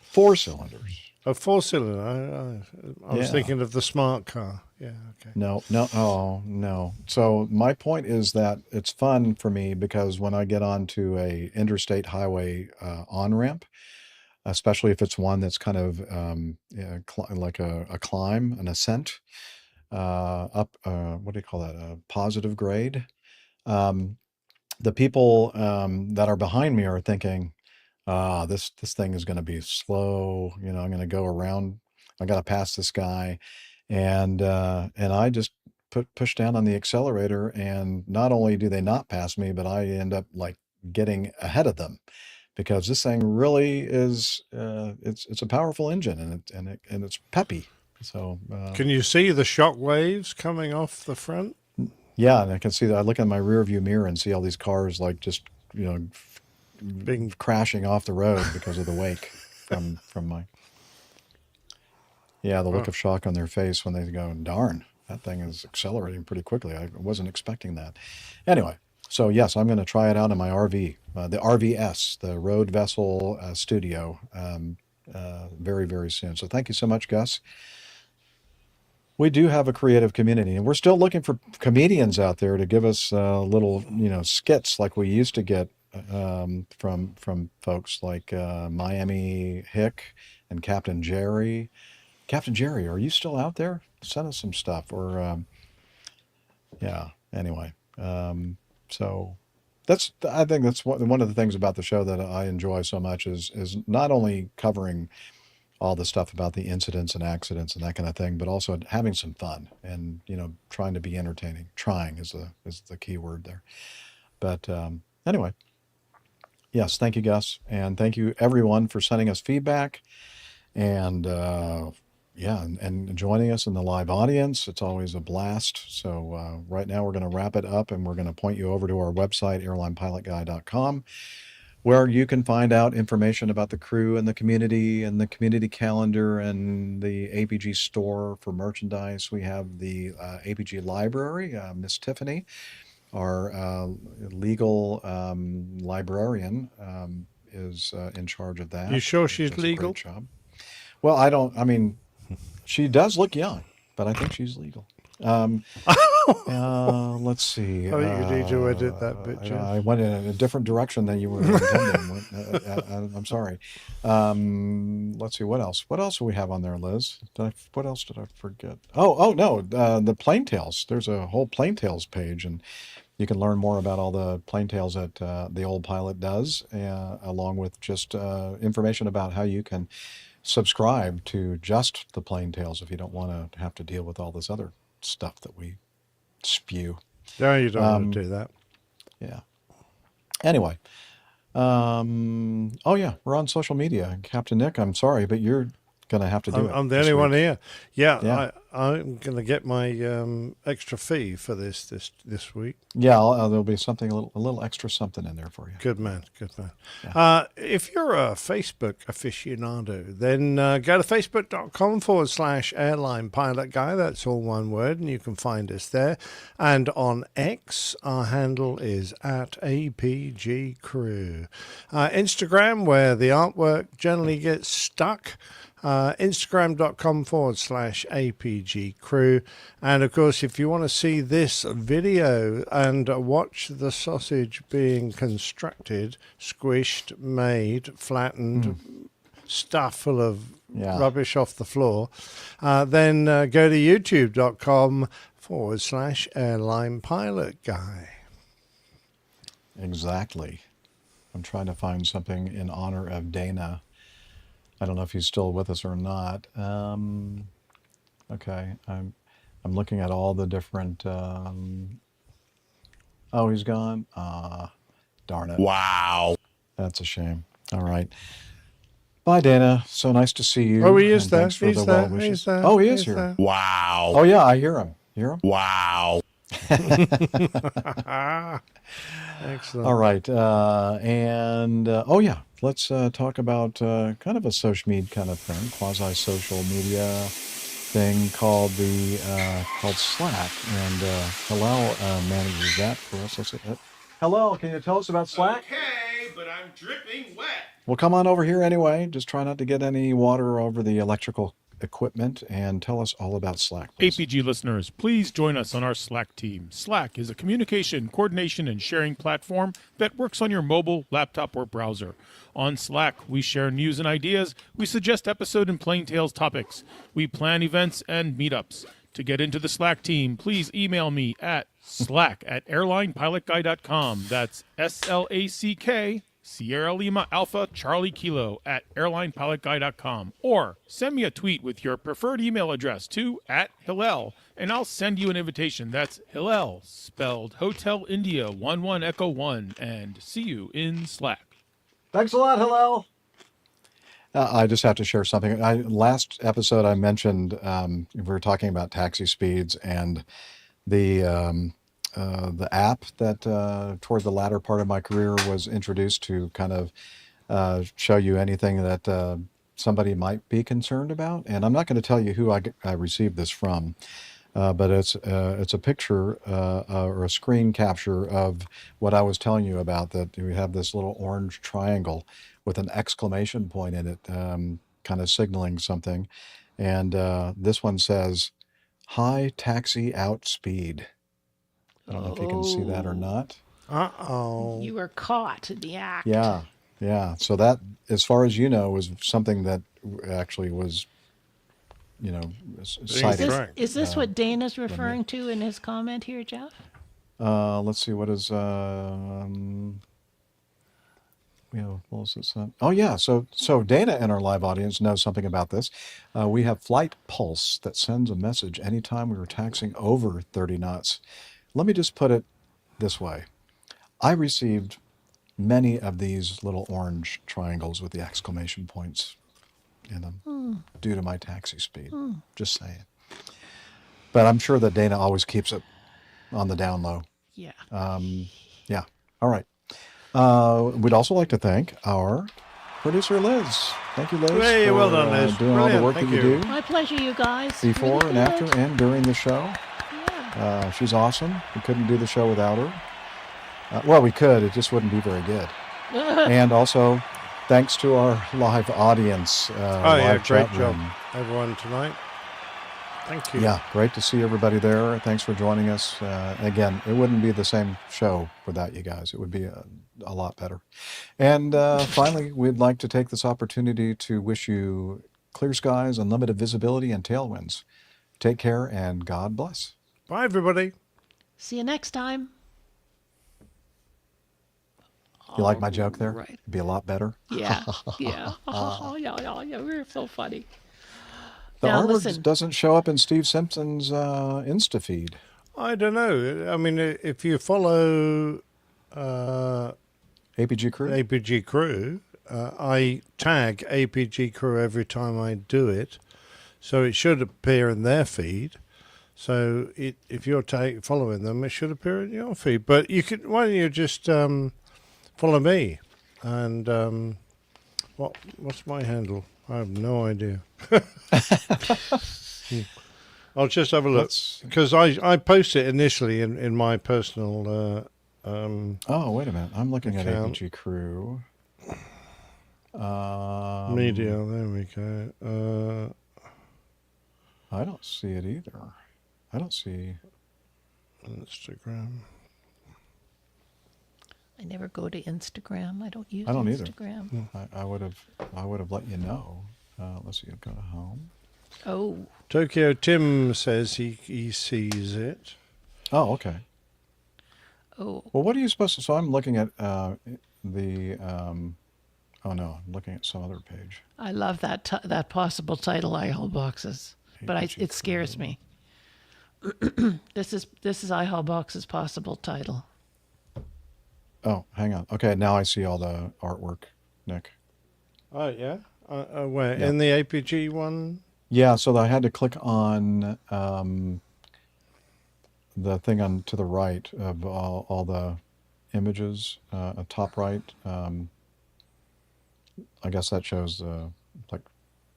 4 cylinders. A 4-cylinder. I was thinking of the smart car. Yeah, okay. No. Oh, no. So my point is that it's fun for me because when I get onto a interstate highway on-ramp, especially if it's one that's kind of like a climb, an ascent, up, what do you call that? A positive grade. The people that are behind me are thinking, this thing is going to be slow. I'm going to go around. I got to pass this guy, and I just push down on the accelerator, and not only do they not pass me, but I end up like getting ahead of them, because this thing really is it's a powerful engine, and it's peppy. So can you see the shock waves coming off the front? Yeah, and I can see that. I look in my rear view mirror and see all these cars like just being crashing off the road because of the wake from my the look of shock on their face when they go, darn, that thing is accelerating pretty quickly. I wasn't expecting that. Anyway, so yes, I'm going to try it out in my RV, the RVS, the Road Vessel Studio, very, very soon. So thank you so much, Gus. We do have a creative community, and we're still looking for comedians out there to give us little, skits like we used to get from folks like Miami Hick and Captain Jerry. Captain Jerry, are you still out there? Send us some stuff. Or anyway, so I think that's one of the things about the show that I enjoy so much is not only covering all the stuff about the incidents and accidents and that kind of thing, but also having some fun and trying to be entertaining. Trying is the key word there. But anyway. Yes, thank you, Gus, and thank you everyone for sending us feedback, and and joining us in the live audience. It's always a blast. So right now we're going to wrap it up, and we're going to point you over to our website, airlinepilotguy.com, where you can find out information about the crew and the community calendar and the APG store for merchandise. We have the APG library. Miss Tiffany, our legal librarian, is in charge of that. You sure she's Does a legal? great job. Well, I mean, she does look young, but I think she's legal. Let's see. I think you need to edit that bit, Jeff. I went in a different direction than you were intending. I'm sorry. Let's see. What else? What else do we have on there, Liz? What else did I forget? Oh no. The Plain Tales. There's a whole Plain Tales page, and you can learn more about all the Plain Tales that the old pilot does, along with just information about how you can subscribe to just the Plain Tales if you don't want to have to deal with all this other stuff that we spew. No, you don't want to do that. Yeah. Anyway. Oh yeah, we're on social media. Captain Nick, I'm sorry, but you're going to have to do it. I'm the only one here. Yeah. I'm going to get my extra fee for this week. Yeah, there'll be something, a little extra something in there for you. Good man, good man. Yeah. If you're a Facebook aficionado, then go to facebook.com/airline pilot guy. That's all one word, and you can find us there. And on X, our handle is @APG Crew. Instagram, where the artwork generally gets stuck. Instagram.com/APG Crew. And of course, if you want to see this video and watch the sausage being constructed, squished, made, flattened, stuffed full of rubbish off the floor, then go to youtube.com/airline pilot guy. Exactly. I'm trying to find something in honor of Dana. I don't know if he's still with us or not. Okay, I'm looking at all the different. Oh, he's gone. Darn it! Wow, that's a shame. All right, bye, Dana. So nice to see you. Oh, he is and there. Thanks for He's the there. well wishes. He's there. Oh, he is He's here. there. Wow. Oh yeah, I hear him. Hear him? Wow. Excellent. All right, oh yeah, let's talk about kind of a social media kind of thing, quasi-social media thing called Slack, and Hillel manages that for us. Let's see. Hillel, can you tell us about Slack? Okay, but I'm dripping wet. Well, come on over here anyway. Just try not to get any water over the electrical equipment, and tell us all about Slack, please. APG listeners, please join us on our Slack team. Slack is a communication, coordination, and sharing platform that works on your mobile, laptop, or browser. On Slack, we share news and ideas. We suggest episode and Plain Tales topics. We plan events and meetups. To get into the Slack team, please email me at slack@airlinepilotguy.com. That's SLACK Sierra Lima Alpha Charlie Kilo @airlinepilotguy.com, or send me a tweet with your preferred email address to @Hillel, and I'll send you an invitation. That's Hillel, spelled Hotel India 11 Echo 1, and see you in Slack. Thanks a lot, Hillel. I just have to share something. Last episode I mentioned we were talking about taxi speeds and the app that toward the latter part of my career was introduced to kind of show you anything that somebody might be concerned about. And I'm not going to tell you who I received this from, but it's a picture or a screen capture of what I was telling you about, that we have this little orange triangle with an exclamation point in it, kind of signaling something. And this one says, "High taxi out speed." I don't know if you can see that or not. Uh-oh. You were caught in the act. Yeah. So that, as far as you know, was something that actually was, cited. Is this what Dana's referring to in his comment here, Jeff? Let's see, what is, what was this? Oh yeah, so Dana in our live audience knows something about this. We have Flight Pulse that sends a message anytime we were taxiing over 30 knots. Let me just put it this way. I received many of these little orange triangles with the exclamation points in them due to my taxi speed. Just saying. But I'm sure that Dana always keeps it on the down low. Yeah. Yeah. All right. We'd also like to thank our producer, Liz. Thank you, Liz, Hey, for well done, Liz. doing all the Brilliant. work Thank that you you. do My pleasure, you guys. before Really and after good. and during the show. She's awesome. We couldn't do the show without her. Well, we could. It just wouldn't be very good. And also, thanks to our live audience, live great chat job, room. everyone, tonight. Thank you. Yeah, great to see everybody there. Thanks for joining us. Again, it wouldn't be the same show without you guys. It would be a lot better. And finally, we'd like to take this opportunity to wish you clear skies, unlimited visibility, and tailwinds. Take care, and God bless. Bye, everybody. See you next time. You like my joke there? Right. It'd be a lot better. Yeah. Yeah. Yeah. We're so funny. The Now, artwork listen. doesn't show up in Steve Simpson's Insta feed. I don't know. I mean, if you follow APG Crew, I tag APG Crew every time I do it, so it should appear in their feed. So if you're following them, it should appear in your feed. But you could. Why don't you just follow me? And what's my handle? I have no idea. I'll just have a look because I post it initially in my personal. Oh, wait a minute! I'm looking account. at APG Crew. Media. There we go. I don't see it either. I don't see Instagram. I never go to Instagram. I don't use I don't either. Instagram. I would have let you know. Let's see. Go to home. Oh. Tokyo Tim says he sees it. Oh, okay. Oh. Well, what are you supposed to? So I'm looking at the. Oh no, I'm looking at some other page. I love that possible title I hold boxes, but it scares me. This is I Haul Box's possible title. Oh, hang on. Okay, now I see all the artwork, Nick. Oh yeah. Where Yeah. in the APG one? Yeah, so I had to click on the thing on to the right of all the images, top right. I guess that shows like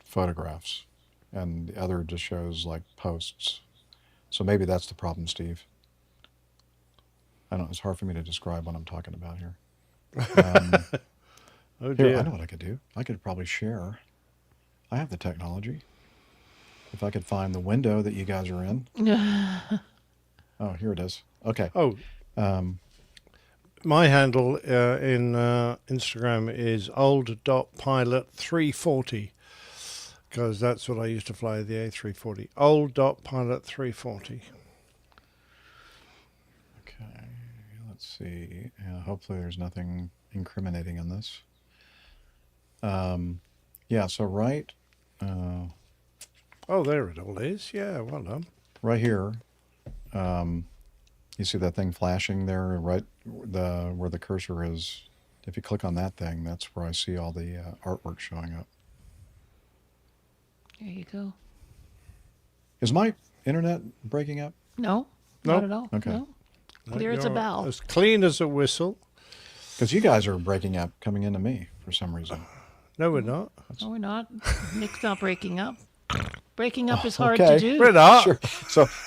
photographs, and the other just shows like posts. So maybe that's the problem, Steve. I don't know. It's hard for me to describe what I'm talking about here. Oh Here, dear. I know what I could do. I could probably share. I have the technology. If I could find the window that you guys are in. Oh, here it is. Okay. Oh. My handle in Instagram is old.pilot340 because that's what I used to fly, the A340. Old.pilot340. Okay, let's see. Hopefully there's nothing incriminating on this. Yeah, so right... oh, there it all is. Yeah, well done. Right here, you see that thing flashing there, right where the cursor is. If you click on that thing, that's where I see all the artwork showing up. There you go. Is my internet breaking up? No, not at all. Okay. No. Clear as a You're bell. As clean as a whistle. Because you guys are breaking up, coming into me for some reason. No, we're not. No, we're not. Nick's not breaking up. Breaking up is hard Okay. to do. We're not. Sure.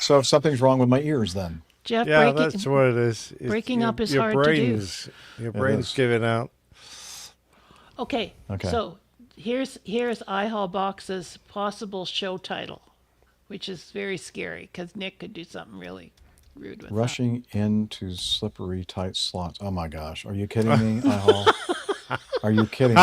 So if something's wrong with my ears, then. Jeff, Yeah, breaking, that's what it is. It's breaking up is your hard brain's, to Your It brain's is. giving out. do. Okay. Okay. So here's iHaul Box's possible show title, which is very scary because Nick could do something really rude with Rushing into slippery, tight slots. Oh my gosh. Are you kidding me, iHaul? Are you kidding me?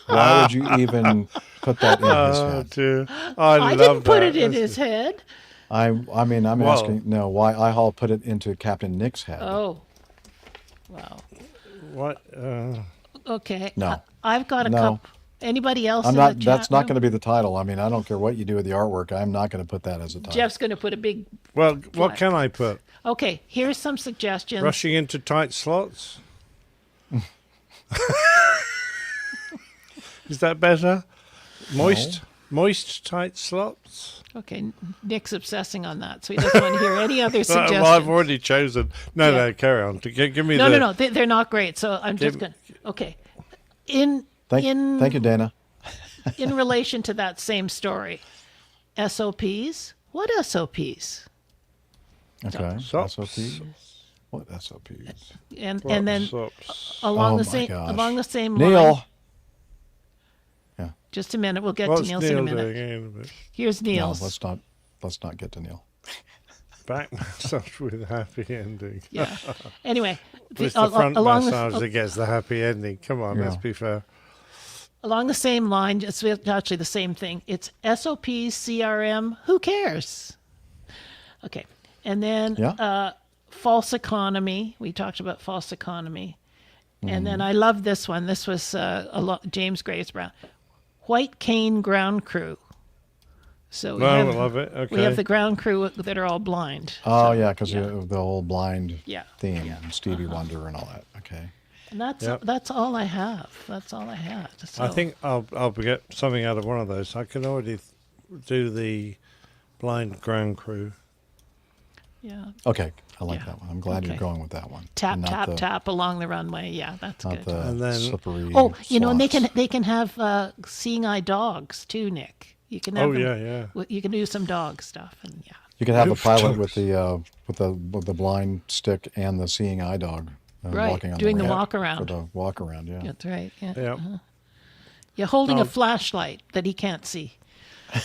Why would you even put that in his head? Dear. I didn't put it in his head. I mean, I'm Well- asking, no, why iHaul put it into Captain Nick's head? Oh. Wow. What? Okay. No. I've got a No. couple. Anybody else I'm in not. the chat That's not room? going to be the title. I mean, I don't care what you do with the artwork. I'm not going to put that as a title. Jeff's going to put a big. Well, what Flat. can I put? Okay, here's some suggestions. Rushing into tight slots? Is that better? Moist? Moist, tight slots. Okay, Nick's obsessing on that, so he doesn't want to hear any other suggestions. Well, I've already chosen. No, Yeah. no, carry on. Give me No. They're not great, so I'm just going to... Okay. Thank you, Dana. In relation to that same story, SOPs? What SOPs? Okay. Sops. SOPs. What SOPs? And then Sops. along Oh the my same gosh. along the same Neil. line. Yeah. Just a minute. We'll get What's to Neil's Neil in a minute. doing in a bit? Here's No, Neil's. let's not get to Neil. Back massage with happy ending. Yeah. Anyway, It's the front massage that gets the happy ending. Come on, let's Yeah. be fair. along the same line, it's actually the same thing. It's SOPs, CRM. Who cares? Okay. And then false economy. We talked about false economy. And then I love this one. This was James Graves Brown. White cane ground crew. So we love it. Okay. We have the ground crew that are all blind. Oh, yeah, because of the whole blind theme, Yeah. Stevie Wonder and all that. Okay. And that's all I have. That's all I had. So. I think I'll get something out of one of those. I can already do the blind ground crew. Yeah. Okay, I like that one. I'm glad you're going with that one. Tap, tap, tap along the runway. Yeah, that's not good. The and then slippery and they can have seeing eye dogs too, Nick. You can have you can do some dog stuff and You can have a pilot with the blind stick and the seeing eye dog. Walking on doing the ramp walk around. For the walk around, yeah. That's right. Yeah. Yeah. You're holding a flashlight that he can't see. You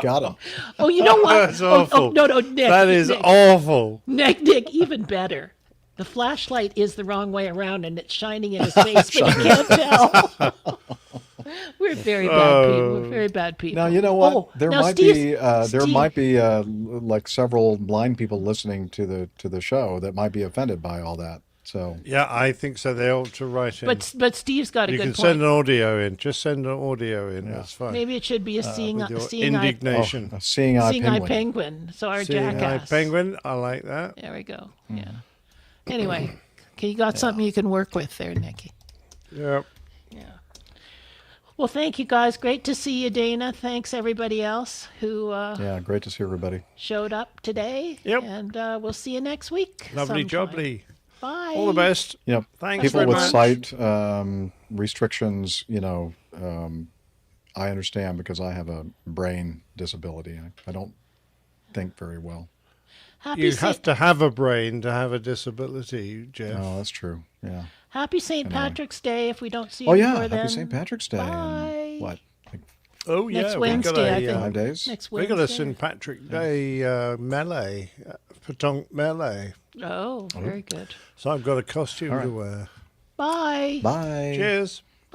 got him. Oh, you know what? That's awful. No, Nick. That is Nick, awful. Nick, even better. The flashlight is the wrong way around, and it's shining in his face, but you can't tell. We're very bad people. We're very bad people. Now you know what? Oh, there now might be like several blind people listening to the show that might be offended by all that. So yeah, I think so. They ought to write in. But Steve's got a you good can point. send an audio in. Just send an audio in. That's fine. Maybe it should be a seeing indignation. A seeing eye penguin. So our seeing jackass. eye penguin. I like that. There we go. Yeah. Anyway, you got something you can work with there, Nicky. Yep. Yeah. Well, thank you guys. Great to see you, Dana. Thanks everybody else who great to see everybody. Showed up today. Yep. And we'll see you next week. Lovely sometime. jubbly. Bye. All the best. Yep. Thanks people very with much. sight restrictions, I understand because I have a brain disability. I don't think very well. You have to have a brain to have a disability, Jeff. Oh, that's true. Yeah. Happy St. Anyway. Patrick's Day if we don't see you Oh yeah, before happy then. St. Patrick's Day. Bye. In what? Oh yeah, Next we Wednesday, got I think. 5 days. Next We got a Wednesday. St. Patrick Day melee, petanque melee. Oh, very good. So I've got a costume All right. to wear. Bye. Bye. Cheers.